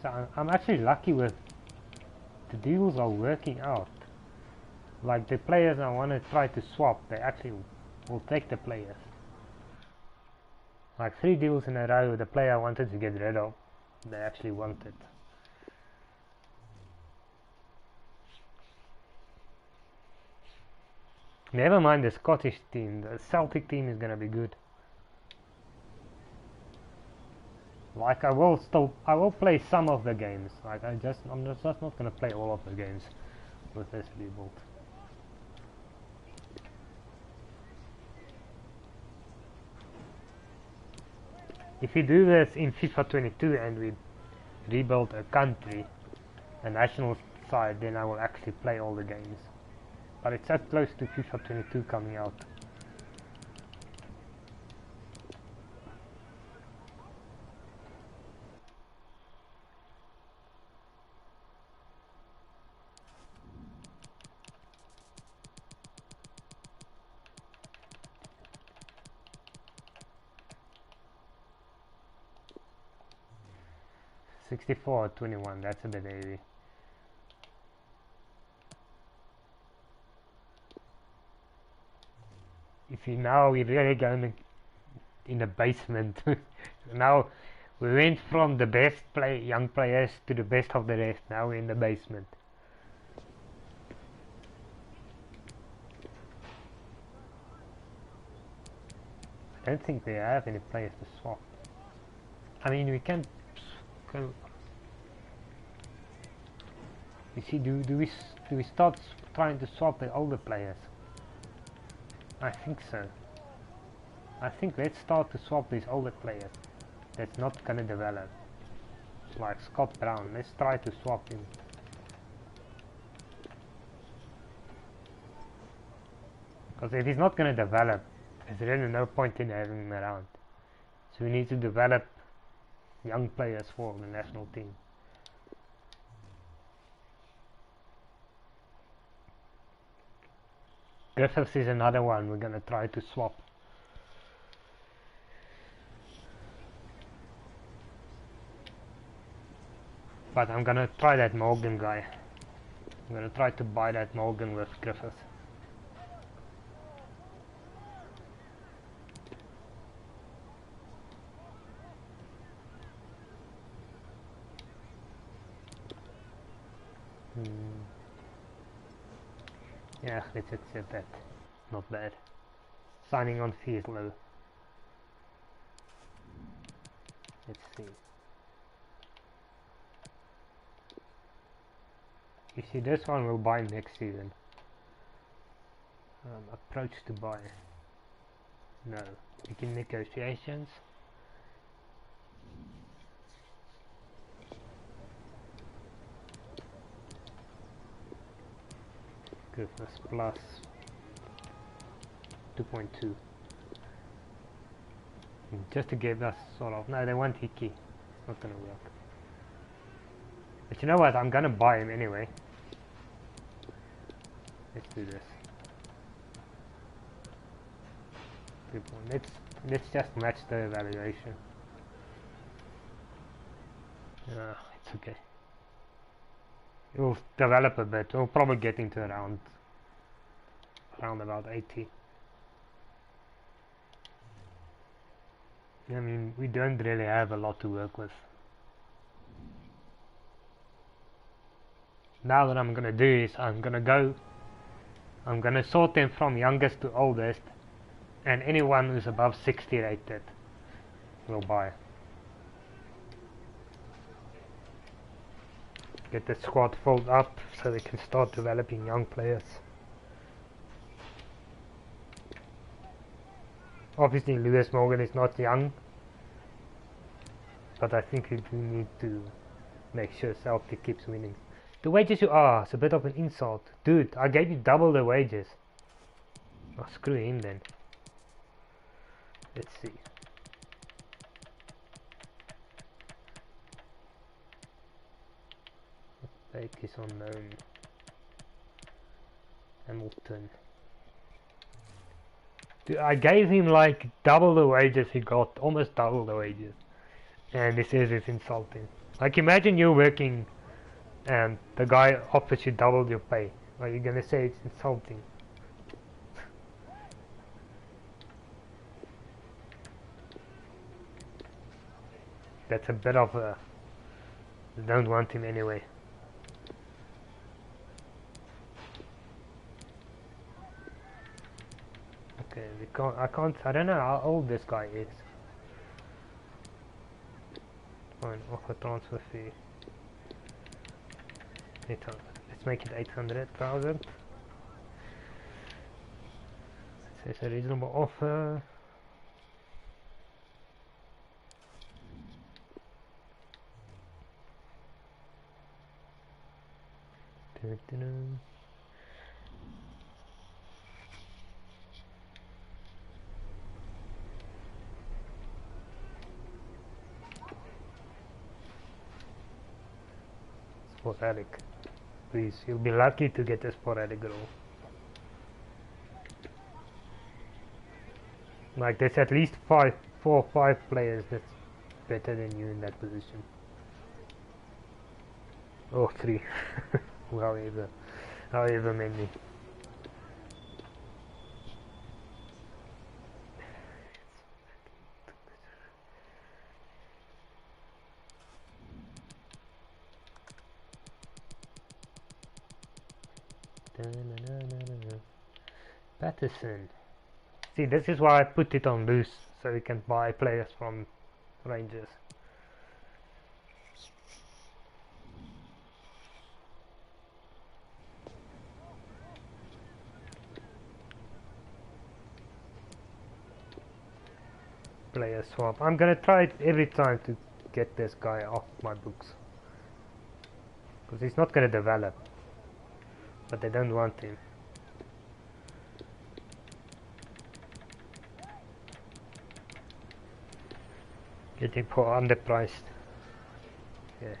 So I'm actually lucky with the deals are working out. Like the players I want to try to swap, they actually will take the players. Like 3 deals in a row, the player I wanted to get rid of, they actually want it. Never mind the Scottish team, the Celtic team is gonna be good. Like I will play some of the games. Like I'm just not gonna play all of the games with this rebuild. If we do this in FIFA 22 and we rebuild a country, a national side, then I will actually play all the games. But it's so close to FIFA 22 coming out. Or 21, that's a bit heavy. If you now we're really going in the basement. Now we went from the best young players to the best of the rest. Now we're in the basement. I don't think we have any players to swap. I mean, we can go. You see, do we start trying to swap the older players? I think so. I think let's start to swap these older players that's not gonna develop. Like Scott Brown, let's try to swap him. Because if he's not gonna develop, there's really no point in having him around. So we need to develop young players for the national team. Griffiths is another one we're gonna try to swap. But I'm gonna try that Morgan guy. I'm gonna try to buy that Morgan with Griffiths. Yeah, let's accept that. not bad. Signing on fee is low. Let's see. You see, this one we'll buy next season. Approach to buy. No. Begin negotiations. Give us plus 2.2. Just to give us sort of, no, they want Hickey. It's not gonna work. But you know what, I'm gonna buy him anyway. Let's do this. Let's just match the evaluation. It's okay. It will develop a bit. We'll probably get into around about 80. I mean, we don't really have a lot to work with. Now what I'm gonna do is I'm gonna sort them from youngest to oldest, and anyone who's above 60 rated will buy. Get the squad filled up so we can start developing young players. Obviously Lewis Morgan is not young, but I think we do need to make sure Celtic keeps winning. The wages you ask, a bit of an insult. Dude, I gave you double the wages. Oh, screw him then. Let's see. Bake is unknown. Hamilton. Dude, I gave him like double the wages he got, almost double the wages. And he says it's insulting. Like imagine you're working and the guy offers you double your pay. Are you gonna say it's insulting? That's a bit of a... don't want him anyway. Okay, I don't know how old this guy is. Fine, offer transfer fee. 800. Let's make it 800,000. Says a reasonable offer. Dun-dun-dun. Sporadic. Please, you'll be lucky to get a sporadic role. Like there's at least 4 or 5 players that's better than you in that position. Or 3. however many. Patterson. See, this is why I put it on loose, so we can buy players from Rangers. Player swap. I'm gonna try it every time to get this guy off my books, because he's not gonna develop, but they don't want him. Getting poor underpriced. Yeah.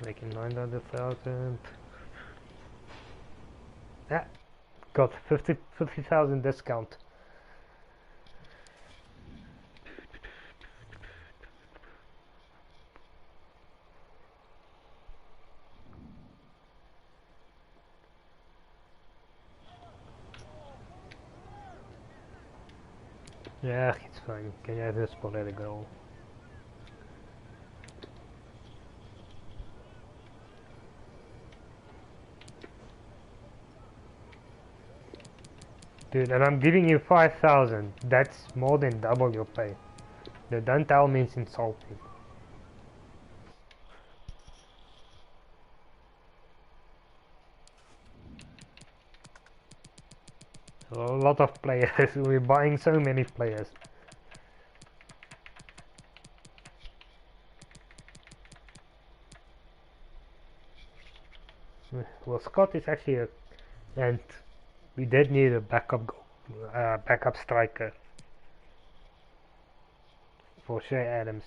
Making 900,000. Yeah. Got 50,000 discount. Yeah, it's fine. Can you have this sporadic goal? Dude, and I'm giving you 5,000. That's more than double your pay. The don't tell me it's insulting. A lot of players. We're buying so many players. Well, Scott is actually a, and we did need a backup striker for Shea Adams.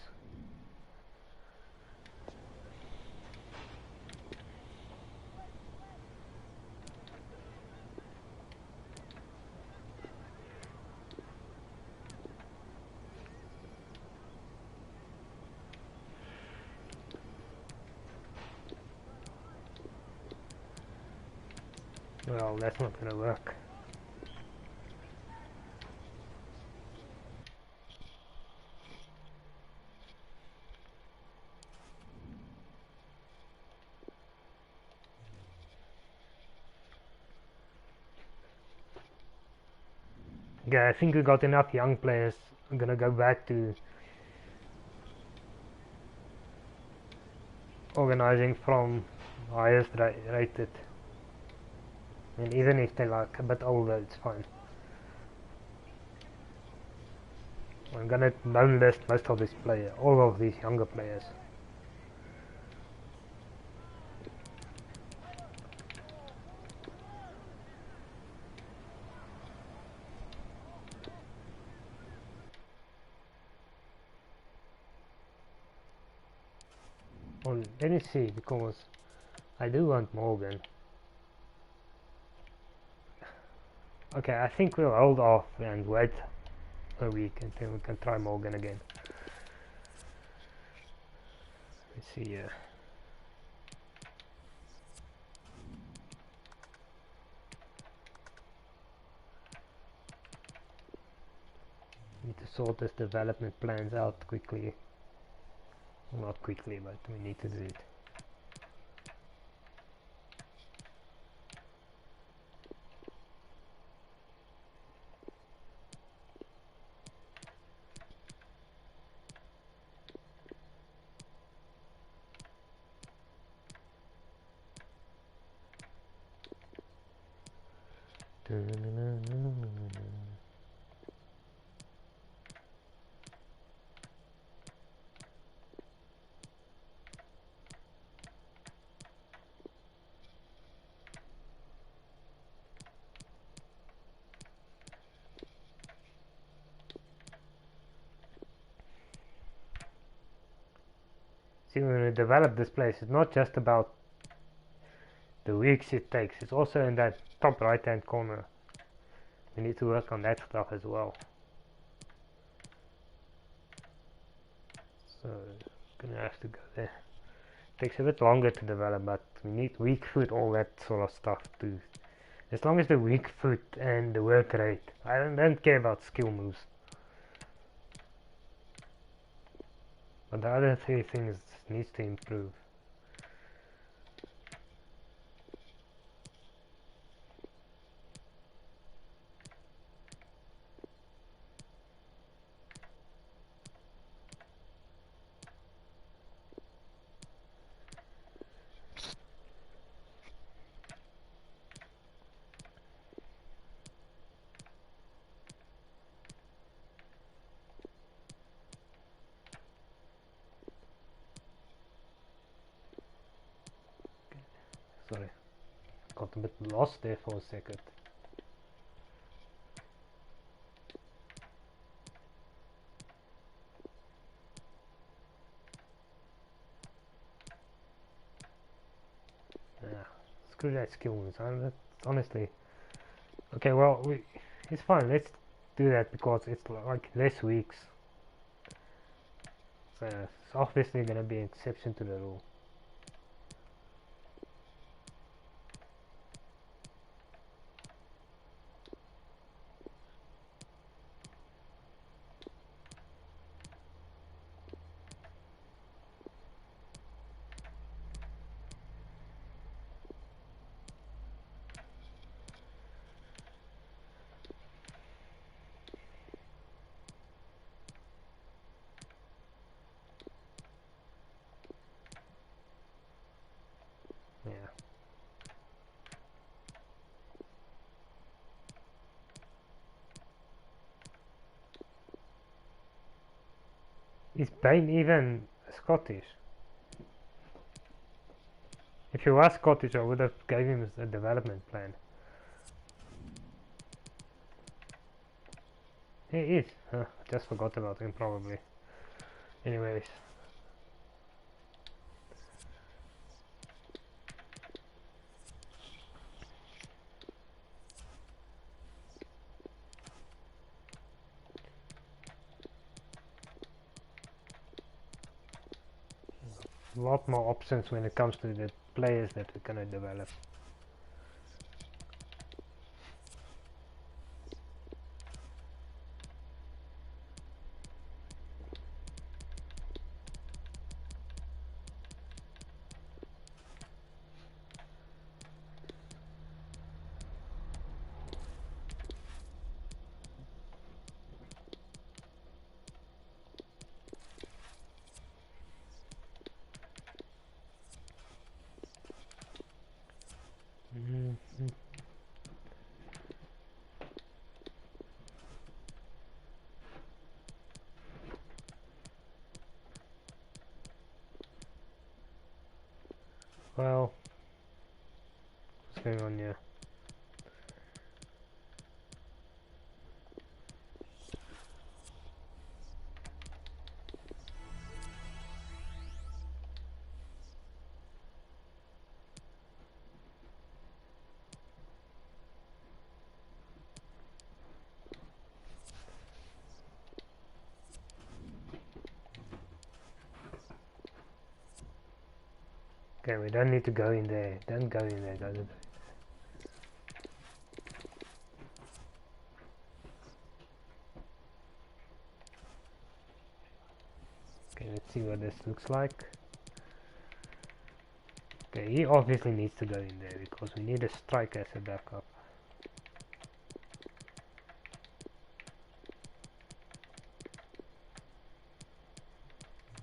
Well, that's not gonna work. Yeah, I think we got enough young players. I'm gonna go back to organizing from highest rated. And even if they're like a bit older, it's fine. I'm gonna down list most of these players, all of these younger players. Well, let me see, because I do want Morgan. Okay, I think we'll hold off and wait a week until we can try Morgan again. Let's see here. Need to sort this development plans out quickly. Well, not quickly, but we need to do it. See, when we develop this place, it's not just about the weeks it takes, it's also in that top right hand corner. We need to work on that stuff as well. So, gonna have to go there. Takes a bit longer to develop, but we need weak foot, all that sort of stuff too. As long as the weak foot and the work rate. I don't care about skill moves. But the other three things needs to improve. Sorry, got a bit lost there for a second. Yeah, screw that skill moves. Honestly. Okay, well, it's fine. Let's do that because it's like less weeks. So it's obviously gonna be an exception to the rule. Is Bain even Scottish? If he was Scottish, I would have gave him a development plan. He is. Just forgot about him probably. Anyways. A lot more options when it comes to the players that we're gonna develop. Well, what's going on here? Okay, we don't need to go in there. Don't go in there, don't go. Okay, let's see what this looks like. Okay, he obviously needs to go in there because we need a striker as a backup.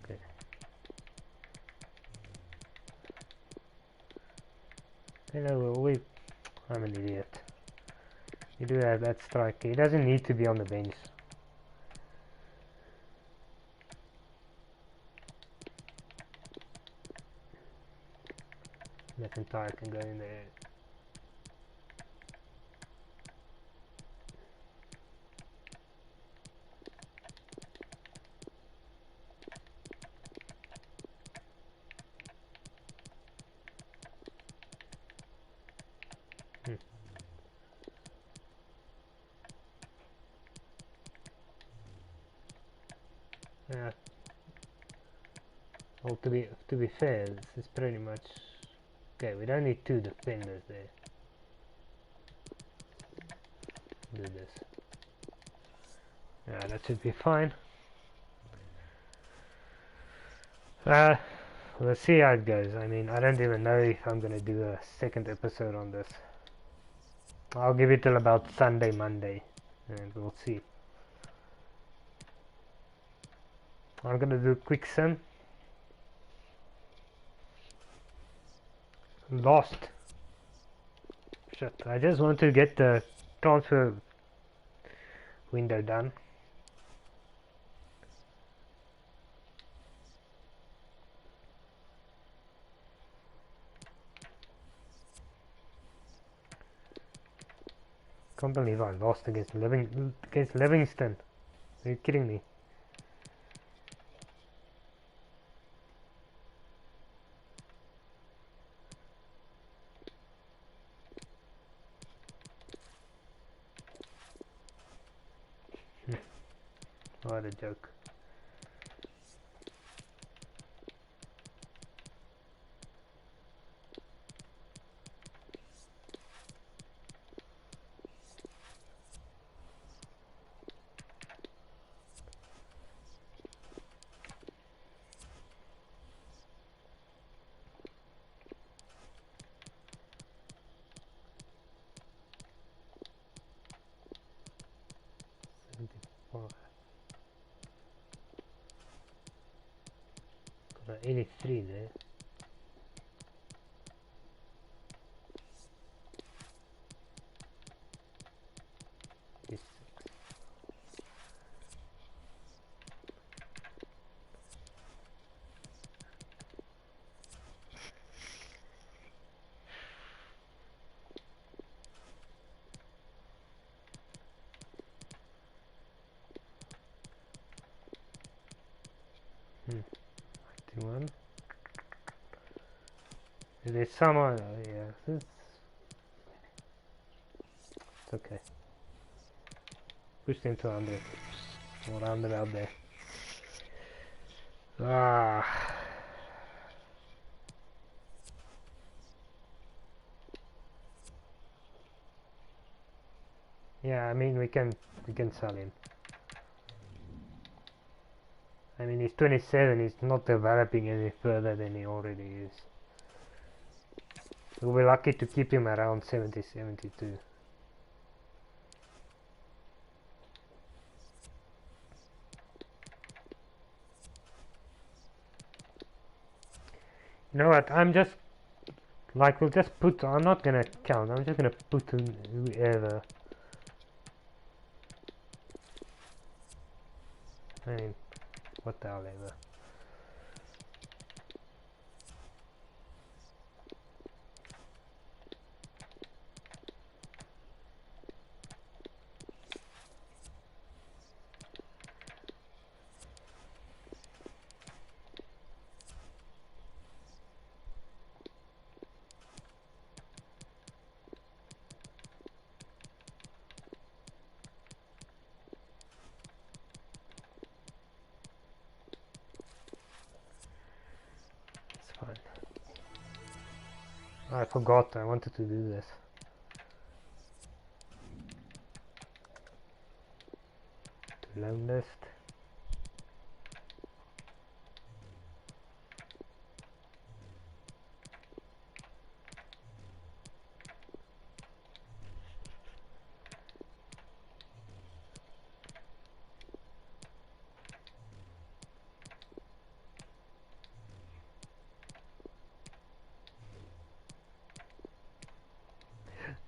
Okay. Hello, I'm an idiot. You do have that striker. He doesn't need to be on the bench. McIntyre can go in there. Yeah. Well, to be fair, this is pretty much okay. We don't need two defenders there. Do this. Yeah, that should be fine. Let's see how it goes. I mean, I don't even know if I'm gonna do a second episode on this. I'll give it till about Sunday, Monday, and we'll see. I'm gonna do a quick sim. Lost. Shit, I just want to get the transfer window done. Can't believe I lost against Livingston. Are you kidding me? What a joke. Got an 83 there. There's some, yeah, it's okay. Pushed him to 100. Or round about there. Ah. Yeah, I mean we can sell him. I mean he's 27, he's not developing any further than he already is. We'll be lucky to keep him around 70, 72. You know what, I'm just like, we'll just put, I'm not gonna count, I'm just gonna put whoever. I mean, what the hell ever. It's fine. I forgot, I wanted to do this. To loan list.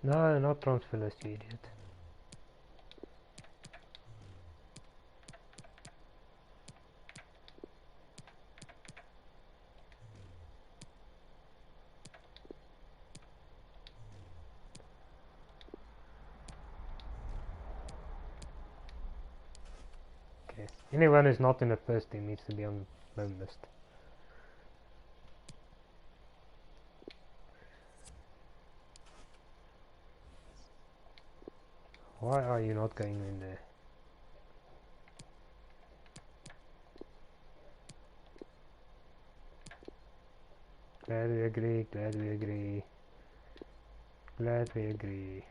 No, not transfer list, you idiot. Okay. Anyone who's not in the first team needs to be on loan list. Why are you not going in there? Glad we agree, glad we agree. Glad we agree.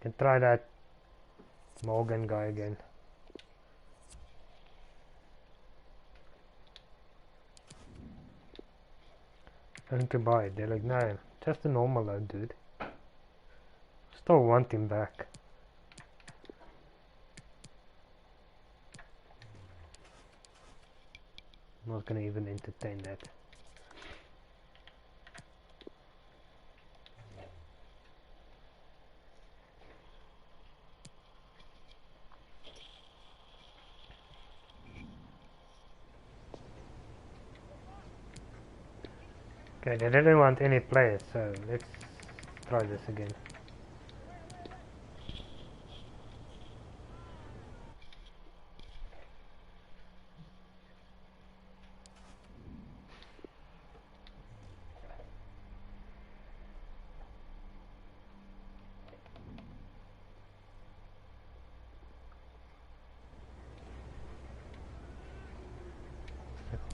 Can try that Morgan guy again. Going to buy it. They're like, no, just a normal load, dude. Still want him back. I'm not gonna even entertain that. Okay, they didn't want any players, so let's try this again.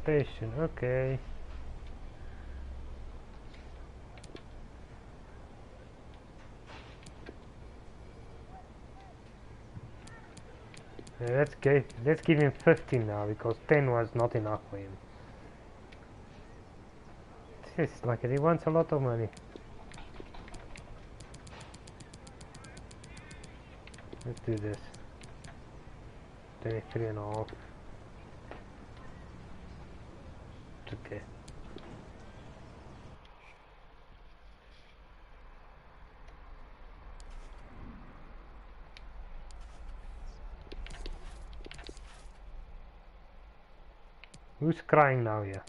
Rotation, okay. Let's give him 15 now, because 10 was not enough for him. This is like he wants a lot of money. Let's do this. 23 and a half. Okay. Who's crying now here?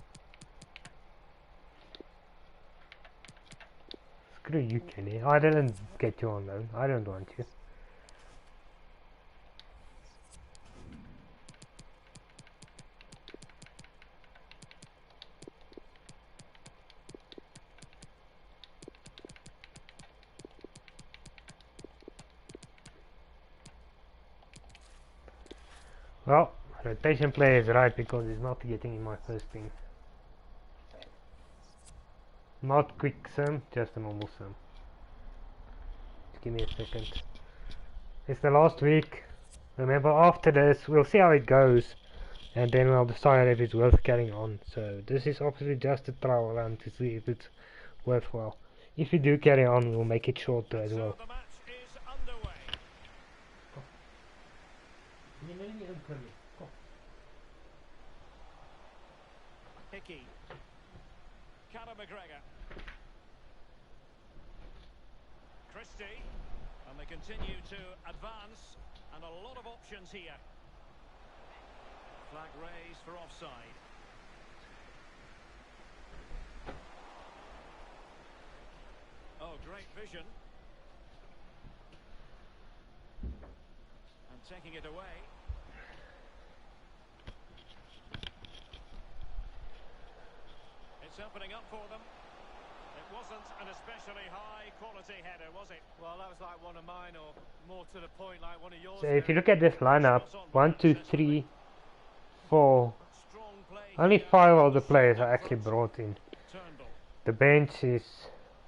Screw you, Kenny. I didn't get you on loan. I don't want you. Well, rotation play is right because he's not getting in my first team. Not quick sim, just a normal sim. Just give me a second. It's the last week. Remember, after this, we'll see how it goes, and then we'll decide if it's worth carrying on. So this is obviously just a trial run to see if it's worthwhile. If you do carry on, we'll make it shorter as well. So the match is underway. Hickey. Conor McGregor. Christie. And they continue to advance. And a lot of options here. Flag raised for offside. Oh, great vision. And taking it away. It's opening up for them. It wasn't an especially high quality header, was it? Well, that was like one of mine, or more to the point, like one of yours. So if you look at this lineup, 1, 2, 3, 4, Strong play only here. 5 of the players are actually brought in. Turnbull. The bench is,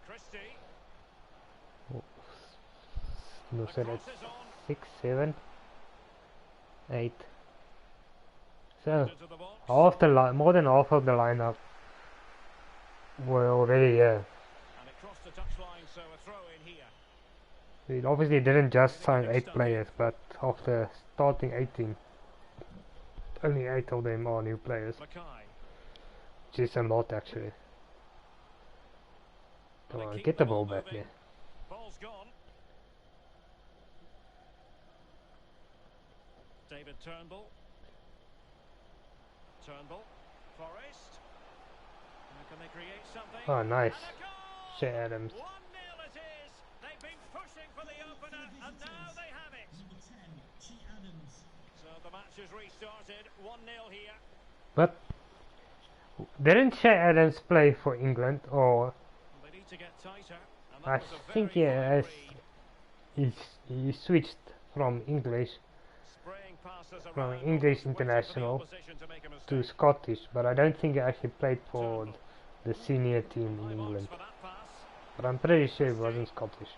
Christie. no, so that's Crosses on. 6, 7, 8. So Into the box. half the more than half of the lineup were already here. And it crossed the touchline, so a throw in here. We obviously didn't just sign 8 players, but after starting 18, only 8 of them are new players, Mackay. which is a lot actually. Come Well, on, they keep get the ball back moving. there. Ball's gone. David Turnbull. Turnbull. Forrest. Now can they create something? Oh, nice. And a goal! Shea Adams. 1-0 it is. They've been pushing for the opener, and now they have it. So the match has restarted. 1-0 here. But didn't Shea Adams play for England, or They need to get tighter. And I that was a think very he fine read. he switched from English Spraying passes from around, English almost waiting for the international opposition to make a to mistake. Scottish, but I don't think he actually played for Turnbull. the senior team in High marks England. for that pass. But I'm pretty sure he wasn't Scottish.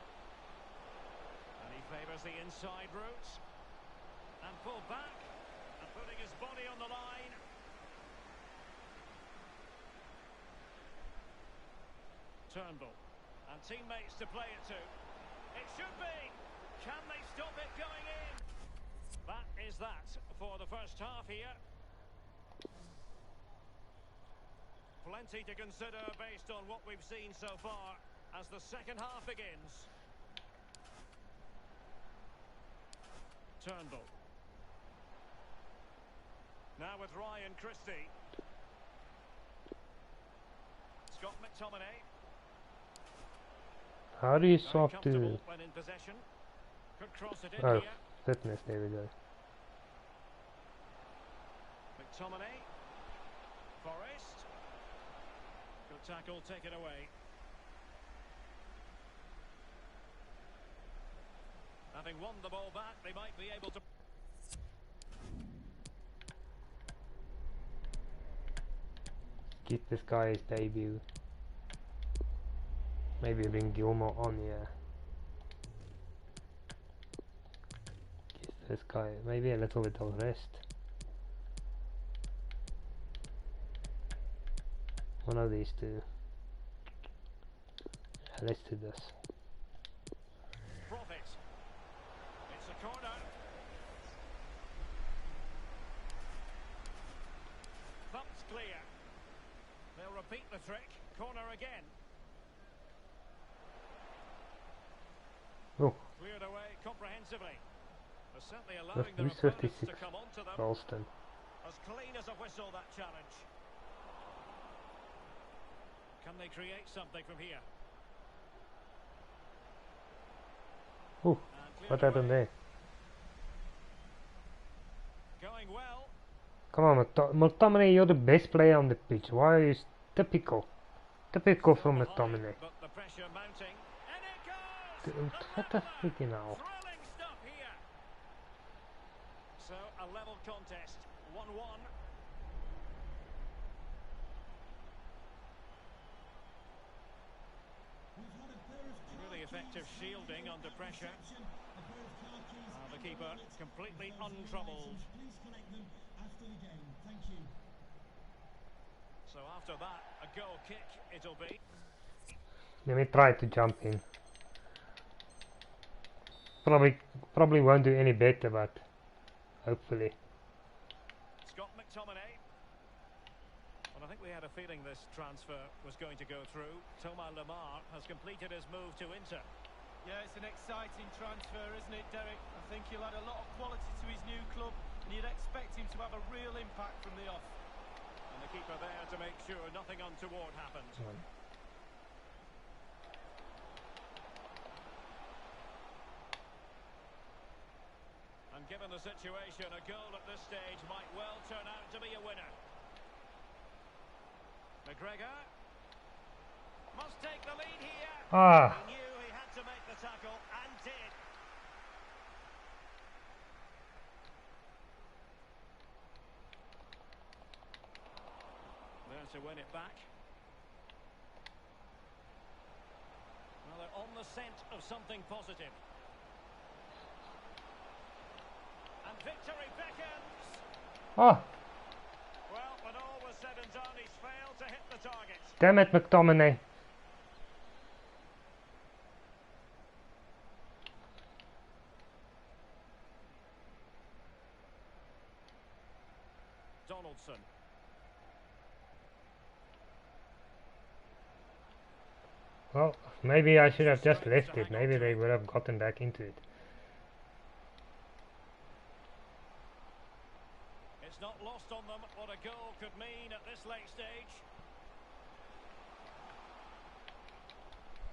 And he favours the inside route. And pulled back. And putting his body on the line. Turnbull. And teammates to play it to. It should be. Can they stop it going in? That is that for the first half here. Plenty to consider based on what we've seen so far as the second half begins. Turnbull. Now with Ryan Christie. Scott McTominay. How do you Very swap to... comfortable when in possession. Could cross it in Oh, here. fitness, there we go. McTominay. Forrest. Good tackle, taken away. Having won the ball back, they might be able to... Give this guy his debut. Maybe bring Gilmore on here. Give this guy maybe a little bit of rest. One of these two. Yeah, let's do this. Profit. It's a corner. Thumped clear. They'll repeat the trick. Corner again. Oh, Cleared away comprehensively. They're certainly that's allowing their Bruce opponents 56 to come onto them. Ralston. As clean as a whistle, that challenge. Can they create something from here? Oh, And what cleared happened away. there? Going well. Come on, McTominay, you're the best player on the pitch. Why are you typical? Typical Still from behind, McTominay. but the pressure mounting. And it goes! Dude, The what the leveller! freaking hell? Thrilling stuff here. So a level contest, 1-1. Really effective shielding under pressure. The keeper completely untroubled. So after that, a goal kick it'll be. Let me try to jump in. Probably won't do any better, but hopefully. Scott McTominay. Well, I think we had a feeling this transfer was going to go through. Thomas Lemar has completed his move to Inter. Yeah, it's an exciting transfer, isn't it, Derek? I think he'll add a lot of quality to his new club, and you'd expect him to have a real impact from the off. And the keeper there to make sure nothing untoward happens. And given the situation, a goal at this stage might well turn out to be a winner. McGregor must take the lead here. Ah, He knew he had to make the tackle and did. There to win it back. Well, they're on the scent of something positive. And victory beckons. oh, Well, when all was said and done, he's failed to hit the target. damn it, McTominay. Donaldson. Well, maybe I should have just left it. Maybe they would have gotten back into it. It's not lost on them what a goal could mean at this late stage.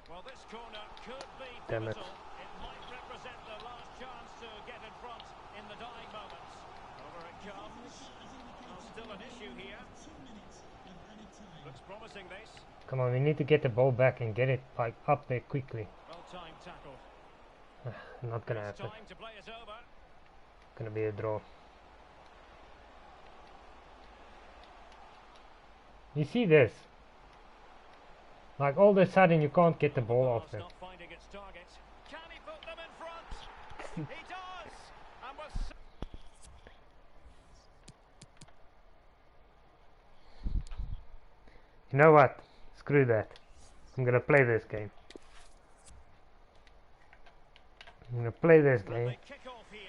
Well, this corner could be Damn it. pivotal. It might represent the last chance to get in front in the dying moments. Over it comes. Well, still an issue here. Looks promising, this. Come on, we need to get the ball back and get it like up there quickly. Well-timed tackle. Not gonna It's happen. time to play it over. Gonna be a draw. You see this? Like all of a sudden you can't get the ball off them. Not finding its target. Can he put them in front? He does. And was You know what? Screw that. I'm gonna play this game. I'm gonna play this game kick off here.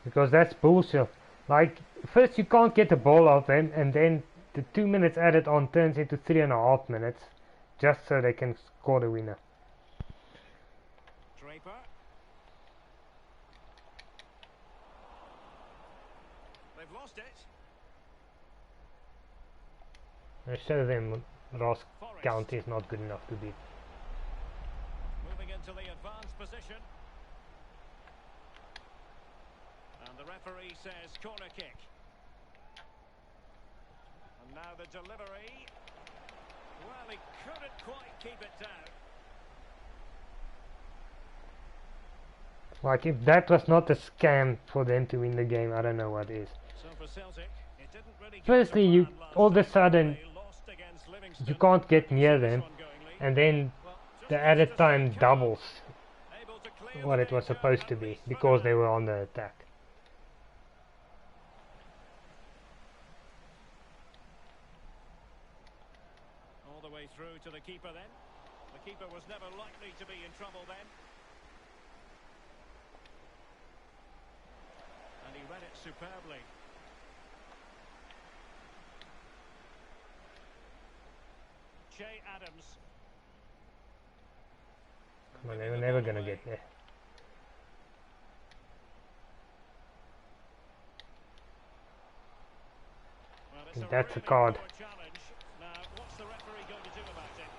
because that's bullshit. Like first you can't get the ball off them, and then the 2 minutes added on turns into 3.5 minutes, just so they can score the winner. Draper. They've lost it. I show them Ross Forest. County is not good enough to beat. Moving into the advanced position. And the referee says corner kick. And now the delivery. Well, he couldn't quite keep it down. Like if that was not a scam for them to win the game, I don't know what is. So for Celtic, it didn't really go Firstly, to you plan last all of a time. sudden They lost again you can't get near them, and then the added time doubles what it was supposed to be because they were on the attack. All the way through to the keeper then. The keeper was never likely to be in trouble then. And he read it superbly. Che Adams. Come on, they were never gonna get there. Well, That's a card. challenge. Now, what's the referee going to do about it?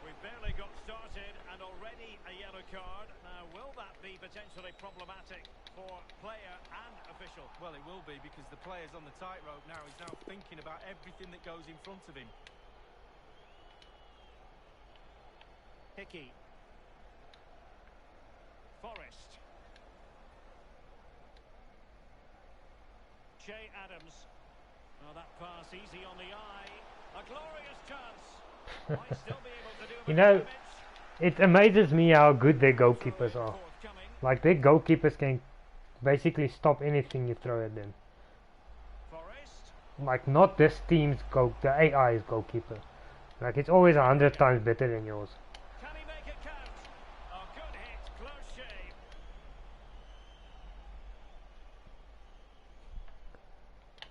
We've barely got started and already a yellow card. Now, will that be potentially problematic for player and official? Well, it will be because the player's on the tightrope now. He's now thinking about everything that goes in front of him. Hickey. Forrest. Che Adams. Oh, that pass easy on the eye. A glorious chance. Might still be able to do a You bit know, of damage. it amazes me how good their goalkeepers are. Forthcoming. Like, their goalkeepers can basically stop anything you throw at them. Forrest. Like, not this team's the AI's goalkeeper. Like, it's always 100 times better than yours. Can he make it count? Oh, good hit. Close shave.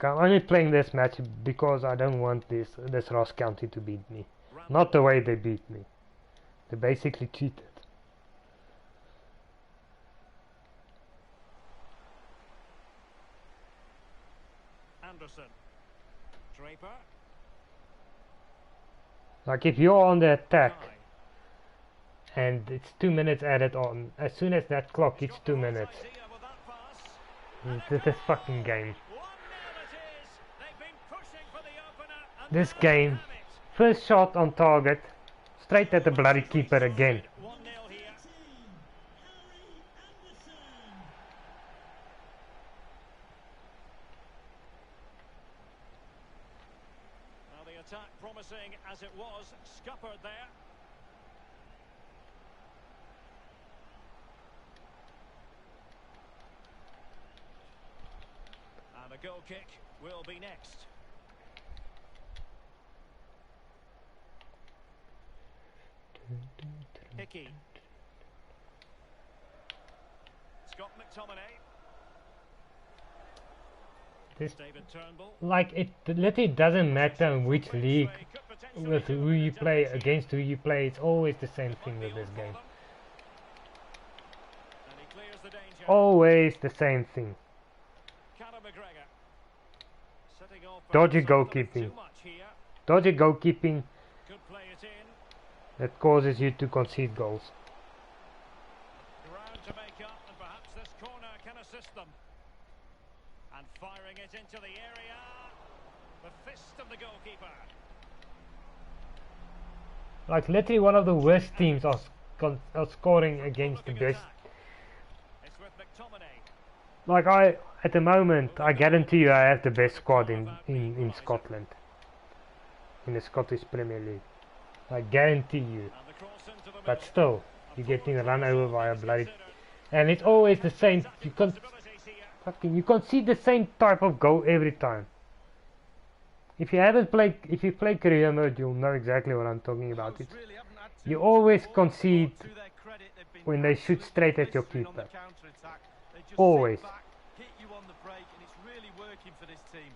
I'm only playing this match because I don't want this Ross County to beat me. Not the way they beat me. They basically cheated. Anderson. Draper. Like, if you're on the attack and it's 2 minutes added on, as soon as that clock hits 2 minutes, Idea with that pass. this fucking game. 1-0 it is. They've been pushing for the opener and This now game, they have it. first shot on target, straight at the bloody keeper again. 1-0 here. Well, the attack promising as it was, scuppered there. And a goal kick will be next. Hickey. Scott McTominay. This, David Turnbull. like, it literally doesn't matter in which league, with who you play, against who you play, it's always the same thing with this game. And he clears the danger. Always the same thing. Callum McGregor. Setting off Dodgy perhaps a little bit goalkeeping. too much here. Dodgy goalkeeping Could play it in. that causes you to concede goals. Ground to make up, and perhaps this corner can assist them. And firing it into the area. The fist of the goalkeeper. Like, literally one of the worst teams are scoring against the Looking best. attack. It's with McTominay. Like, at the moment, I guarantee you I have the best squad in Scotland. In the Scottish Premier League. I guarantee you. And the cross into the But middle. still, you're getting run over by a bloody... And it's always the same. You can't see the same type of goal every time. If you play career mode, you'll know exactly what I'm talking about. It's, you always concede when they shoot straight at your keeper. Always. Hit you on the break, and it's really working for this team.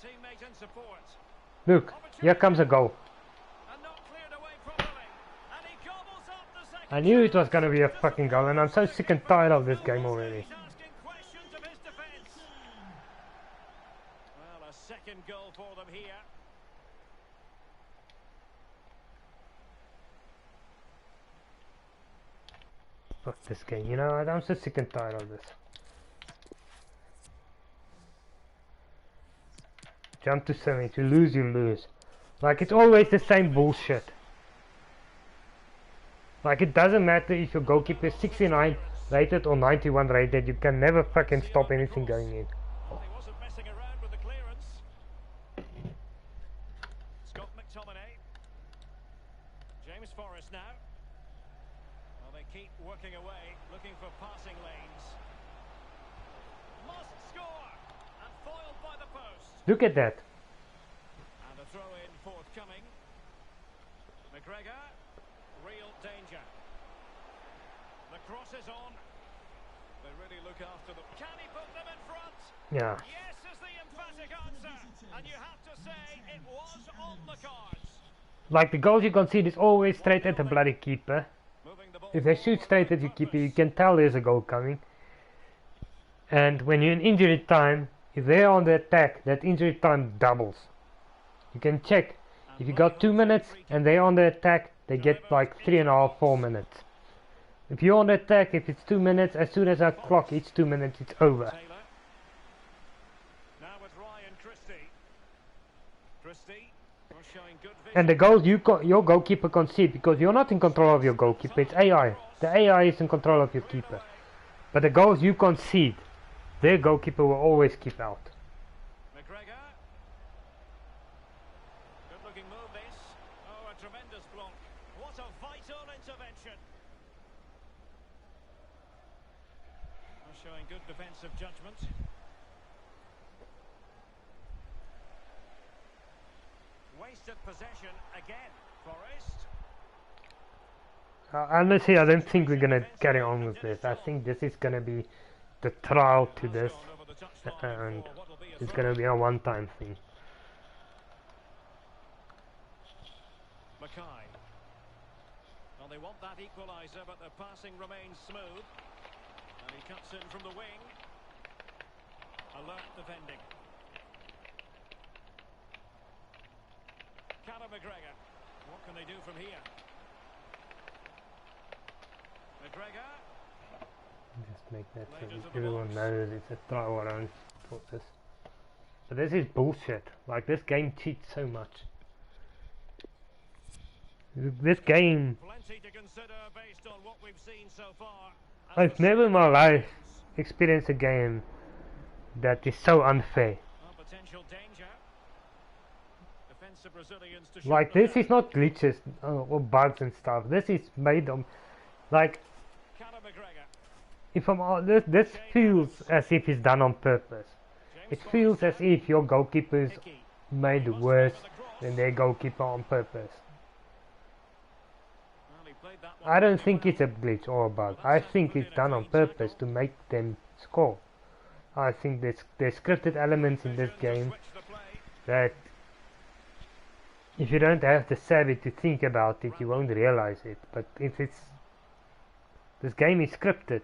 Teammate and support. Look, here comes a goal. And not cleared away properly. And he gobbles up the second. I knew it was gonna be a fucking goal, and I'm so sick and tired of this game already. He's asking questions of his defence. Well, a second goal for them here. Fuck this game, you know, I'm so sick and tired of this. Jump to 70, you lose, you lose. Like, it's always the same bullshit. Like, it doesn't matter if your goalkeeper is 69 rated or 91 rated, you can never fucking stop anything going in. Well, he wasn't messing around with the clearance. Look at that. And a throw in forthcoming. McGregor, real danger. The cross is on. They really look after them. Can he put them in front? Yeah. Yes is the emphatic answer. And you have to say it was on the cards. Like the goals you concede is always straight at the bloody keeper. Moving the ball If they shoot forward straight with at your keeper, you purpose. can tell there's a goal coming. And when you're in injury time, if they're on the attack, that injury time doubles. You can check. If you got 2 minutes and they're on the attack, they get like 3.5, 4 minutes. If you're on the attack, if it's 2 minutes, as soon as I clock each 2 minutes, it's over. Taylor. Now with Ryan Christie. Christie was showing good vision. And the goals your goalkeeper concede, because you're not in control of your goalkeeper, it's AI. The AI is in control of your keeper. But the goals you concede, their goalkeeper will always keep out. McGregor. Good looking move this. Oh, a tremendous block. What a vital intervention. Showing good defensive judgment. Wasted possession again, Forest. Honestly, I don't think we're gonna carry on with this. I think this is gonna be the trial to this, and it's gonna be a one-time thing. Mackay. Well, they want that equaliser, but the passing remains smooth. And he cuts in from the wing. Alert defending. Conor McGregor. What can they do from here? McGregor. Just make that so everyone knows it's a trial run for this. But this is bullshit. Like, this game cheats so much. This game, Plenty to consider based on what we've seen so far. I've never in my life experienced a game that is so unfair. Well, potential danger. Defensive Brazilians to Like, shoot this them is not glitches or bugs and stuff. This is made on, like, down. Conor McGregor. if I'm this feels as if it's done on purpose. It feels as if your goalkeeper's Hickey. made worse than their goalkeeper on purpose. Well, he played that one I don't pretty think well. it's a glitch or a bug. I think it's done on purpose to make them score. I think there's scripted elements in this Vision to game switch the play. that if you don't have the savvy to think about it, you won't realize it. But if it's this game is scripted.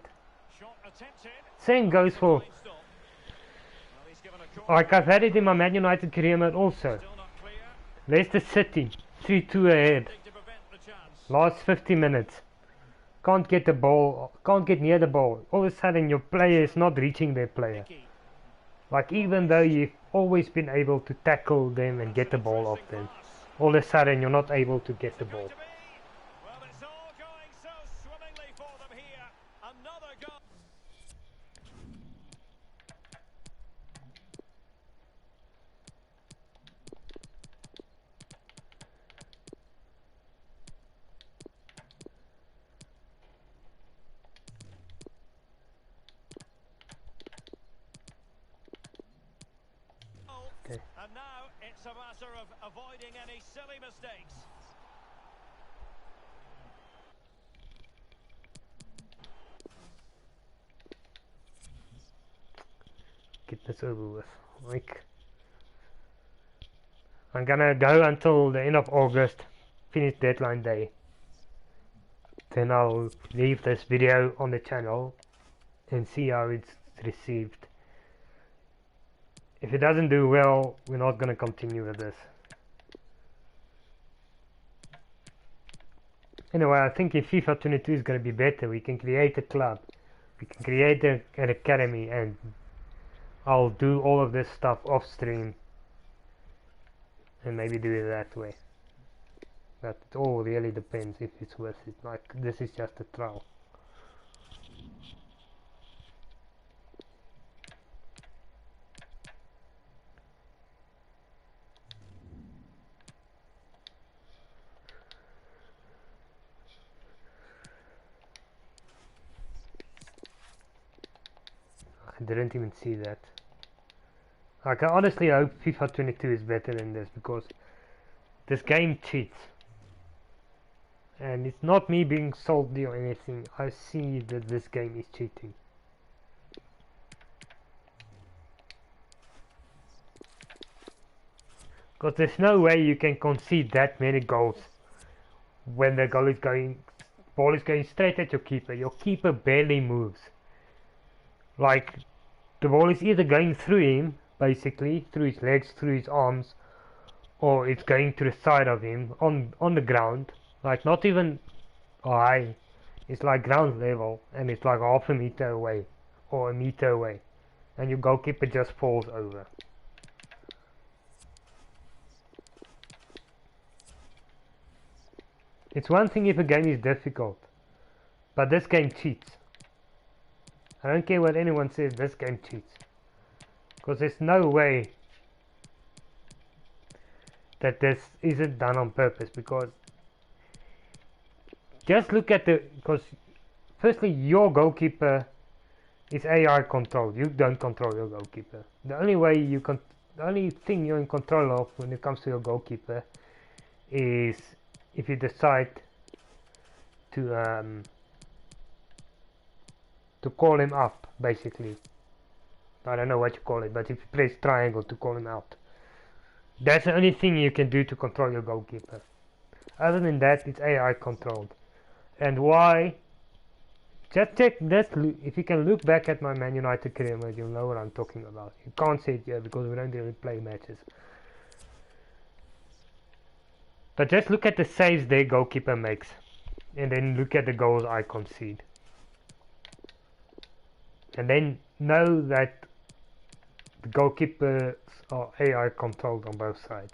Shot attempted. Same goes for, Line stop. Well, he's given a corner. like I've had it in my Man United career mode also. Still not clear. Leicester City 3-2 ahead. Anything to prevent the chance. Last 50 minutes. Can't get the ball, can't get near the ball. All of a sudden your player is not reaching their player. Hickey. Like, even though you've always been able to tackle them and get the ball off them, all of a sudden you're not able to get the ball. Going to be. Well, it's all going so swimmingly for them here. Another goal. Okay. And now it's a matter of avoiding any silly mistakes. Get this over with. Like, I'm gonna go until the end of August, finish deadline day. Then I'll leave this video on the channel and see how it's received. If it doesn't do well, we're not gonna continue with this. Anyway, I think if FIFA 22 is gonna be better, we can create a club, we can create an academy, and I'll do all of this stuff off stream and maybe do it that way. But it all really depends if it's worth it. Like, this is just a trial. I didn't even see that. Like, I honestly hope FIFA 22 is better than this, because this game cheats. And it's not me being salty or anything, I see that this game is cheating. Because there's no way you can concede that many goals when the ball is going straight at your keeper. Your keeper barely moves. Like, the ball is either going through him, basically, through his legs, through his arms, or it's going to the side of him, on the ground. Like, not even high, it's like ground level, and it's like half a meter away, or a meter away, and your goalkeeper just falls over. It's one thing if a game is difficult, but this game cheats. I don't care what anyone says, this game cheats. Because there's no way that this isn't done on purpose, because just look at because firstly, your goalkeeper is AI controlled. You don't control your goalkeeper. The only thing you're in control of when it comes to your goalkeeper is if you decide to call him up, basically. I don't know what you call it, but if you press triangle to call him out. That's the only thing you can do to control your goalkeeper. Other than that, it's AI controlled. And why? Just check this. If you can look back at my Man United career mode, you'll know what I'm talking about. You can't see it here because we don't really play matches. But just look at the saves their goalkeeper makes, and then look at the goals I concede. And then know that the goalkeepers are AI controlled on both sides.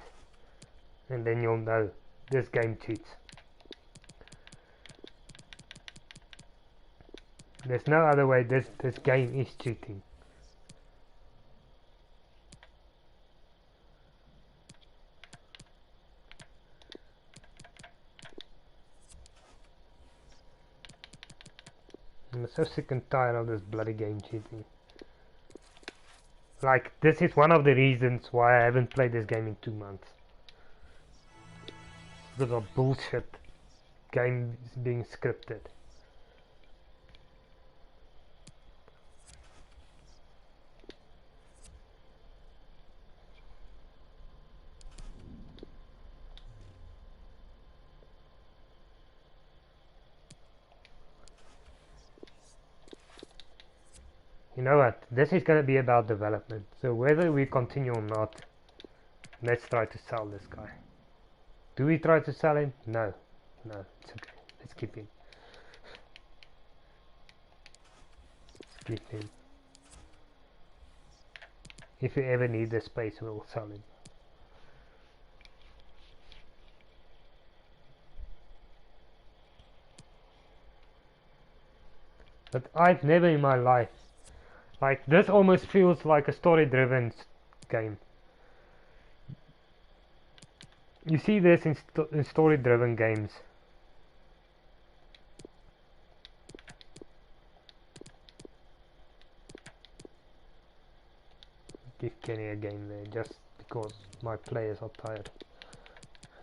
And then you'll know this game cheats. There's no other way, this game is cheating. I'm so sick and tired of this bloody game cheating. Like, this is one of the reasons why I haven't played this game in 2 months. Because of bullshit games being scripted. You know what, this is going to be about development, so whether we continue or not, let's try to sell this guy. Do we try to sell him? No, it's okay, let's keep him. Let's keep him. If we ever need the space, we'll sell him. But I've never in my life, like, this almost feels like a story-driven game. You see this in story-driven games. Give Kenny a game there just because my players are tired.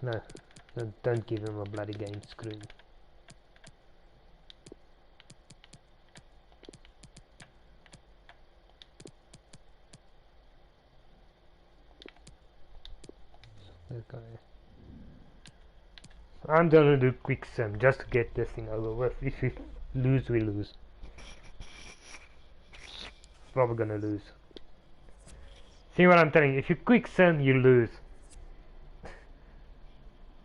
No, don't give him a bloody game, screw him. I'm gonna do quick sim just to get this thing over with. If we lose, we lose. Probably gonna lose. See what I'm telling you? If you quick sim, you lose.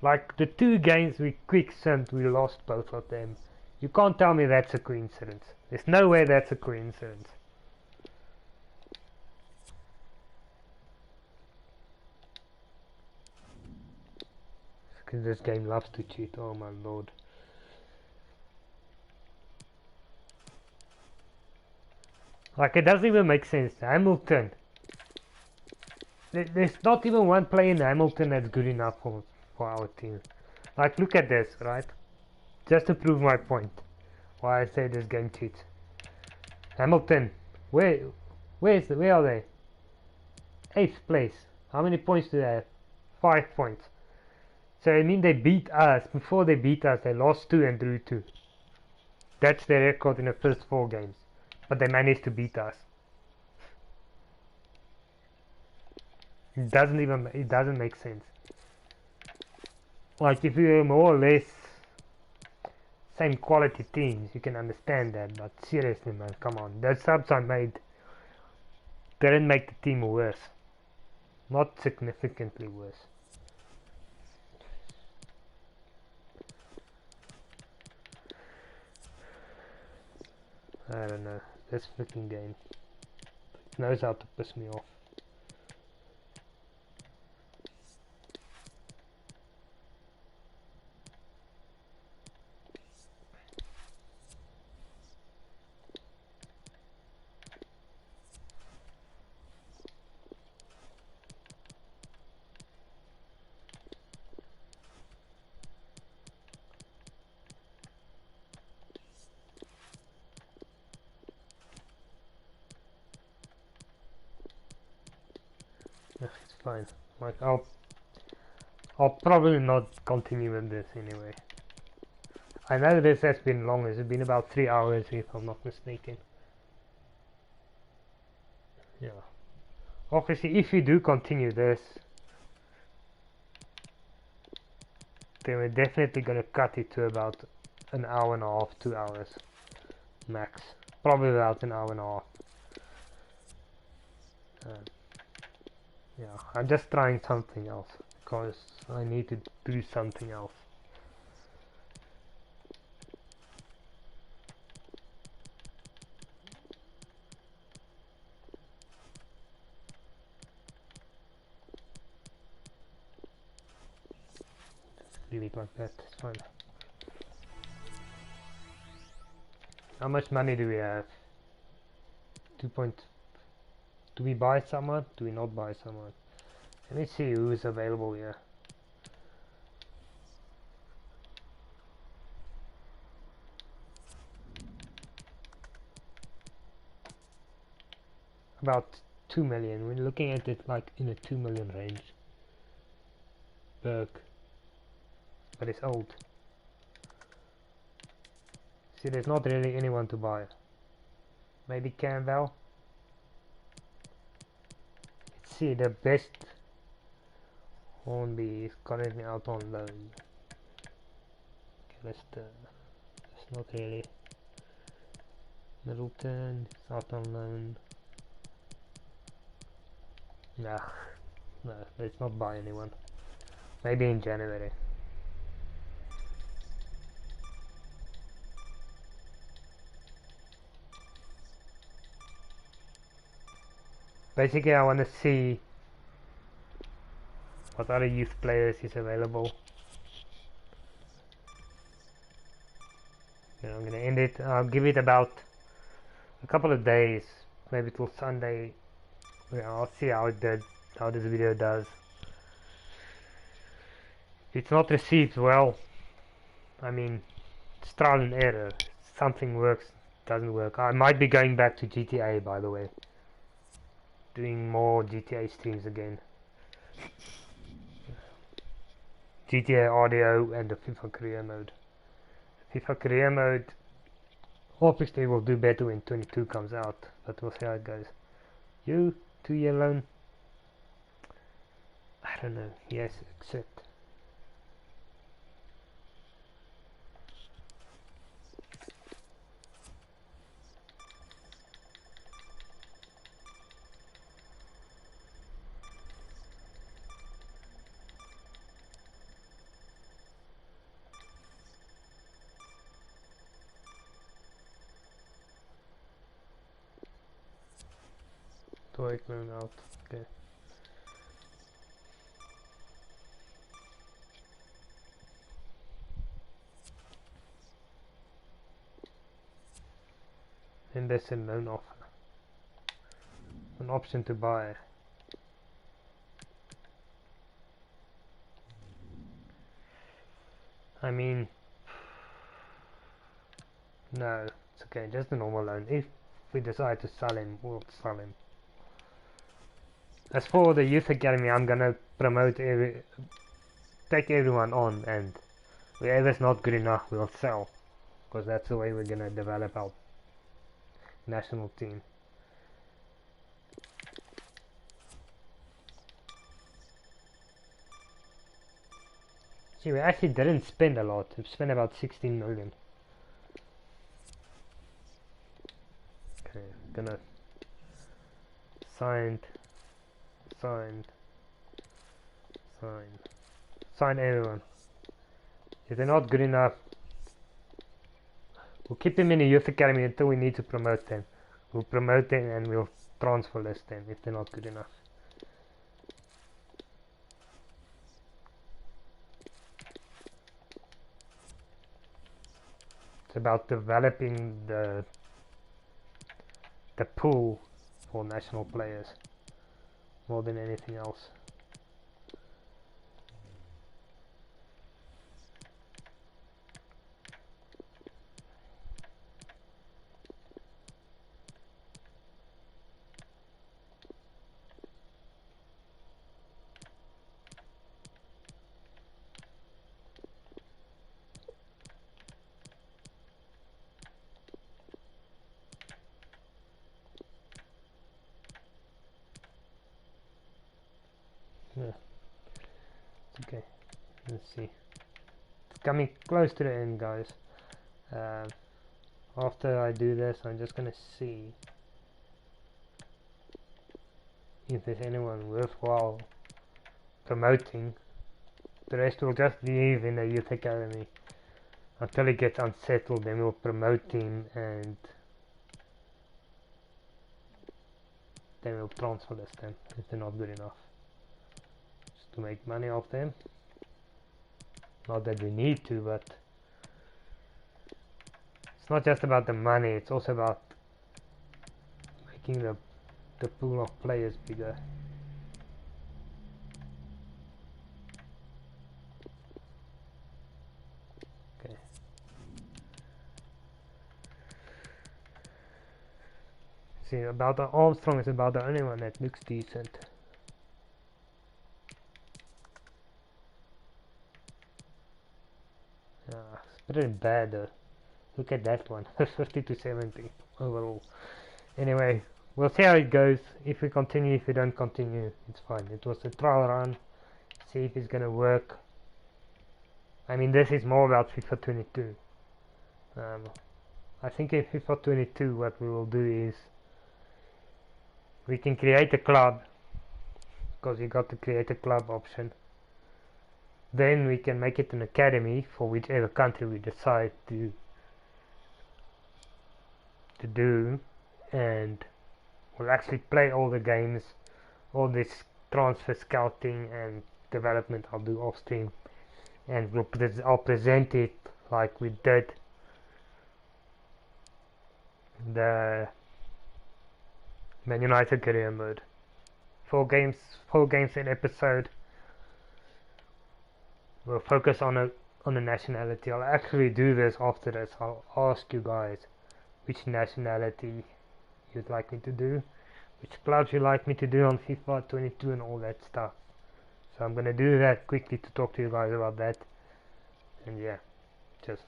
Like the 2 games we quick simmed, we lost both of them. You can't tell me that's a coincidence. There's no way that's a coincidence. Because this game loves to cheat, oh my lord. Like, it doesn't even make sense. Hamilton. There's not even one player in Hamilton that's good enough for our team. Like, look at this, right? Just to prove my point. Why I say this game cheats. Hamilton. Where are they? 8th place. How many points do they have? 5 points. So I mean they beat us. Before they beat us, they lost 2 and drew 2. That's their record in the first 4 games. But they managed to beat us. It doesn't make sense. Like if you're more or less same quality teams, you can understand that, but seriously man, come on. Those subs I made didn't make the team worse. Not significantly worse. I don't know. This freaking game knows how to piss me off. It's fine. Like I'll probably not continue with this anyway. I know this has been long. It's been about 3 hours if I'm not mistaken. Yeah. Obviously, if you do continue this, then we're definitely gonna cut it to about an hour and a half, 2 hours max. Probably about an hour and a half. Yeah, I'm just trying something else because I need to do something else. Just leave it like that, it's fine. How much money do we have? 2 point. Do we buy someone? Do we not buy someone? Let me see who is available here. About 2 million. We're looking at it like in a 2 million range. Berg. But it's old. See, there's not really anyone to buy. Maybe Campbell. Let's see, the best Hornby is currently out on loan. Okay, that's not really. Middleton is out on loan. Nah, no, let's not buy anyone. Maybe in January. Basically, I want to see what other youth players is available. Okay, I'm gonna end it. I'll give it about a couple of days, maybe till Sunday. Yeah, I'll see how this video does. If it's not received well, I mean, it's trial and error. Something works, doesn't work. I might be going back to GTA, by the way. Doing more GTA streams again. GTA audio and the FIFA career mode. FIFA career mode obviously will do better when 22 comes out, but we'll see how it goes. You, 2-year loan? I don't know. Yes, accept. Toy clone out. Okay. And there's a loan offer. An option to buy. I mean, no, it's okay, just a normal loan. If we decide to sell him, we'll sell him. As for the youth academy, I'm gonna take everyone on, and whoever's not good enough we'll sell, because that's the way we're gonna develop our national team. See, we actually didn't spend a lot. We spent about 16 million. Okay, gonna sign everyone. If they're not good enough, we'll keep them in the youth academy until we need to promote them. We'll promote them and we'll transfer list them if they're not good enough. It's about developing the pool for national players more than anything else. Yeah. Okay, let's see. It's coming close to the end, guys. After I do this, I'm just gonna see if there's anyone worthwhile promoting. The rest will just leave in the youth academy until he gets unsettled. Then we'll promote him and then we'll transfer list them if they're not good enough, just to make money off them. Not that we need to, but it's not just about the money, it's also about making the pool of players bigger. Okay. See, about the Armstrong is about the only one that looks decent. It's pretty bad though. Look at that one. 50 to 70 overall. Anyway, we'll see how it goes. If we continue, if we don't continue, it's fine. It was a trial run. See if it's gonna work. I mean, this is more about FIFA 22. I think in FIFA 22 what we will do is we can create a club, because you got to create a club option. Then we can make it an academy for whichever country we decide to do, and we'll actually play all the games. All this transfer scouting and development I'll do off stream, and I'll present it like we did the Man United career mode. 4 games an episode. We'll focus on a nationality. I'll actually do this after this. I'll ask you guys which nationality you'd like me to do, which clubs you like me to do on FIFA 22 and all that stuff. So I'm gonna do that quickly to talk to you guys about that. And yeah, just